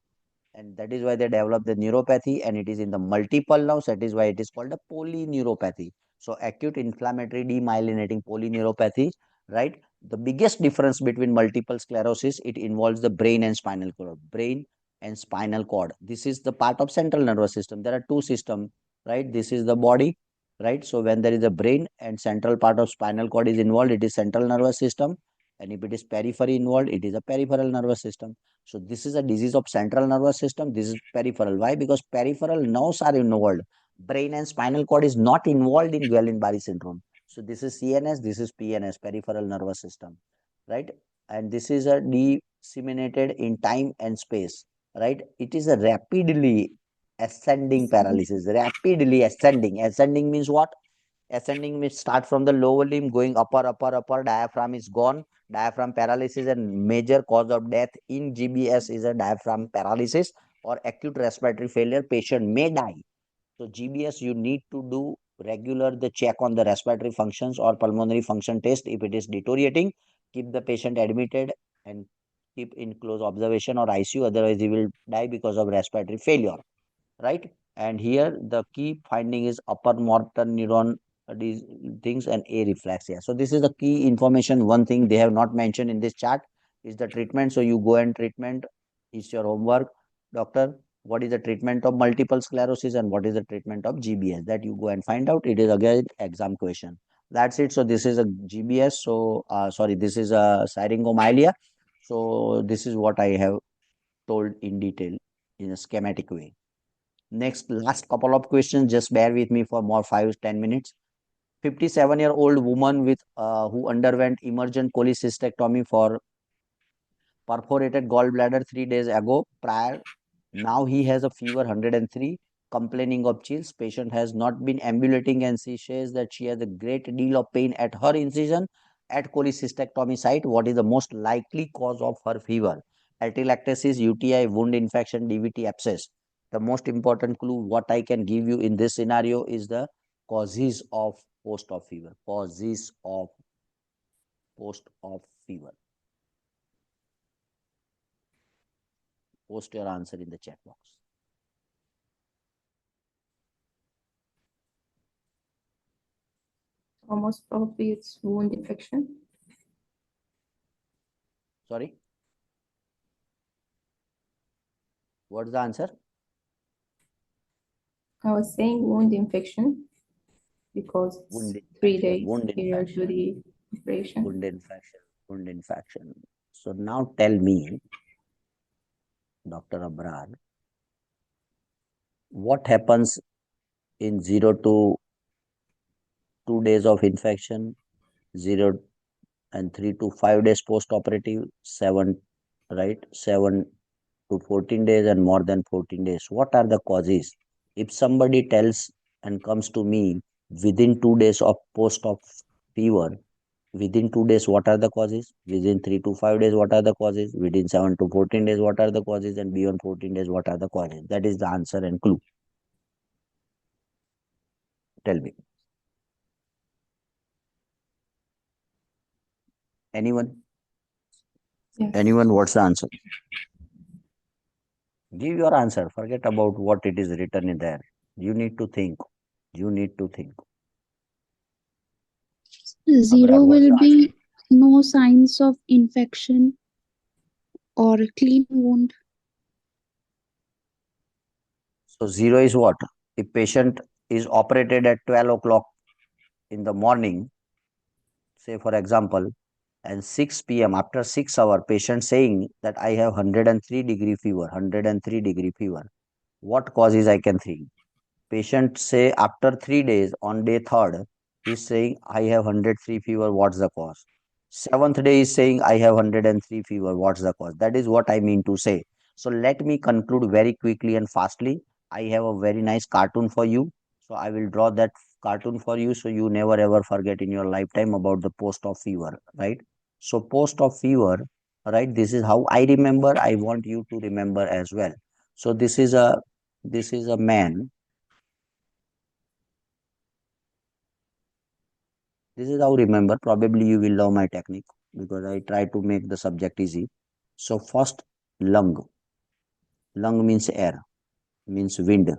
Speaker 2: and that is why they develop the neuropathy, and it is in the multiple nerves. That is why it is called a polyneuropathy. So acute inflammatory demyelinating polyneuropathy, right? The biggest difference between multiple sclerosis, it involves the brain and spinal cord. Brain and spinal cord, this is the part of central nervous system. There are two systems, right? This is the body, right? So when there is a brain and central part of spinal cord is involved, it is central nervous system, and if it is periphery involved, it is a peripheral nervous system. So this is a disease of central nervous system. This is peripheral. Why? Because peripheral nerves are involved. Brain and spinal cord is not involved in Guillain-Barré syndrome. So this is CNS, this is PNS, peripheral nervous system, right? And this is a disseminated in time and space, right? It is a rapidly ascending paralysis. Rapidly ascending. Ascending means what? Ascending means start from the lower limb, going upper, diaphragm is gone. Diaphragm paralysis, and major cause of death in GBS is a diaphragm paralysis or acute respiratory failure. Patient may die. So GBS, you need to do regular the check on the respiratory functions or pulmonary function test. If it is deteriorating, keep the patient admitted and keep in close observation or ICU. Otherwise, he will die because of respiratory failure, right? And here the key finding is upper motor neuron these things and areflexia. So this is the key information. One thing they have not mentioned in this chart is the treatment. So you go and treatment is your homework, doctor. What is the treatment of multiple sclerosis and what is the treatment of GBS? That you go and find out. It is again exam question. That's it. So this is a GBS. So sorry, this is a syringomyelia. So this is what I have told in detail in a schematic way. Next, last couple of questions. Just bear with me for more 5-10 minutes. 57-year-old woman with who underwent emergent cholecystectomy for perforated gallbladder 3 days ago prior. Now he has a fever 103, complaining of chills. Patient has not been ambulating, and she says that she has a great deal of pain at her incision at cholecystectomy site. What is the most likely cause of her fever? Atelectasis, UTI, wound infection, DVT, abscess. The most important clue what I can give you in this scenario is the causes of post-op fever. Causes of post-op fever. Post your answer in the chat box.
Speaker 3: Most probably it's wound infection.
Speaker 2: Sorry? What's the answer?
Speaker 3: I was saying wound infection because it's
Speaker 2: Wound
Speaker 3: 3
Speaker 2: infection,
Speaker 3: days
Speaker 2: wound
Speaker 3: period to
Speaker 2: infection,
Speaker 3: the operation.
Speaker 2: wound infection, wound infection. So now tell me, Dr. Abrar, what happens in 0 to 2 days of infection, 0 and 3 to 5 days post-operative, 7, right? 7 to 14 days and more than 14 days. What are the causes? If somebody tells and comes to me within 2 days of post-op fever, within 2 days, what are the causes? Within 3 to 5 days, what are the causes? Within 7 to 14 days, what are the causes? And beyond 14 days, what are the causes? That is the answer and clue. Tell me. Anyone?
Speaker 3: Yes.
Speaker 2: Anyone? What's the answer? Give your answer. Forget about what it is written in there. You need to think. You need to think.
Speaker 4: Zero
Speaker 2: Abrar, what's
Speaker 4: will
Speaker 2: the answer?
Speaker 4: be no signs of infection or clean wound.
Speaker 2: So zero is what? If patient is operated at 12 o'clock in the morning, say for example, and 6 p.m. after 6 hour, patient saying that I have 103-degree fever, 103-degree fever. What causes I can think? Patient say after 3 days on day third, he's saying I have 103 fever. What's the cause? Seventh day is saying I have 103 fever. What's the cause? That is what I mean to say. So let me conclude very quickly and fastly. I have a very nice cartoon for you. So I will draw that cartoon for you so you never ever forget in your lifetime about the post of fever, right? So post of fever, right? This is how I remember. I want you to remember as well. So this is a man. This is how remember. Probably you will love my technique because I try to make the subject easy. So first lung. Lung means air, means wind.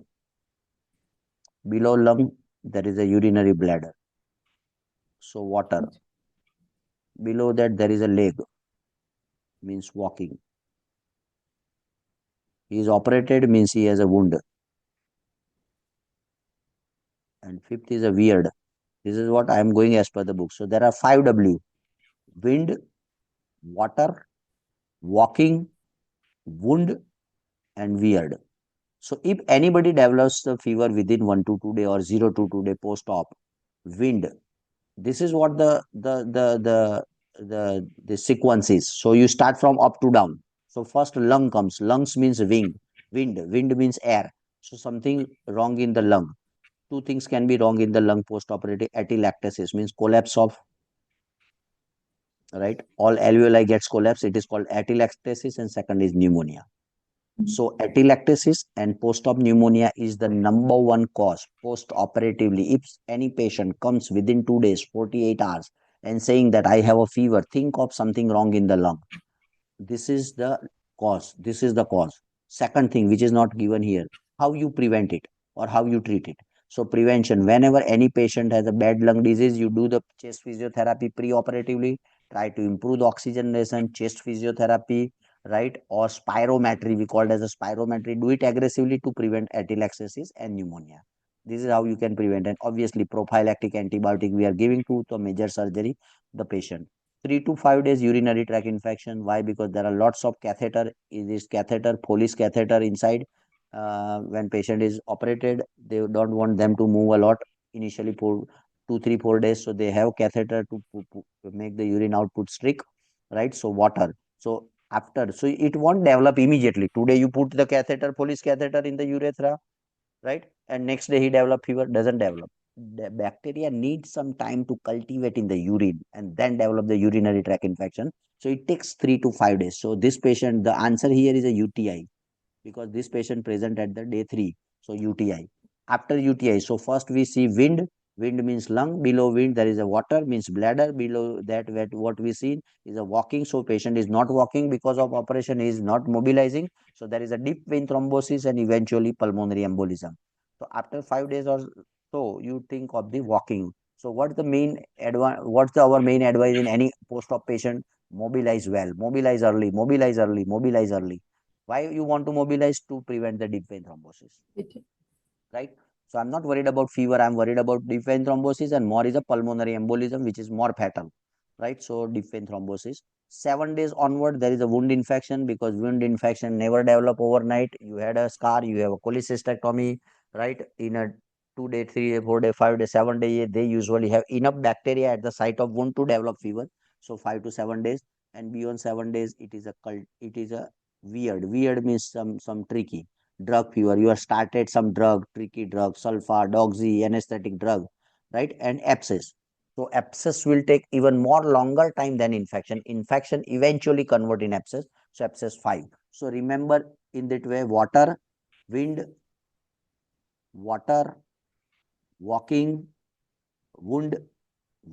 Speaker 2: Below lung there is a urinary bladder. So water. Below that there is a leg, means walking. He is operated means he has a wound. And fifth is a weird. This is what I am going as per the book. So there are 5W: wind, water, walking, wound, and weird. So if anybody develops the fever within 1 to 2 day or 0 to 2 day post-op, wind, this is what the sequence is. So you start from up to down. So first lung comes. Lungs means wind means air. So something wrong in the lung. Two things can be wrong in the lung post-operative. Atelectasis means collapse of, right? All alveoli gets collapsed. It is called atelectasis, and second is pneumonia. So atelectasis and post-op pneumonia is the number one cause post-operatively. If any patient comes within 2 days, 48 hours, and saying that I have a fever, think of something wrong in the lung. This is the cause. This is the cause. Second thing, which is not given here, how you prevent it or how you treat it. So prevention, whenever any patient has a bad lung disease, you do the chest physiotherapy pre-operatively, try to improve the oxygenation, chest physiotherapy, right? Or spirometry, we call it as a spirometry. Do it aggressively to prevent atelectasis and pneumonia. This is how you can prevent. And obviously, prophylactic antibiotic we are giving to the major surgery, the patient. 3 to 5 days urinary tract infection. Why? Because there are lots of catheter. Is this catheter, Foley's catheter inside? When patient is operated, they don't want them to move a lot initially for 2, 3, 4 days. So they have catheter to make the urine output strict, right? So water. So after, so it won't develop immediately. Today you put the catheter, Foley's catheter in the urethra, right? And next day he develop fever, doesn't develop. The bacteria need some time to cultivate in the urine and then develop the urinary tract infection. So it takes 3 to 5 days. So this patient, the answer here is a UTI because this patient present at the day 3. So UTI. After UTI, so first we see wind. Wind means lung. Below wind there is a water, means bladder. Below that what we see is a walking. So patient is not walking because of operation, he is not mobilizing. So there is a deep vein thrombosis and eventually pulmonary embolism. So after 5 days or so, you think of the walking. So what's the main what's our main advice in any post-op patient? Mobilize well, mobilize early, mobilize early, mobilize early. Why you want to mobilize? To prevent the deep vein thrombosis, right? So I'm not worried about fever. I'm worried about deep vein thrombosis, and more is a pulmonary embolism, which is more fatal, right? So deep vein thrombosis. 7 days onward, there is a wound infection because wound infection never develop overnight. You had a scar, you have a cholecystectomy, right? In a 2 day, 3 day, 4 day, 5 day, 7 day, they usually have enough bacteria at the site of wound to develop fever. So 5 to 7 days, and beyond 7 days, it is a cult. It is a weird. Weird means some tricky drug fever. You have started some drug, tricky drug, sulfa, doxy, anesthetic drug, right? And abscess. So abscess will take even more longer time than infection. Infection eventually convert in abscess. So abscess 5. So remember in that way, water, wind, water, walking, wound,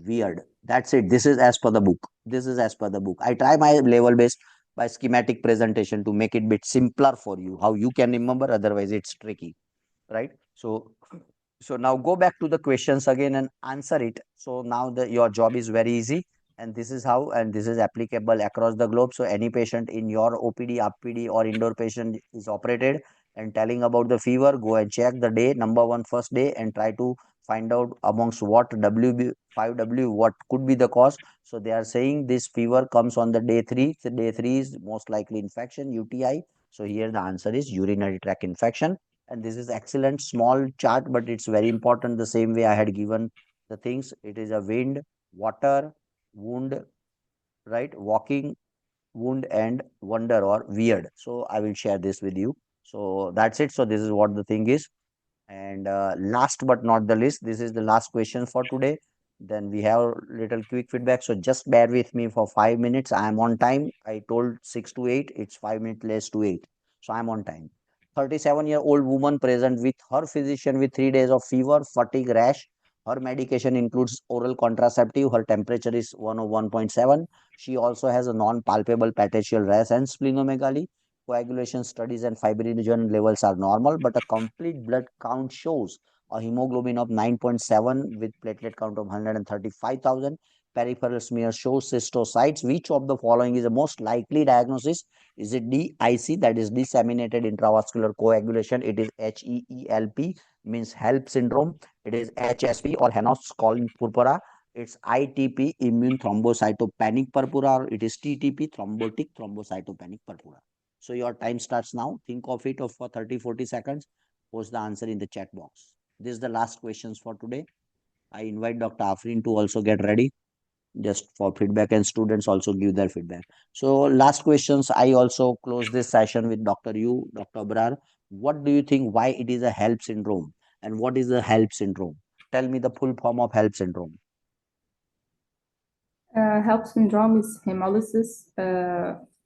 Speaker 2: weird. That's it. This is as per the book. This is as per the book. I try my level best. by schematic presentation to make it bit simpler for you, how you can remember, otherwise it's tricky, right? So now go back to the questions again and answer it. So now your job is very easy, and this is how, and this is applicable across the globe. So any patient in your OPD, APD, or indoor patient is operated and telling about the fever, go and check the day, number one, first day, and try to find out amongst what WB 5W what could be the cause. So they are saying this fever comes on the day 3. So day 3 is most likely infection, UTI. So here the answer is urinary tract infection. And this is excellent small chart, but it's very important. The same way I had given the things, it is a wind, water, wound, right? Walking, wound, and wonder or weird. So I will share this with you. So that's it. So this is what the thing is. And last but not the least, this is the last question for today. Then we have little quick feedback. So just bear with me for 5 minutes. I am on time. I told 6 to 8. It's 5 minutes less to 8. So I'm on time. 37-year-old woman present with her physician with 3 days of fever, fatigue, rash. Her medication includes oral contraceptive. Her temperature is 101.7. She also has a non-palpable petechial rash and splenomegaly. Coagulation studies and fibrinogen levels are normal, but a complete blood count shows a hemoglobin of 9.7 with platelet count of 135,000. Peripheral smear shows cystocytes. Which of the following is the most likely diagnosis? Is it DIC, that is disseminated intravascular coagulation? It is HEELP, means HELP syndrome. It is HSP or Hannah-Scholin purpura. It's ITP, immune thrombocytopenic purpura, or it is TTP, thrombotic thrombocytopenic purpura. So your time starts now. Think of it for 30-40 seconds. Post the answer in the chat box. This is the last questions for today. I invite Dr. Afrin to also get ready just for feedback, and students also give their feedback. So last questions. I also close this session with Dr. You, Dr. Brar. What do you think why it is a HELP syndrome, and what is the HELP syndrome? Tell me the full form of HELP syndrome.
Speaker 3: HELP syndrome is hemolysis,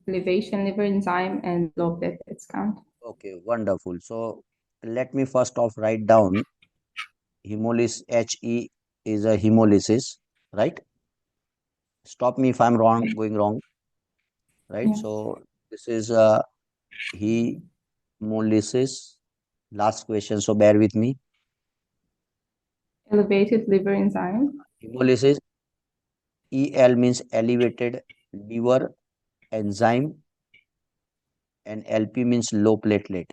Speaker 3: elevation liver enzyme, and low platelets count.
Speaker 2: Okay, wonderful. So let me first off write down hemolysis. HE is a hemolysis, right? Stop me if I'm wrong, going wrong, right?
Speaker 3: Yeah.
Speaker 2: So this is a hemolysis. Last question, so bear with me.
Speaker 3: Elevated liver enzyme.
Speaker 2: Hemolysis, EL means elevated liver enzyme, and LP means low platelet.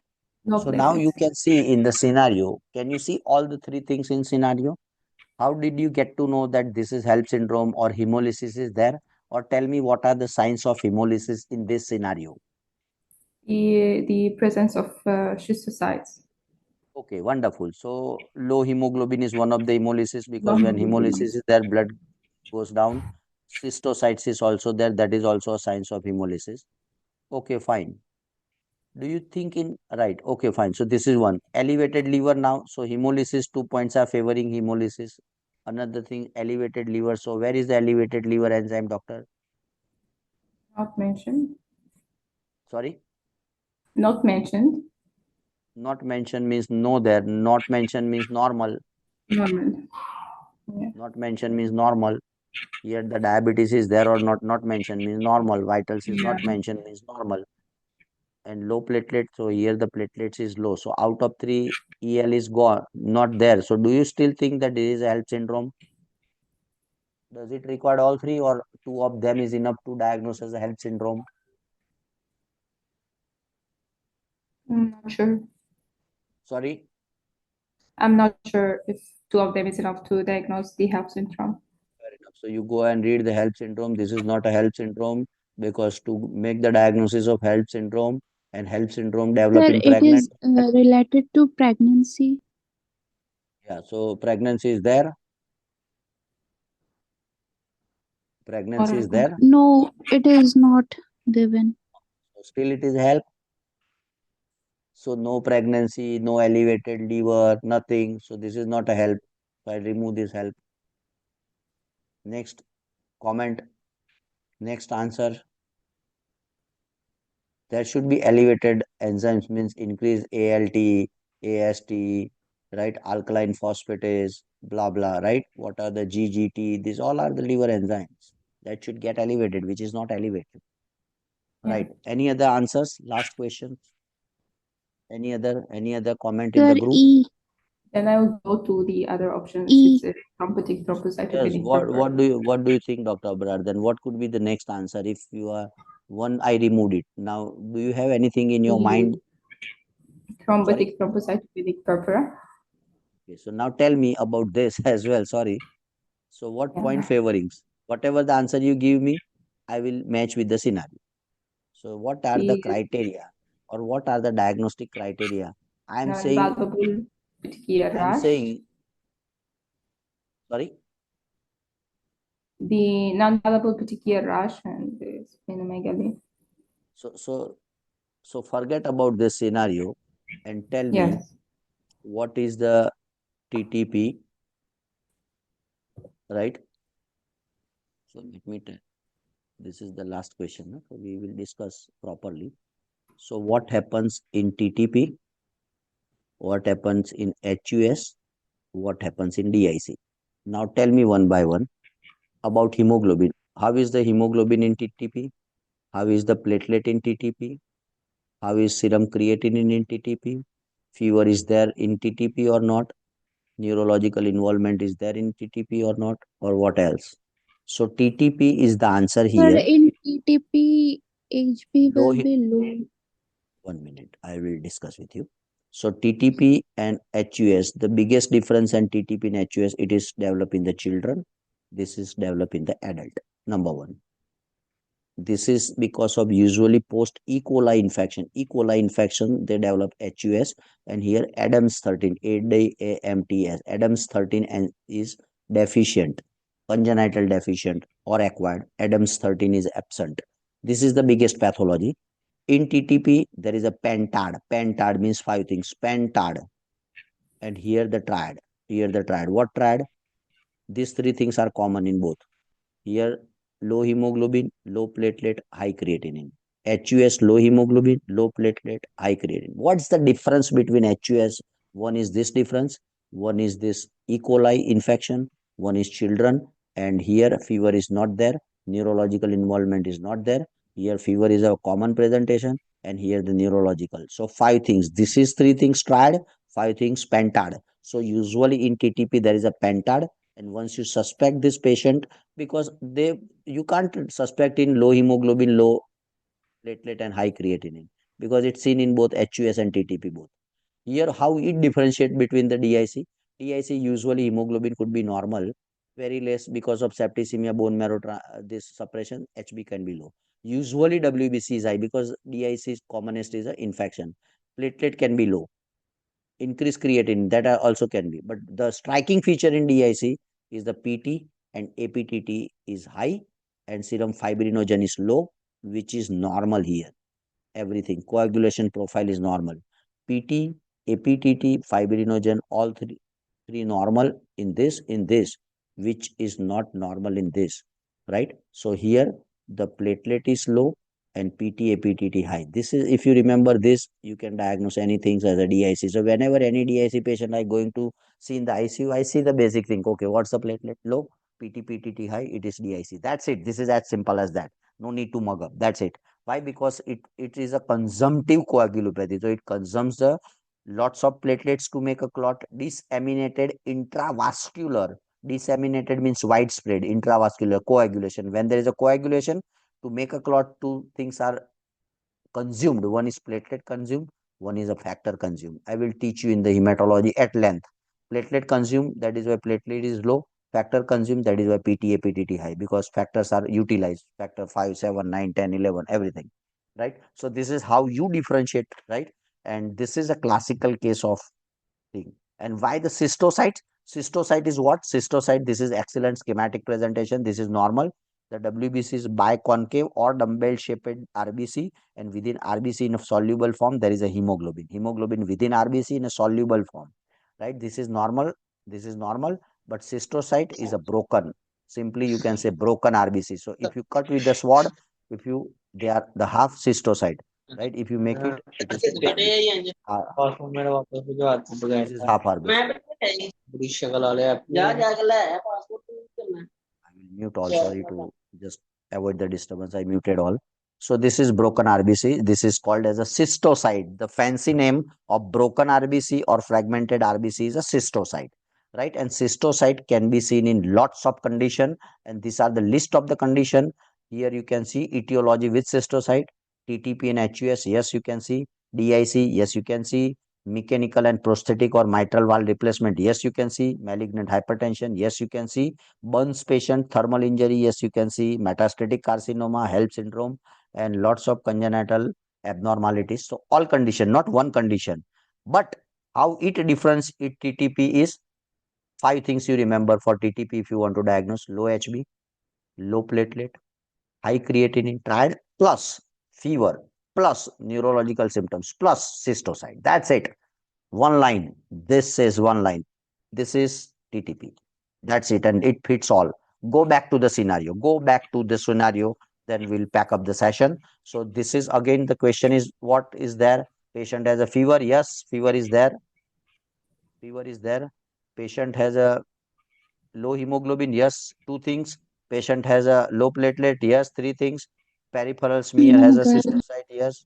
Speaker 3: Low
Speaker 2: So now you
Speaker 3: platelets.
Speaker 2: can see in the scenario, can you see all the three things in scenario? How did you get to know that this is HELP syndrome or hemolysis is there? Or tell me what are the signs of hemolysis in this scenario?
Speaker 3: The presence of schistocytes.
Speaker 2: Okay, wonderful. So low hemoglobin is one of the hemolysis,
Speaker 3: Low
Speaker 2: because when
Speaker 3: hemoglobin.
Speaker 2: hemolysis is there, blood goes down. Cystocytes is also there. That is also a signs of hemolysis. Okay, fine. Do you think in right? Okay, fine. So this is one elevated liver now. So hemolysis, 2 points are favoring hemolysis. Another thing, elevated liver. So where is the elevated liver enzyme, doctor?
Speaker 3: Not mentioned.
Speaker 2: Sorry,
Speaker 3: Not mentioned.
Speaker 2: not mentioned means no there. Not mentioned means normal.
Speaker 3: Normal. Yeah.
Speaker 2: Not mentioned means normal. Here the diabetes is there or not. Not mentioned means normal. Vitals is
Speaker 3: Yeah.
Speaker 2: not mentioned means normal. And low platelet. So here the platelets is low. So out of three, EL is gone, not there. So do you still think that this is a HELP syndrome? Does it require all three, or two of them is enough to diagnose as a HELP syndrome?
Speaker 3: I'm not sure.
Speaker 2: Sorry.
Speaker 3: I'm not sure if two of them is enough to diagnose the HELP syndrome.
Speaker 2: Fair enough. So you go and read the HELP syndrome. This is not a HELP syndrome, because to make the diagnosis of HELP syndrome, and HELP syndrome develop
Speaker 4: Sir,
Speaker 2: in
Speaker 4: it
Speaker 2: pregnant.
Speaker 4: is related to pregnancy.
Speaker 2: Yeah, so pregnancy is there. Pregnancy is there.
Speaker 4: No, it is not given.
Speaker 2: So still it is HELP. So no pregnancy, no elevated liver, nothing. So this is not a HELP. So I remove this HELP. Next comment. Next answer. There should be elevated enzymes, means increase ALT, AST, right? Alkaline phosphatase, blah blah, right? What are the GGT? These all are the liver enzymes that should get elevated, which is not elevated. Right. Any other answers? Last question. Any other comment in
Speaker 4: Sir,
Speaker 2: the group?
Speaker 4: E.
Speaker 3: Then I will go to the other options.
Speaker 4: E.
Speaker 3: It's a trompetic
Speaker 2: Yes. What do you think, Dr. Abrar? Then what could be the next answer if you are one? I removed it. Now, do you have anything in your mind? Sorry.
Speaker 3: Trompetic thrombocytopenic purpura.
Speaker 2: Okay, so now tell me about this as well. Sorry. So what point favorings? Whatever the answer you give me, I will match with the scenario. So what are the
Speaker 3: The
Speaker 2: criteria or what are the diagnostic criteria? I am saying,
Speaker 3: non-palpable petechial
Speaker 2: I am
Speaker 3: rash.
Speaker 2: saying, sorry.
Speaker 3: The non-palpable petechial rash and the splenomegaly.
Speaker 2: So forget about this scenario and tell me
Speaker 3: Yes.
Speaker 2: what is the TTP, right? So let me tell. This is the last question. No? So we will discuss properly. So what happens in TTP? What happens in HUS? What happens in DIC? Now tell me one by one about hemoglobin. How is the hemoglobin in TTP? How is the platelet in TTP? How is serum creatinine in TTP? Fever is there in TTP or not? Neurological involvement is there in TTP or not? Or what else? So TTP is the answer
Speaker 4: Sir,
Speaker 2: here.
Speaker 4: in TTP, HB
Speaker 2: Low,
Speaker 4: will be low.
Speaker 2: 1 minute, I will discuss with you. So TTP and HUS, the biggest difference in TTP and HUS, it is developed in the children. This is developed in the adult. Number one. This is because of usually post E. coli infection. E. coli infection, they develop HUS, and here Adams 13, ADAMTS. Adams 13 and is deficient, congenital deficient or acquired. Adams 13 is absent. This is the biggest pathology. In TTP, there is a pentad. Pentad means five things. Pentad. And here the triad. Here the triad. What triad? These three things are common in both. Here, low hemoglobin, low platelet, high creatinine. HUS, low hemoglobin, low platelet, high creatinine. What's the difference between HUS? One is this difference, one is this E. coli infection, one is children, and here fever is not there, neurological involvement is not there. Here fever is a common presentation, and here the neurological. So five things. This is three things tried, five things pentad. So usually in TTP there is a pentad, and once you suspect this patient, because you can't suspect in low hemoglobin, low platelet and high creatinine, because it's seen in both HUS and TTP both. Here how it differentiate between the DIC? DIC usually hemoglobin could be normal, very less because of septicemia, bone marrow this suppression, HB can be low. Usually WBC is high because DIC is commonest is a infection. Platelet can be low, increase creatinine, that also can be. But the striking feature in DIC is the PT and APTT is high and serum fibrinogen is low, which is normal here. Everything, coagulation profile is normal. PT, APTT, fibrinogen, all three normal in this, which is not normal in this, right? So here the platelet is low and PT, APTT high. This is, if you remember this, you can diagnose anything as a DIC. So whenever any DIC patient I going to see in the ICU, I see the basic thing. Okay, what's the platelet low? PT, PTT high, it is DIC. That's it. This is as simple as that. No need to mug up. That's it. Why? Because it is a consumptive coagulopathy. So it consumes the lots of platelets to make a clot. Disseminated intravascular. Disseminated means widespread. Intravascular coagulation. When there is a coagulation, to make a clot, two things are consumed. One is platelet consumed, one is a factor consumed. I will teach you in the hematology at length. Platelet consumed, that is why platelet is low. Factor consumed, that is why PTA, PTT high, because factors are utilized. Factor 5, 7, 9, 10, 11, everything. Right? So this is how you differentiate, right? And this is a classical case of thing. And why the cystocyte? Cystocyte is what? Cystocyte, this is excellent schematic presentation. This is normal. The WBC is biconcave or dumbbell shaped RBC, and within RBC in a soluble form, there is a hemoglobin. Hemoglobin within RBC in a soluble form, right? This is normal. This is normal, but cystocyte is a broken. Simply, you can say broken RBC. So if you cut with the sword, they are the half cystocyte, right? If you make it, it is full RBC. This is half RBC. I will mute all. Sorry to just avoid the disturbance. I muted all. So this is broken RBC. This is called as a cystocyte. The fancy name of broken RBC or fragmented RBC is a cystocyte, right? And cystocyte can be seen in lots of condition, and these are the list of the condition. Here you can see etiology with cystocyte, TTP and HUS, yes, you can see. DIC, yes, you can see. Mechanical and prosthetic or mitral valve replacement, yes, you can see. Malignant hypertension, yes, you can see. Burns patient, thermal injury, yes, you can see. Metastatic carcinoma, HELLP syndrome, and lots of congenital abnormalities. So all condition, not one condition. But how it difference it TTP is 5 things you remember for TTP if you want to diagnose: low HB, low platelet, high creatinine triad, plus fever, plus neurological symptoms, plus cystocyte. That's it. One line. This is one line. This is TTP. That's it. And it fits all. Go back to the scenario. Go back to the scenario. Then we'll pack up the session. So this is again the question is what is there? Patient has a fever. Yes, fever is there. Fever is there. Patient has a low hemoglobin. Yes, 2 things. Patient has a low platelet. Yes, 3 things. Peripheral smear has a cystocyte. Yes,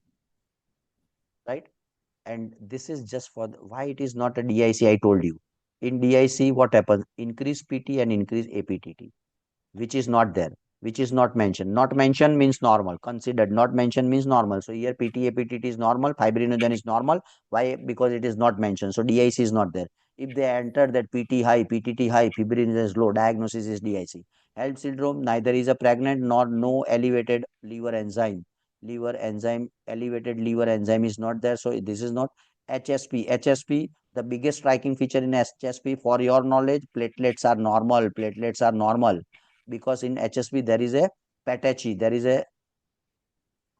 Speaker 2: right? And this is just for why it is not a DIC. I told you. In DIC, what happens? Increase PT and increase APTT, which is not there, which is not mentioned. Not mentioned means normal. Considered. Not mentioned means normal. So here PT, APTT is normal. Fibrinogen is normal. Why? Because it is not mentioned. So DIC is not there. If they enter that PT high, PTT high, fibrinogen is low, diagnosis is DIC. HELLP syndrome, neither is a pregnant nor no elevated liver enzyme. Elevated liver enzyme is not there. So this is not HSP. HSP, the biggest striking feature in HSP for your knowledge, platelets are normal. Platelets are normal because in HSP there is a patachi, there is a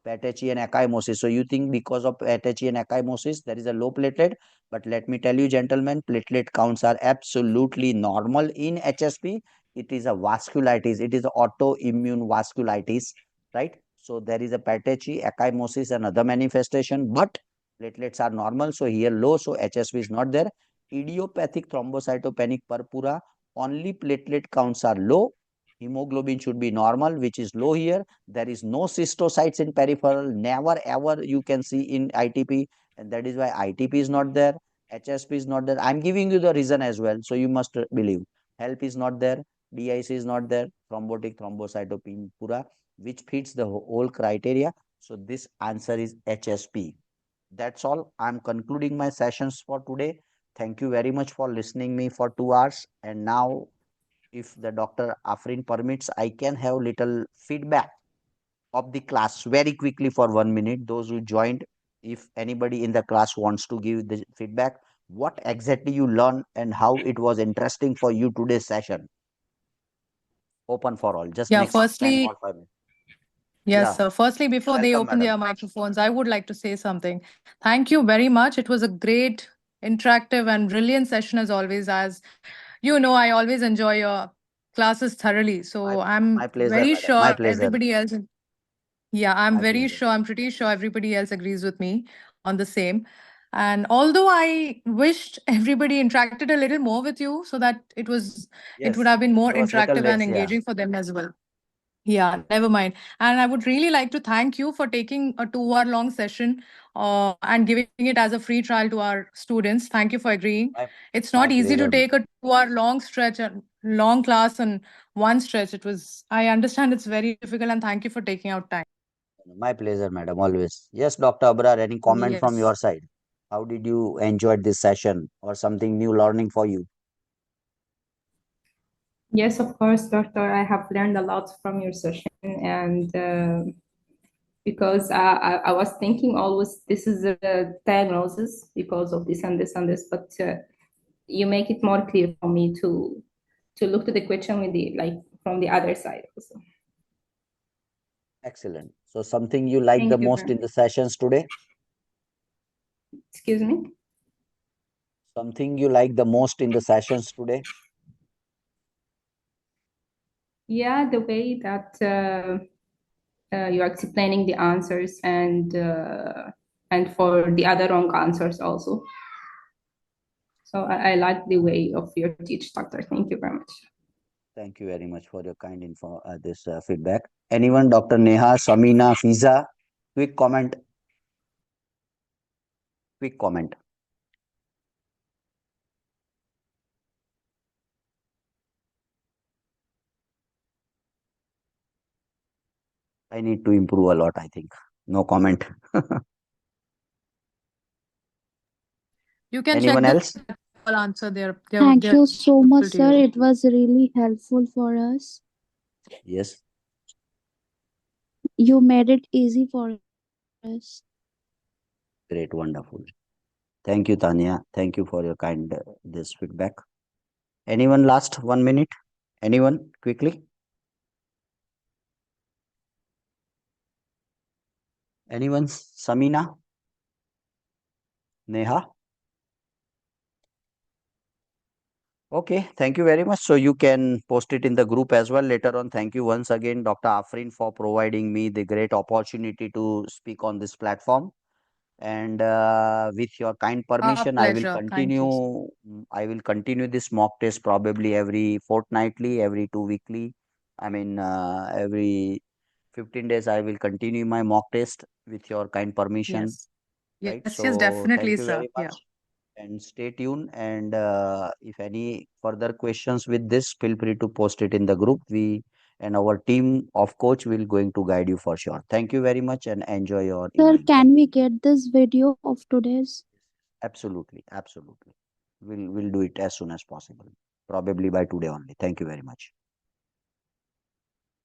Speaker 2: patachi and ecchymosis. So you think because of patachi and ecchymosis there is a low platelet, but let me tell you, gentlemen, platelet counts are absolutely normal in HSP. It is a vasculitis. It is autoimmune vasculitis, right? So there is a patachi, ecchymosis, and other manifestation, but platelets are normal. So here low, so HSP is not there. Idiopathic thrombocytopenic purpura, only platelet counts are low. Hemoglobin should be normal, which is low here. There is no cystocytes in peripheral. Never ever you can see in ITP, and that is why ITP is not there. HSP is not there. I'm giving you the reason as well, so you must believe. HELP is not there. DIC is not there. Thrombotic thrombocytopenia, which fits the whole criteria. So this answer is HSP. That's all. I'm concluding my sessions for today. Thank you very much for listening me for 2 hours. And now, if the Dr. Afrin permits, I can have little feedback of the class very quickly for 1 minute. Those who joined, if anybody in the class wants to give the feedback, what exactly you learned and how it was interesting for you today's session. Open for all. Just
Speaker 1: Yeah,
Speaker 2: next 10
Speaker 1: firstly,
Speaker 2: or 5 minutes.
Speaker 1: yes,
Speaker 2: Yeah,
Speaker 1: sir. Firstly, before they
Speaker 2: welcome,
Speaker 1: open
Speaker 2: madam.
Speaker 1: their microphones, I would like to say something. Thank you very much. It was a great, interactive, and brilliant session as always. As you know, I always enjoy your classes thoroughly. So
Speaker 2: My
Speaker 1: I'm
Speaker 2: pleasure,
Speaker 1: very
Speaker 2: madam. My
Speaker 1: sure
Speaker 2: pleasure.
Speaker 1: everybody else, yeah, I'm
Speaker 2: My
Speaker 1: very
Speaker 2: pleasure.
Speaker 1: sure, I'm pretty sure everybody else agrees with me on the same. And although I wished everybody interacted a little more with you so that it would
Speaker 2: Yes,
Speaker 1: have been more
Speaker 2: it was little
Speaker 1: interactive and
Speaker 2: less. Yeah,
Speaker 1: engaging for them as well. Yeah, never mind. And I would really like to thank you for taking a 2 hour long session and giving it as a free trial to our students. Thank you for agreeing. It's
Speaker 2: my
Speaker 1: not easy to
Speaker 2: pleasure.
Speaker 1: take a 2 hour long stretch and long class and one stretch. I understand it's very difficult, and thank you for taking out time.
Speaker 2: My pleasure, madam, always. Yes, Dr. Abrar, any comment from your
Speaker 1: Yes.
Speaker 2: side? How did you enjoy this session or something new learning for you?
Speaker 3: Yes, of course, doctor. I have learned a lot from your session, and because I was thinking always this is a diagnosis because of this and this and this, but you make it more clear for me to look to the question with the from the other side also.
Speaker 2: Excellent. So something you like the
Speaker 3: Thank you
Speaker 2: most
Speaker 3: very
Speaker 2: in the
Speaker 3: much.
Speaker 2: sessions today?
Speaker 3: Excuse me?
Speaker 2: Something you like the most in the sessions today?
Speaker 3: Yeah, the way that you're explaining the answers and for the other wrong answers also. So I like the way of your teach, doctor. Thank you very much.
Speaker 2: Thank you very much for your kind info, this feedback. Anyone, Dr. Neha, Samina, Fiza, quick comment. Quick comment. I need to improve a lot, I think. No comment.
Speaker 1: You can
Speaker 2: Anyone
Speaker 1: check
Speaker 2: else?
Speaker 1: I'll answer their
Speaker 4: Thank you so much,
Speaker 1: to
Speaker 4: sir.
Speaker 1: you.
Speaker 4: It was really helpful for us.
Speaker 2: Yes.
Speaker 4: You made it easy for us.
Speaker 2: Great, wonderful. Thank you, Tanya. Thank you for your kind this feedback. Anyone last 1 minute? Anyone quickly? Anyone? Samina? Neha? Okay, thank you very much. So you can post it in the group as well later on. Thank you once again, Dr. Afrin, for providing me the great opportunity to speak on this platform. And with your kind permission, I will
Speaker 1: pleasure. Thank you.
Speaker 2: continue. I will continue this mock test probably every fortnightly, every 2 weekly. I mean, every 15 days, I will continue my mock test with your kind permission.
Speaker 1: Yes.
Speaker 2: Right.
Speaker 1: Yes,
Speaker 2: So
Speaker 1: definitely,
Speaker 2: thank you
Speaker 1: sir.
Speaker 2: very
Speaker 1: Yeah.
Speaker 2: much. And stay tuned. And if any further questions with this, feel free to post it in the group. We and our team of coach will going to guide you for sure. Thank you very much and enjoy your
Speaker 4: Sir,
Speaker 2: evening.
Speaker 4: can we get this video of today's?
Speaker 2: Absolutely, absolutely. We'll do it as soon as possible. Probably by today only. Thank you very much.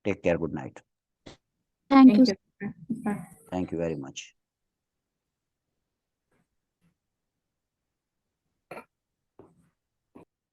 Speaker 2: Take care. Good night.
Speaker 4: Thank you.
Speaker 3: Thank you. Bye.
Speaker 2: Thank you very much.